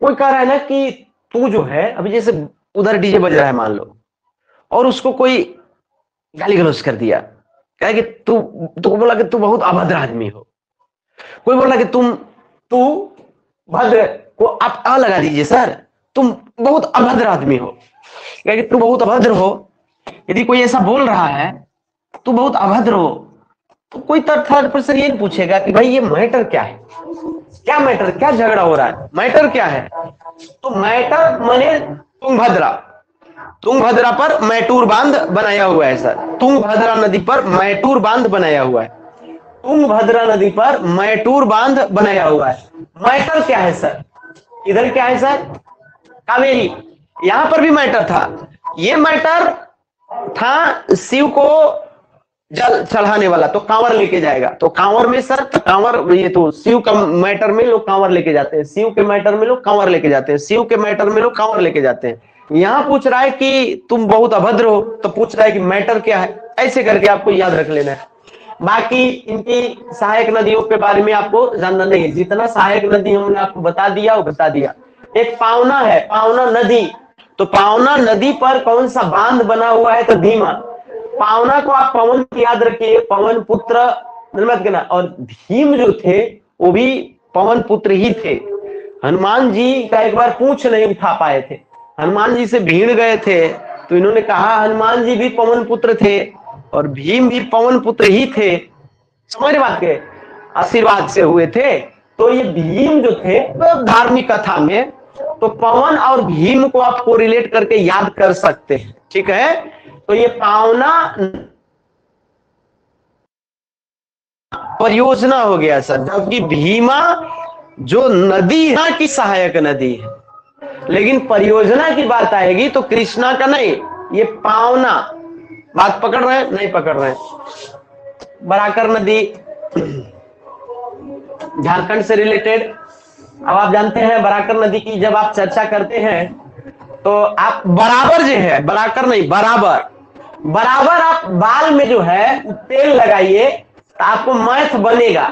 कोई कह रहा है ना कि तू जो है, अभी जैसे उधर डीजे बज रहा है मान लो, और उसको कोई गाली गलौज कर दिया, कहे कि तू बोला कि तू बहुत अभद्र आदमी हो। कोई बोला कि तू भद्र को आप आ लगा दीजिए सर, तुम बहुत अभद्र आदमी हो, कहे कि तू बहुत अभद्र हो। यदि कोई ऐसा बोल रहा है तू बहुत अभद्र हो, तो कोई थर्ड पर्सन ये नहीं पूछेगा कि भाई ये मैटर क्या है, क्या मैटर, क्या झगड़ा हो रहा है, मैटर क्या है। तो मैटर माने तुंगभद्रा, तुंगभद्रा पर मैटूर बांध बनाया हुआ है सर, तुंगभद्रा नदी पर मैटूर बांध बनाया हुआ है, तुंगभद्रा नदी पर मैटूर बांध बनाया हुआ है। मैटर क्या है सर, इधर क्या है सर, कावेरी, यहां पर भी मैटर था। ये मैटर था शिव को जल चढ़ाने वाला, तो कांवर लेके जाएगा, तो कांवर में सर कांवर, ये तो शिव का मैटर में लोग कांवर लेके जाते हैं, शिव के मैटर में लोग कांवर लेके जाते हैं, शिव के मैटर में लोग कांवर लेके जाते हैं। यहां पूछ रहा है कि तुम बहुत अभद्र हो, तो पूछ रहा है कि मैटर क्या है, ऐसे करके आपको याद रख लेना है। बाकी इनकी सहायक नदियों के बारे में आपको जानना नहीं है, जितना सहायक नदी हमने आपको बता दिया वो बता दिया। एक पावना है, पावना नदी, तो पावना नदी पर कौन सा बांध बना हुआ है, तो धीमा। पावना को आप पवन याद रखिए, पवन पुत्र निर्मत के ना, और भीम जो थे वो भी पवन पुत्र ही थे। हनुमान जी का एक बार पूंछ नहीं उठा पाए थे, हनुमान जी से भीड़ गए थे, तो इन्होंने कहा हनुमान जी भी पवन पुत्र थे और भीम भी पवन पुत्र ही थे, समझ रहे बात के, आशीर्वाद से हुए थे। तो ये भीम जो थे तो धार्मिक कथा में तो पवन और भीम को आप कोरिलेट करके याद कर सकते हैं, ठीक है। तो ये पावना परियोजना हो गया सर, जबकि भीमा जो नदी है की सहायक नदी है, लेकिन परियोजना की बात आएगी तो कृष्णा का नहीं, ये पावना। बात पकड़ रहे हैं, नहीं पकड़ रहे हैं। बराकर नदी झारखंड से रिलेटेड, अब आप जानते हैं बराकर नदी की जब आप चर्चा करते हैं तो आप बराबर जो है, बराकर नहीं बराबर, बराबर आप बाल में जो है तेल लगाइए तो आपको मैथ बनेगा।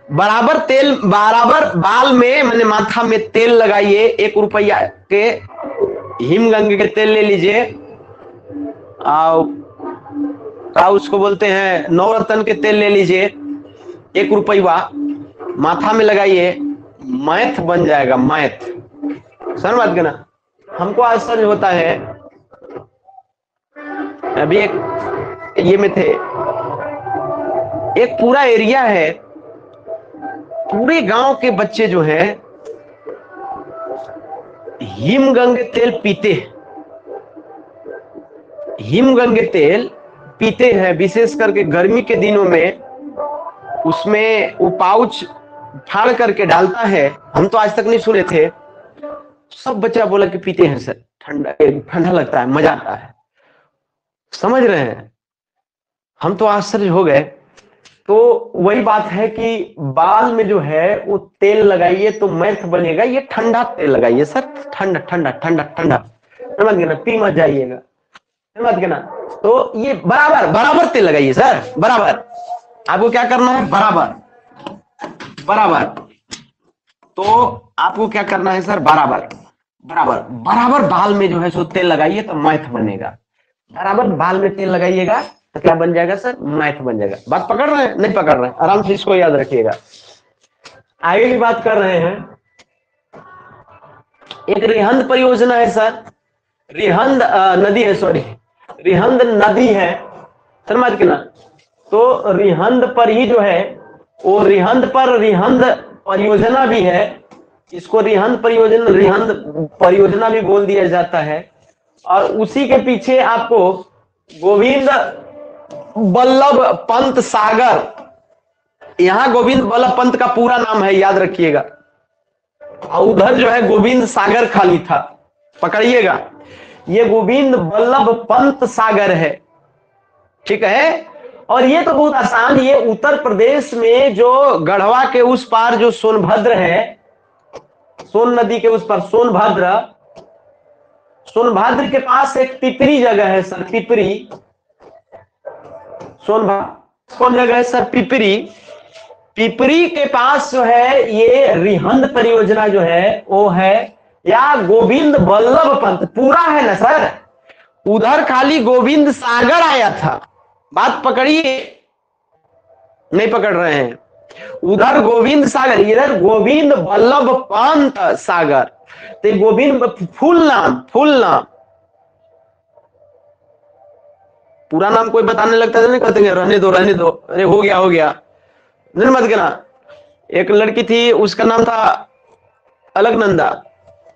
बराबर तेल, बराबर बाल में मैंने माथा में तेल लगाइए, 1 रुपया के हिमगंगे के तेल ले लीजिए, क्या उसको बोलते हैं, नवरत्न के तेल ले लीजिए, 1 रुपया माथा में लगाइए, मैथ बन जाएगा, मैथ। समझ बात के ना। हमको आश्चर्य होता है, अभी एक ये में थे, एक पूरा एरिया है, पूरे गांव के बच्चे जो हैं हिमगंगे तेल पीते हैं, हिमगंगे तेल पीते हैं, विशेष करके गर्मी के दिनों में उसमें वो पाउच फाड़ करके डालता है। हम तो आज तक नहीं सुने थे, सब बच्चा बोला कि पीते हैं सर, ठंडा ठंडा लगता है, मजा आता है, समझ रहे हैं। हम तो आश्चर्य हो गए। तो वही बात है कि बाल में जो है वो तेल लगाइए तो मैथ बनेगा, ये ठंडा तेल लगाइए सर, ठंडा ठंडा ठंडा ठंडा, समझ गए ना, पी मत जाइएगा, समझ गए ना। तो ये बराबर बराबर तेल लगाइए सर, बराबर। आपको क्या करना है, बराबर बराबर, तो आपको क्या करना है सर, बराबर बराबर बराबर बाल में जो है सो तेल लगाइए तो मैथ बनेगा। बराबर बाल में तेल लगाइएगा तो क्या बन जाएगा सर, मैथ बन जाएगा। बात पकड़ रहे हैं, नहीं पकड़ रहे हैं, आराम से इसको याद रखिएगा। आगे की बात कर रहे हैं, एक रिहंद परियोजना है सर, रिहंद नदी है, सॉरी रिहंद नदी है, समझ के ना। तो रिहंद पर ही जो है वो रिहंद पर रिहंद परियोजना भी है, इसको रिहंद परियोजना भी बोल दिया जाता है। और उसी के पीछे आपको गोविंद बल्लभ पंत सागर, यहां गोविंद बल्लभ पंत का पूरा नाम है, याद रखिएगा, और उधर जो है गोविंद सागर खाली था, पकड़िएगा, ये गोविंद बल्लभ पंत सागर है, ठीक है। और ये तो बहुत आसान, ये उत्तर प्रदेश में जो गढ़वा के उस पार जो सोनभद्र है, सोन नदी के उस पर सोनभद्र, सोनभद्र के पास एक पिपरी जगह है सर, पिपरी। सोनभद्र कौन जगह है सर? पिपरी। पिपरी के पास जो है ये रिहंद परियोजना जो है वो है, या गोविंद बल्लभ पंत पूरा है ना सर? उधर खाली गोविंद सागर आया था, बात पकड़िए, नहीं पकड़ रहे हैं? उधर गोविंद सागर, इधर गोविंद बल्लभ पंत सागर। तो गोविंद फुल नाम, फुल नाम, पूरा नाम कोई बताने लगता है नहीं, कहते हैं रहने दो रहने दो, अरे हो गया हो गया, मत कहना। एक लड़की थी उसका नाम था अलकनंदा,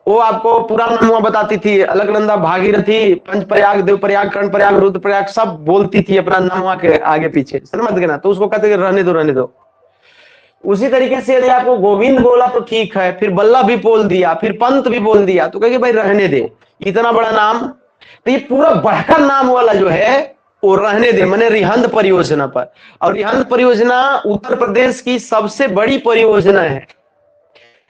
वो आपको पूरा नाम हुआ बताती थी, अलकनंदा भागीरथी पंचप्रयाग देवप्रयाग कर्णप्रयाग रुद्रप्रयाग सब बोलती थी अपना नाम वहां के आगे पीछे, समझ कहना। तो उसको कहते रहने दो रहने दो। उसी तरीके से यदि आपको गोविंद बोला तो ठीक है, फिर बल्लभ भी बोल दिया, फिर पंत भी बोल दिया, तो कहेंगे भाई रहने दे, इतना बड़ा नाम। तो ये पूरा बढ़कर नाम वाला जो है वो रहने दे, मैंने रिहंद परियोजना पर। और रिहंद परियोजना उत्तर प्रदेश की सबसे बड़ी परियोजना है।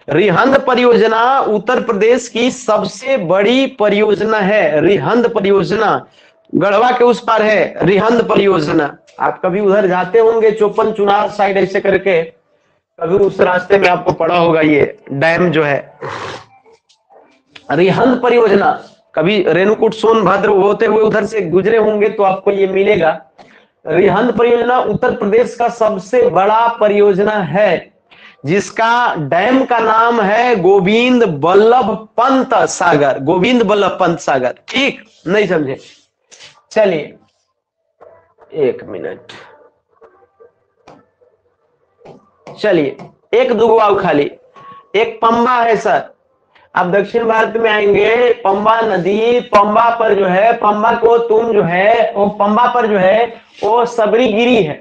रिहंद परियोजना उत्तर प्रदेश की सबसे बड़ी परियोजना है। रिहंद परियोजना गढ़वा के उस पार है रिहंद परियोजना। आप कभी उधर जाते होंगे चौपन चुनार साइड ऐसे करके, कभी उस रास्ते में आपको पड़ा होगा ये डैम जो है रिहंद परियोजना। कभी रेणुकूट सोनभद्र होते हुए उधर से गुजरे होंगे तो आपको ये मिलेगा। रिहंद परियोजना उत्तर प्रदेश का सबसे बड़ा परियोजना है, जिसका डैम का नाम है गोविंद बल्लभ पंत सागर। गोविंद बल्लभ पंत सागर, ठीक? नहीं समझे? चलिए एक मिनट, चलिए एक दो आओ खाली। एक पंबा है सर, आप दक्षिण भारत में आएंगे, पंबा नदी, पंबा पर जो है, पंबा को तुम जो है वो पंबा पर जो है वो सबरी गिरी है।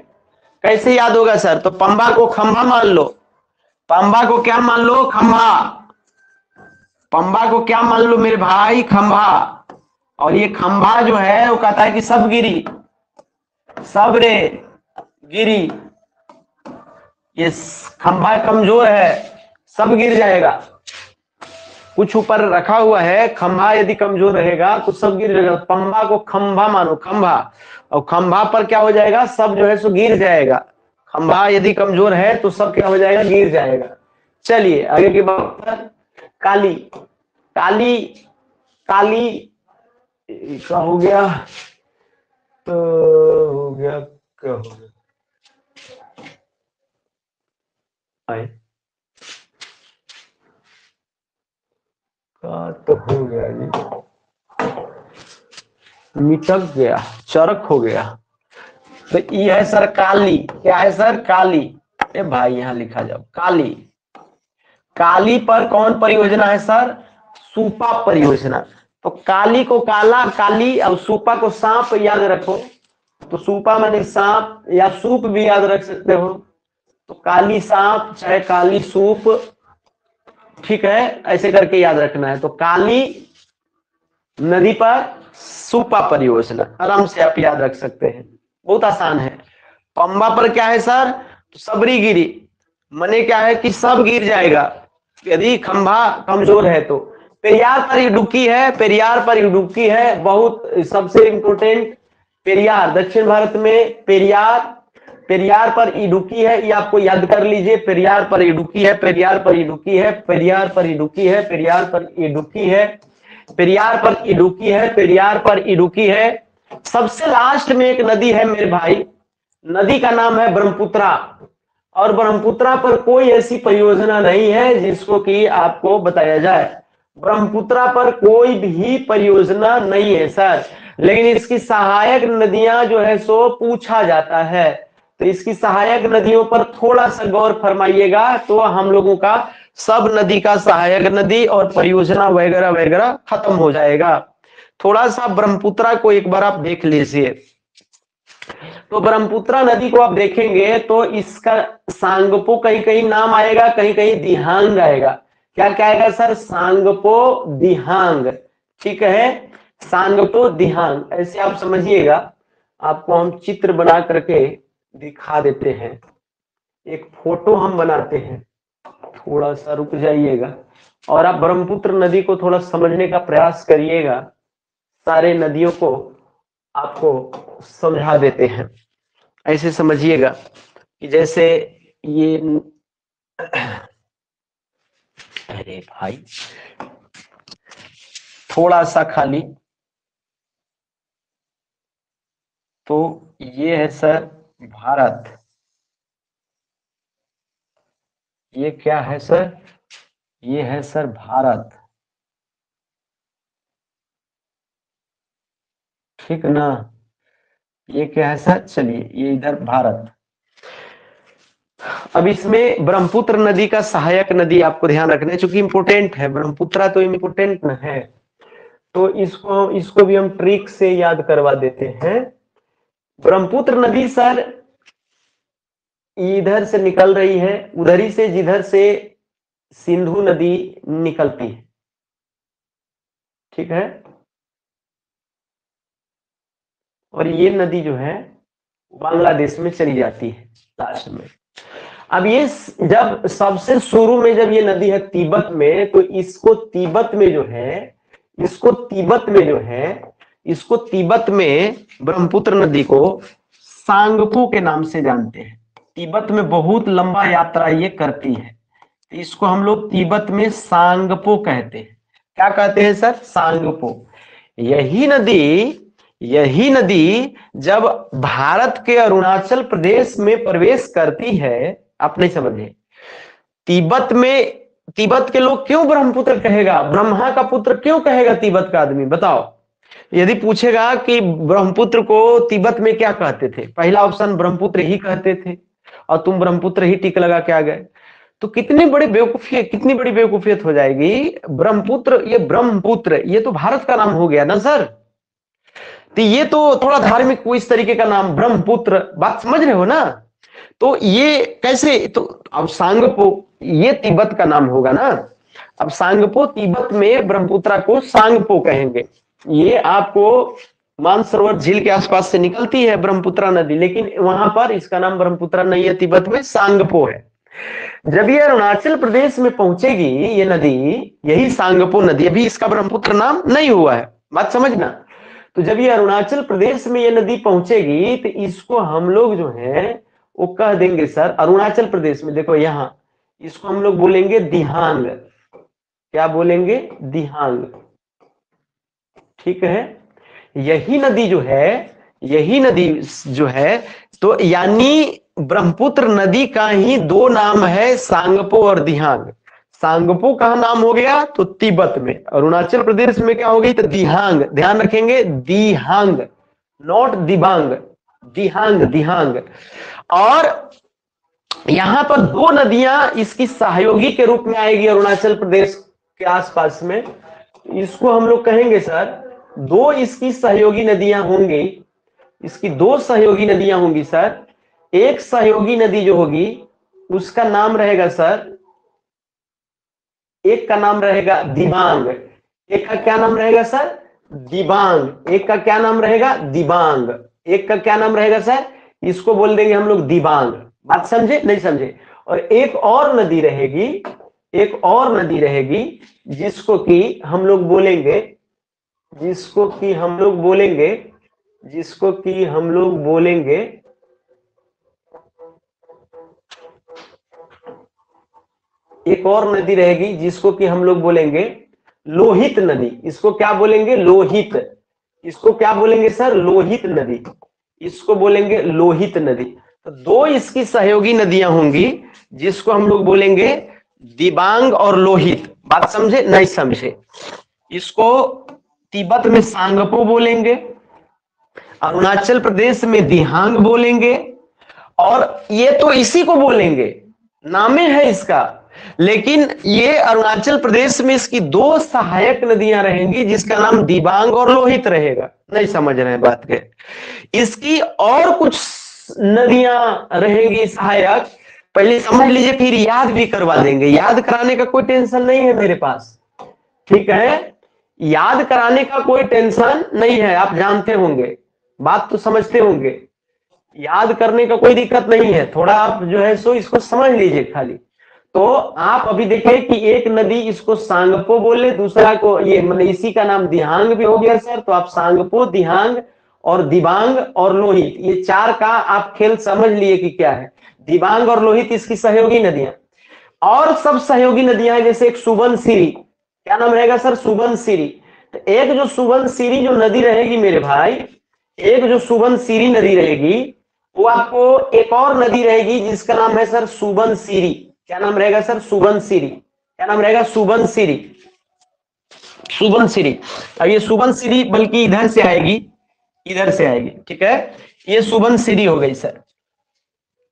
कैसे याद होगा सर? तो पंबा को खंभा मान लो, पंबा को क्या मान लो? खंभा। पंबा को क्या मान लो मेरे भाई? खंभा। और ये खंभा जो है वो कहता है कि सब गिरी, सब रे गिरी, ये खंभा कमजोर है, सब गिर जाएगा। कुछ ऊपर रखा हुआ है, खंभा यदि कमजोर रहेगा तो सब गिर जाएगा। पंबा को खंभा मानो, खंभा, और खंभा पर क्या हो जाएगा? सब जो है सो गिर जाएगा। खंभा यदि कमजोर है तो सब क्या हो जाएगा? गिर जाएगा। चलिए आगे की बात। काली, काली, काली क्या हो गया? तो हो गया, क्या हो गया? आए तो हो गया जी, मिटक गया, चरक हो गया। तो ये है सर काली। क्या है सर? काली। ए भाई यहां लिखा जाओ काली। काली पर कौन परियोजना है सर? सूपा परियोजना। तो काली को काला, काली, और सूपा को सांप याद रखो। तो सूपा माने सांप, या सूप भी याद रख सकते हो। तो काली सांप चाहे काली सूप, ठीक है, ऐसे करके याद रखना है। तो काली नदी पर सूपा परियोजना, आराम से आप याद रख सकते हैं, बहुत आसान है। पंबा पर क्या है सर? तो सबरी गिरी, मने क्या है कि सब गिर जाएगा यदि खंभा कमजोर है तो। पेरियार पर इडुक्की है, पेरियार पर इडुक्की है, बहुत सबसे इंपोर्टेंट। पेरियार दक्षिण भारत में पेरियार, पेरियार पर इडुक्की है, ये आपको याद कर लीजिए। पेरियार पर इडुक्की है, पेरियार पर इडुक्की है, पेरियार पर इडुक्की है, पेरियार पर इडुक्की है, पेरियार पर इडुक्की है, पेरियार पर इडुक्की है। सबसे लास्ट में एक नदी है मेरे भाई, नदी का नाम है ब्रह्मपुत्रा। और ब्रह्मपुत्रा पर कोई ऐसी परियोजना नहीं है जिसको कि आपको बताया जाए। ब्रह्मपुत्रा पर कोई भी परियोजना नहीं है सर, लेकिन इसकी सहायक नदियां जो है सो पूछा जाता है। तो इसकी सहायक नदियों पर थोड़ा सा गौर फरमाइएगा, तो हम लोगों का सब नदी का सहायक नदी और परियोजना वगैरह वगैरह खत्म हो जाएगा। थोड़ा सा ब्रह्मपुत्रा को एक बार आप देख लीजिए। तो ब्रह्मपुत्रा नदी को आप देखेंगे तो इसका सांगपो कहीं कहीं नाम आएगा, कहीं कहीं दिहांग आएगा। क्या क्या आएगा सर? सांगपो दिहांग, ठीक है, सांगपो दिहांग, ऐसे आप समझिएगा। आपको हम चित्र बना करके दिखा देते हैं, एक फोटो हम बनाते हैं। थोड़ा सा रुक जाइएगा और आप ब्रह्मपुत्र नदी को थोड़ा समझने का प्रयास करिएगा। सारे नदियों को आपको समझा देते हैं। ऐसे समझिएगा कि जैसे ये अरे भाई थोड़ा सा खाली, तो ये है सर भारत, ये क्या है सर, ये है सर भारत, ठीक ना। ये क्या है सर, चलिए ये इधर भारत। अब इसमें ब्रह्मपुत्र नदी का सहायक नदी आपको ध्यान रखना है, चूंकि इंपोर्टेंट है, ब्रह्मपुत्र तो इंपोर्टेंट न है, तो इसको इसको भी हम ट्रिक से याद करवा देते हैं। ब्रह्मपुत्र नदी सर इधर से निकल रही है, उधर ही से जिधर से सिंधु नदी निकलती है, ठीक है। और ये नदी जो है बांग्लादेश में चली जाती है लास्ट में। अब ये जब सबसे शुरू में जब ये नदी है तिब्बत में, तो इसको तिब्बत में जो है, इसको तिब्बत में जो है, इसको तिब्बत में ब्रह्मपुत्र नदी को सांगपो के नाम से जानते हैं। तिब्बत में बहुत लंबा यात्रा ये करती है, तो इसको हम लोग तिब्बत में सांगपो कहते हैं। क्या कहते हैं सर, सांगपो। यही नदी जब भारत के अरुणाचल प्रदेश में प्रवेश करती है, आप नहीं समझे, तिब्बत में, तिब्बत के लोग क्यों ब्रह्मपुत्र कहेगा, ब्रह्मा का पुत्र क्यों कहेगा तिब्बत का आदमी, बताओ। यदि पूछेगा कि ब्रह्मपुत्र को तिब्बत में क्या कहते थे, पहला ऑप्शन ब्रह्मपुत्र ही कहते थे, और तुम ब्रह्मपुत्र ही टिक लगा के आ गए, तो कितनी बड़ी बेवकूफियत हो जाएगी। ब्रह्मपुत्र, ये ब्रह्मपुत्र, ये तो भारत का नाम हो गया ना सर, तो ये तो थोड़ा धार्मिक इस तरीके का नाम ब्रह्मपुत्र, बात समझ रहे हो ना। तो ये कैसे, तो अब सांगपो ये तिब्बत का नाम होगा ना, अब सांगपो तिब्बत में ब्रह्मपुत्र को सांगपो कहेंगे। ये आपको मानसरोवर झील के आसपास से निकलती है ब्रह्मपुत्र नदी, लेकिन वहां पर इसका नाम ब्रह्मपुत्र नहीं है, तिब्बत में सांगपो है। जब ये अरुणाचल प्रदेश में पहुंचेगी ये नदी, यही सांगपो नदी, अभी इसका ब्रह्मपुत्र नाम नहीं हुआ है, बात समझना। तो जब ये अरुणाचल प्रदेश में ये नदी पहुंचेगी, तो इसको हम लोग जो है वो कह देंगे सर, अरुणाचल प्रदेश में देखो यहां, इसको हम लोग बोलेंगे दिहांग। क्या बोलेंगे, दिहांग, ठीक है। यही नदी जो है, तो यानी ब्रह्मपुत्र नदी का ही दो नाम है, सांगपो और दिहांग। सांगपो का नाम हो गया तो तिब्बत में, अरुणाचल प्रदेश में क्या हो गई, तो दिहांग, ध्यान रखेंगे, दिहांग, नॉट दिबांग, दिहांग, दिहांग। और यहां पर दो नदियां इसकी सहयोगी के रूप में आएगी अरुणाचल प्रदेश के आसपास में, इसको हम लोग कहेंगे सर, दो इसकी सहयोगी नदियां होंगी, इसकी दो सहयोगी नदियां होंगी सर। एक सहयोगी नदी जो होगी उसका नाम रहेगा सर, एक का नाम रहेगा दिबांग, एक का क्या नाम रहेगा सर, दिबांग, एक का क्या नाम रहेगा, दिबांग, एक का क्या नाम रहेगा सर, इसको बोल देंगे हम लोग दिबांग। बात समझे नहीं समझे। और एक और नदी रहेगी, एक और नदी रहेगी जिसको कि हम लोग बोलेंगे, जिसको कि हम लोग बोलेंगे, जिसको कि हम लोग बोलेंगे, एक और नदी रहेगी जिसको कि हम लोग बोलेंगे लोहित नदी। इसको क्या बोलेंगे, लोहित, इसको क्या बोलेंगे सर, लोहित नदी, इसको बोलेंगे लोहित नदी। तो दो इसकी सहयोगी नदियां होंगी जिसको हम लोग बोलेंगे दिबांग और लोहित। बात समझे नहीं समझे। इसको तिब्बत में सांगपो बोलेंगे, अरुणाचल प्रदेश में दिहांग बोलेंगे, और ये तो इसी को बोलेंगे, नामे है इसका, लेकिन ये अरुणाचल प्रदेश में इसकी दो सहायक नदियां रहेंगी जिसका नाम दिबांग और लोहित रहेगा। नहीं समझ रहे हैं बात के। इसकी और कुछ नदियां रहेंगी सहायक, पहले समझ लीजिए फिर याद भी करवा देंगे। याद कराने का कोई टेंशन नहीं है मेरे पास, ठीक है, याद कराने का कोई टेंशन नहीं है, आप जानते होंगे, बात तो समझते होंगे, याद करने का कोई दिक्कत नहीं है, थोड़ा आप जो है सो इसको समझ लीजिए खाली। तो आप अभी देखें कि एक नदी इसको सांगपो बोले, दूसरा को ये मतलब इसी का नाम दिहांग भी हो गया सर। तो आप सांगपो, दिहांग और दिबांग और लोहित, ये चार का आप खेल समझ लिए कि क्या है। दिबांग और लोहित इसकी सहयोगी नदियां, और सब सहयोगी नदियां हैं, जैसे एक सुबनसिरी, क्या नाम रहेगा सर? सुबनसिरी। तो एक जो सुबनसिरी जो नदी रहेगी मेरे भाई, एक जो सुबनसिरी नदी रहेगी, वो आपको एक और नदी रहेगी जिसका नाम है सर सुबनसिरी। क्या नाम रहेगा सर? सुबनसिरी। क्या नाम रहेगा? सुबनसिरी। सुबनसिरी। अब ये सुबनसिरी बल्कि इधर से आएगी, इधर से आएगी, ठीक है। ये सुबनसिरी हो गई सर,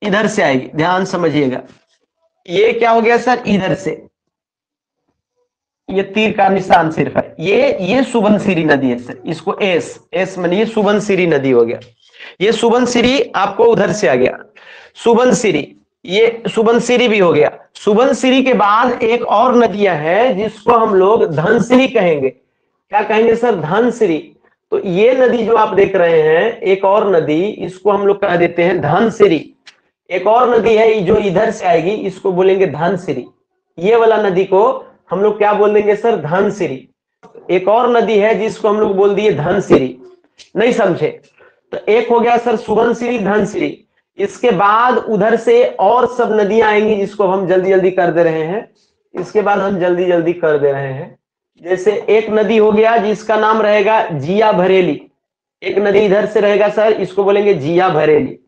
इधर से आएगी, ध्यान समझिएगा। ये क्या हो गया सर? इधर से, ये तीर का निशान सिर्फ है, ये सुबनसिरी नदी है सर। इसको एस एस मानिए, सुबनसिरी नदी हो गया। ये सुबनसिरी आपको उधर से आ गया, सुबनसिरी। ये सुबनसिरी भी हो गया। सुबनसिरी के बाद एक और नदियां हैं जिसको हम लोग धनसिरी कहेंगे। क्या कहेंगे सर? धनसिरी। तो ये नदी जो आप देख रहे हैं, एक और नदी, इसको हम लोग कह देते हैं धनसिरी। एक और नदी है जो इधर से आएगी, इसको बोलेंगे धनसिरी। ये वाला नदी को हम लोग क्या बोल देंगे सर? धनसिरी। एक और नदी है जिसको हम लोग बोल दिए धनसिरी, नहीं समझे? तो एक हो गया सर सुबनसिरी, धनसिरी। इसके बाद उधर से और सब नदियां आएंगी जिसको हम जल्दी जल्दी कर दे रहे हैं। इसके बाद हम जल्दी जल्दी कर दे रहे हैं। जैसे एक नदी हो गया जिसका नाम रहेगा जिया भरेली। एक नदी इधर से रहेगा सर, इसको बोलेंगे जिया भरेली,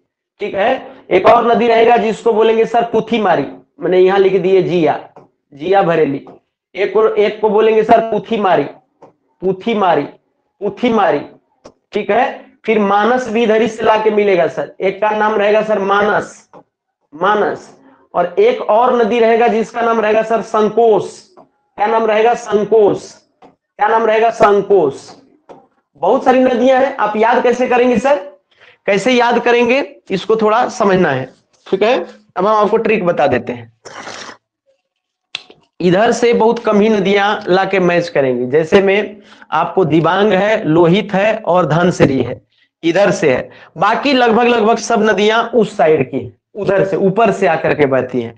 ठीक है। एक और नदी रहेगा जिसको बोलेंगे सर पुथीमारी, मैंने यहां लिख दिए जिया, जिया भरेली। एक को बोलेंगे सर पुथीमारी, पुथीमारी, पुथीमारी, ठीक है। फिर मानस भी इधर ही से लाके मिलेगा सर। एक का नाम रहेगा सर मानस, मानस। और एक और नदी रहेगा जिसका नाम रहेगा सर संकोश। क्या नाम रहेगा? संकोश। क्या नाम रहेगा? संकोश। बहुत सारी नदियां हैं। आप याद कैसे करेंगे सर? कैसे याद करेंगे इसको थोड़ा समझना है, ठीक है। अब हम आपको ट्रिक बता देते हैं। इधर से बहुत कम ही नदियां लाके मैच करेंगे। जैसे में आपको दिबांग है, लोहित है और धनसिरी है, इधर से है। बाकी लगभग लगभग सब नदियां उस साइड की, उधर से ऊपर से आकर के बहती हैं।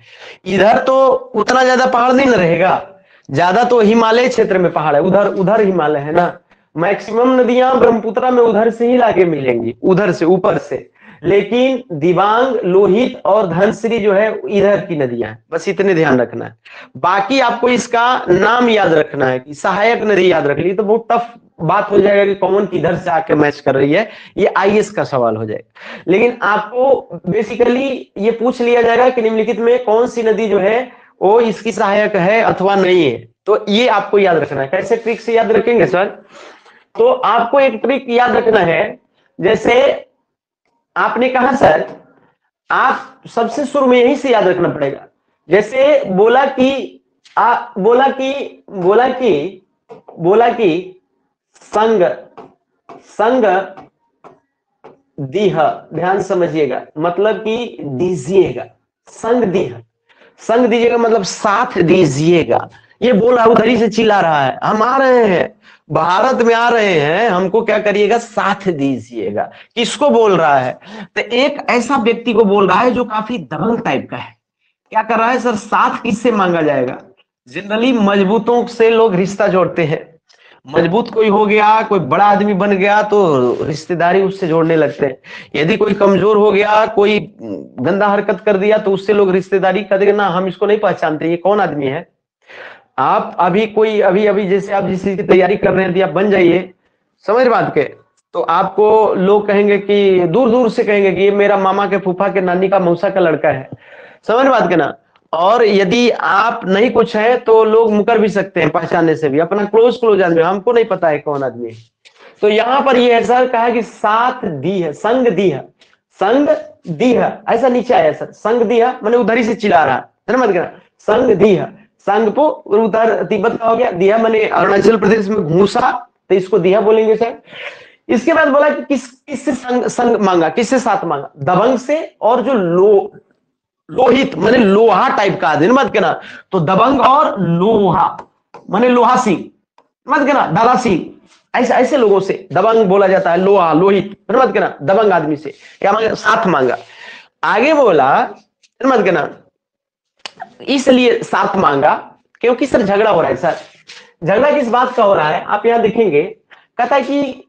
इधर तो उतना ज्यादा पहाड़ नहीं न रहेगा, ज्यादा तो हिमालय क्षेत्र में पहाड़ है, उधर उधर हिमालय है ना। मैक्सिमम नदियां ब्रह्मपुत्र में उधर से ही लाके मिलेंगी, उधर से ऊपर से। लेकिन दिबांग, लोहित और धनसिरी जो है इधर की नदियां हैं, बस इतने ध्यान रखना है। बाकी आपको इसका नाम याद रखना है कि सहायक नदी याद रख ली तो बहुत टफ बात हो जाएगा कि कौन किधर से आके मैच कर रही है, ये आईएएस का सवाल हो जाएगा। लेकिन आपको बेसिकली ये पूछ लिया जाएगा कि निम्नलिखित में कौन सी नदी जो है वो इसकी सहायक है अथवा नहीं है, तो ये आपको याद रखना है। कैसे ट्रिक से याद रखेंगे सर? तो आपको एक ट्रिक याद रखना है। जैसे आपने कहा सर, आप सबसे शुरू में यहीं से याद रखना पड़ेगा। जैसे बोला कि बोला कि संग, संग दीह, ध्यान समझिएगा, मतलब कि दीजिएगा, संग दीह, संग दीजिएगा मतलब साथ दीजिएगा। ये बोल रहा है, उधर ही से चिल्ला रहा है, हम आ रहे हैं, भारत में आ रहे हैं, हमको क्या करिएगा? साथ दीजिएगा। किसको बोल रहा है? तो एक ऐसा व्यक्ति को बोल रहा है जो काफी दबंग टाइप का है। क्या कर रहा है सर? साथ किससे मांगा जाएगा? जनरली मजबूतों से लोग रिश्ता जोड़ते हैं। मजबूत कोई हो गया, कोई बड़ा आदमी बन गया तो रिश्तेदारी उससे जोड़ने लगते हैं। यदि कोई कमजोर हो गया, कोई गंदा हरकत कर दिया तो उससे लोग रिश्तेदारी कर देंगे, ना हम इसको नहीं पहचानते, ये कौन आदमी है। आप अभी कोई अभी जैसे आप जिस चीज की तैयारी कर रहे हैं आप बन जाइए, समझ बात के, तो आपको लोग कहेंगे कि दूर दूर से कहेंगे कि ये मेरा मामा के फूफा के नानी का मौसा का लड़का है, समझ बात के ना। और यदि आप नहीं कुछ है तो लोग मुकर भी सकते हैं पहचानने से भी, अपना क्लोज आदमी, हमको नहीं पता है कौन आदमी है। तो यहाँ पर ये ऐसा कहा कि साथ दी है, संग दी है, संग दी है, ऐसा नीचे आया सर, संग दी है मैंने उधर ही से चिल्ला रहा है, मत कहना संग दी है। संगपो उधर तिब्बत का हो गया, दिया मैंने अरुणाचल प्रदेश में घूसा, तो इसको दिया बोलेंगे सर। इसके बाद बोला कि किससे संग मांगा, किससे साथ मांगा? दबंग से, और जो लोहित माने लोहा टाइप का आदमी, मत कहना। तो दबंग और लोहा माने लोहा सिंह, मत कहना दादा सिंह, ऐसे ऐसे लोगों से दबंग बोला जाता है, लोहा लोहित, मत कहना। दबंग आदमी से क्या मांगा? साथ मांगा। आगे बोला, मत कहना इसलिए साथ मांगा क्योंकि सर झगड़ा हो रहा है। सर झगड़ा किस बात का हो रहा है आप यहां देखेंगे, कहता है कि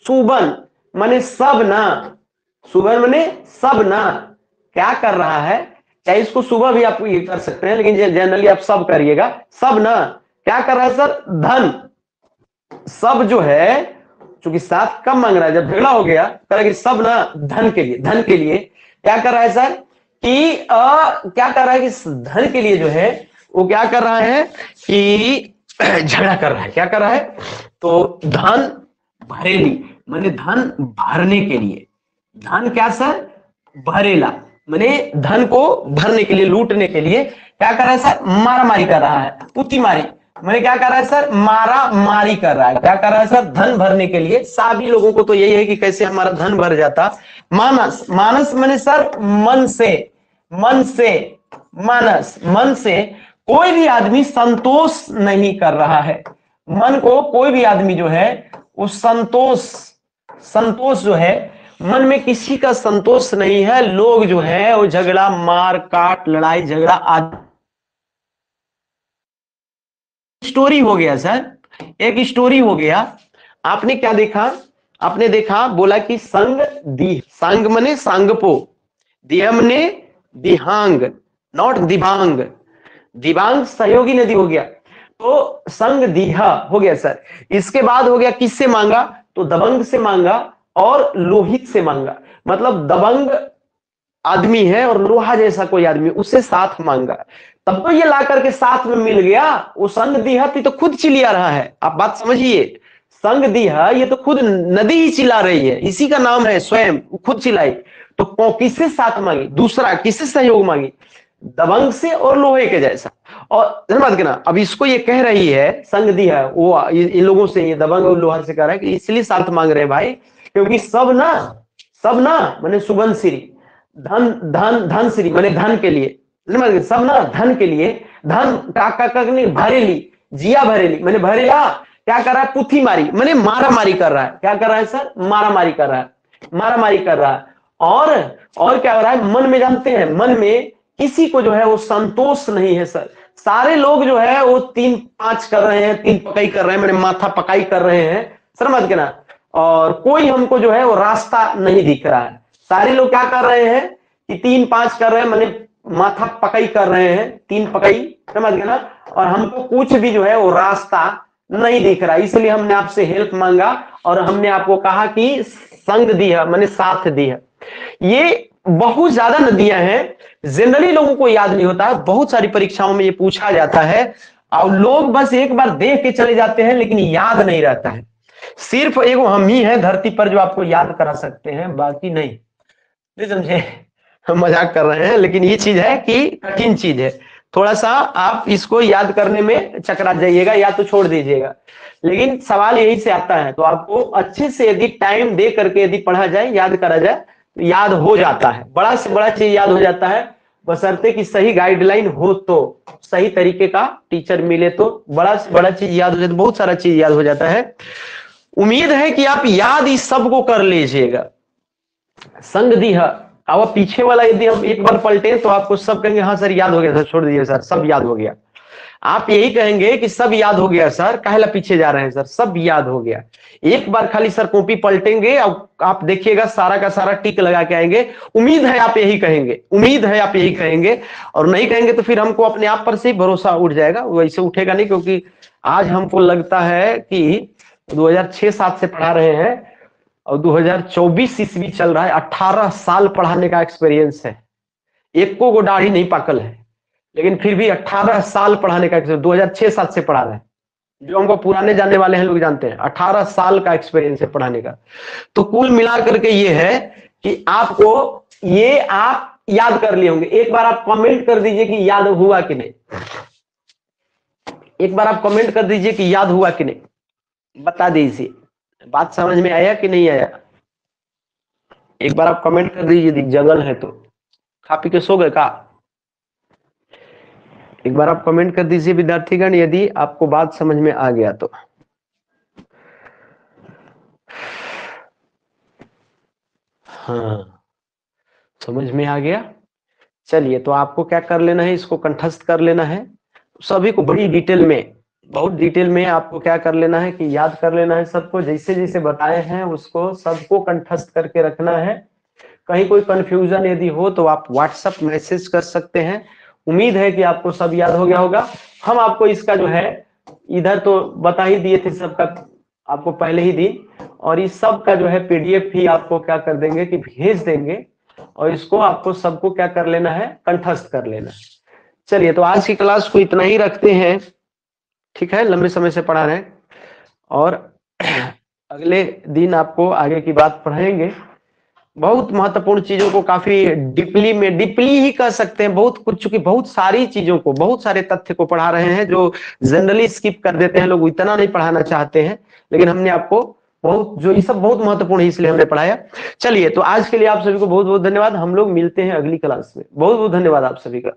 सुबन माने सब ना, सुबन माने सब ना क्या कर रहा है, चाहे इसको सुबह भी आप ये कर सकते हैं लेकिन जनरली आप सब करिएगा। सब ना क्या कर रहा है सर, धन। सब जो है चूंकि साथ कम मांग रहा है, जब झगड़ा हो गया कह कि सब ना धन के लिए, धन के लिए क्या कर रहा है सर कि क्या कर रहा है कि धन के लिए जो है वो क्या कर रहा है कि झगड़ा कर रहा है। क्या कर रहा है, तो धन भरेली माने धन भरने के लिए, धन क्या सर भरेला माने धन को भरने के लिए, लूटने के लिए क्या कर रहा है सर, मारा मारी कर रहा है, पुती मारी मैंने क्या कर रहा है सर, मारा मारी कर रहा है। क्या कर रहा है सर, धन भरने के लिए। सभी लोगों को तो यही है कि कैसे हमारा धन भर जाता। मानस, मानस मैंने सर मन से, मन से मानस, मन से कोई भी आदमी संतोष नहीं कर रहा है। मन को कोई भी आदमी जो है वो संतोष, संतोष जो है मन में किसी का संतोष नहीं है। लोग जो है वो झगड़ा, मार काट, लड़ाई झगड़ा आदि स्टोरी हो गया सर, एक स्टोरी हो गया। आपने क्या देखा, आपने देखा बोला कि संग दी, संग मने सांगपो, दिहम ने दिहांग, नॉट दिबांग, दिबांग सहयोगी नदी हो गया। तो संग दीहा हो गया सर। इसके बाद हो गया किससे मांगा, तो दबंग से मांगा और लोहित से मांगा। मतलब दबंग आदमी है और लोहा जैसा कोई आदमी, उससे साथ मांगा। तब तो ये ला करके साथ में मिल गया। वो संग दीहा तो खुद चिल्ला रहा है, आप बात समझिए। संग दीहा ये तो खुद नदी ही चिल्ला रही है, इसी का नाम है स्वयं, खुद चिल्लाई। तो किससे साथ मांगी, दूसरा किससे सहयोग मांगी, दबंग से और लोहे के जैसा। और बात ना, अब इसको ये कह रही है संग दीहा, वो इन लोगों से, ये दबंग और लोहा से कह रहा है कि इसलिए साथ मांग रहे हैं भाई क्योंकि सब ना, सब ना मैंने सुगंध श्री, धन धन धन श्री मैंने धन के लिए, सब ना धन के लिए, धन का भरेली, जिया भरेली मैंने भरेला क्या कर रहा है, पुथी मारी मैंने मारा मारी कर रहा है। क्या कर रहा है सर, मारा मारी कर रहा है, मारा मारी कर रहा है। और क्या हो रहा है, मन में जानते हैं, मन में किसी को जो है वो संतोष नहीं है सर। सारे लोग जो है वो 3-5 कर रहे हैं, 3 पकाई कर रहे हैं, मैंने माथा पकाई कर रहे हैं, समझ के ना। और कोई हमको जो है वो रास्ता नहीं दिख रहा है। सारे लोग क्या कर रहे हैं कि 3-5 कर रहे हैं, मैंने माथा पकाई कर रहे हैं, 3 पकाई, समझ गए ना। और हमको कुछ भी जो है वो रास्ता नहीं दिख रहा, इसलिए हमने आपसे हेल्प मांगा और हमने आपको कहा कि संग दी है मैंने साथ दी है। ये बहुत ज्यादा नदियां हैं, जनरली लोगों को याद नहीं होता है, बहुत सारी परीक्षाओं में ये पूछा जाता है और लोग बस एक बार देख के चले जाते हैं लेकिन याद नहीं रहता है। सिर्फ एक हम ही है धरती पर जो आपको याद करा सकते हैं, बाकी नहीं समझे। हम मजाक कर रहे हैं लेकिन ये चीज है कि कठिन चीज है, थोड़ा सा आप इसको याद करने में चकरा जाइएगा या तो छोड़ दीजिएगा। लेकिन सवाल यही से आता है, तो आपको अच्छे से यदि टाइम दे करके यदि पढ़ा जाए, याद करा जाए तो याद हो जाता है, बड़ा से बड़ा चीज याद हो जाता है, बशर्ते कि सही गाइडलाइन हो, तो सही तरीके का टीचर मिले तो बड़ा से बड़ा चीज याद हो जाता है, बहुत सारा चीज याद हो जाता है। उम्मीद है कि आप याद इस सब को कर लीजिएगा। संग दी है, अब पीछे वाला यदि हम एक बार पलटे तो आपको सब कहेंगे हाँ सर याद हो गया सर, छोड़ दीजिए सर सब याद हो गया। आप यही कहेंगे कि सब याद हो गया सर, काहेला पीछे जा रहे हैं सर, सब याद हो गया। एक बार खाली सर कॉपी पलटेंगे और आप देखिएगा सारा का सारा टिक लगा के आएंगे। उम्मीद है आप यही कहेंगे, उम्मीद है आप यही कहेंगे। और नहीं कहेंगे तो फिर हमको अपने आप पर से ही भरोसा उठ जाएगा, वैसे उठेगा नहीं, क्योंकि आज हमको लगता है कि 2006-7 से पढ़ा रहे हैं और 2024 ईस्वी चल रहा है, 18 साल पढ़ाने का एक्सपीरियंस है, एक को दाढ़ी नहीं पाकल है, लेकिन फिर भी 18 साल पढ़ाने का एक्सपीरियंस, 2006-7 से पढ़ा रहे हैं। जो हमको पुराने जानने वाले हैं लोग जानते हैं 18 साल का एक्सपीरियंस है पढ़ाने का। तो कुल मिला करके ये है कि आपको ये आप याद कर लिए होंगे। एक बार आप कमेंट कर दीजिए कि याद हुआ कि नहीं, एक बार आप कमेंट कर दीजिए कि याद हुआ कि नहीं, बता दीजिए बात समझ में आया कि नहीं आया। एक बार आप कमेंट कर दीजिए, जंगल है तो। खा पी के सो गए का, एक बार आप कमेंट कर दीजिए विद्यार्थीगण यदि आपको बात समझ में आ गया तो। हाँ समझ में आ गया। चलिए, तो आपको क्या कर लेना है, इसको कंठस्थ कर लेना है। सभी को बड़ी डिटेल में, बहुत डिटेल में आपको क्या कर लेना है कि याद कर लेना है सबको, जैसे जैसे बताए हैं उसको सबको कंठस्थ करके रखना है। कहीं कोई कंफ्यूजन यदि हो तो आप व्हाट्सएप मैसेज कर सकते हैं। उम्मीद है कि आपको सब याद हो गया होगा। हम आपको इसका जो है इधर तो बता ही दिए थे सबका आपको पहले ही दिन, और इस सब का जो है पीडीएफ भी आपको क्या कर देंगे कि भेज देंगे, और इसको आपको सबको क्या कर लेना है, कंठस्थ कर लेना है। चलिए, तो आज की क्लास को इतना ही रखते हैं, ठीक है, लंबे समय से पढ़ा रहे हैं, और अगले दिन आपको आगे की बात पढ़ाएंगे। बहुत महत्वपूर्ण चीजों को काफी डीपली ही कह सकते हैं, बहुत कुछ, चूंकि बहुत सारी चीजों को, बहुत सारे तथ्य को पढ़ा रहे हैं जो जनरली स्किप कर देते हैं लोग, इतना नहीं पढ़ाना चाहते हैं, लेकिन हमने आपको बहुत, जो ये सब बहुत महत्वपूर्ण है इसलिए हमने पढ़ाया। चलिए, तो आज के लिए आप सभी को बहुत बहुत धन्यवाद। हम लोग मिलते हैं अगली क्लास में। बहुत बहुत धन्यवाद आप सभी का।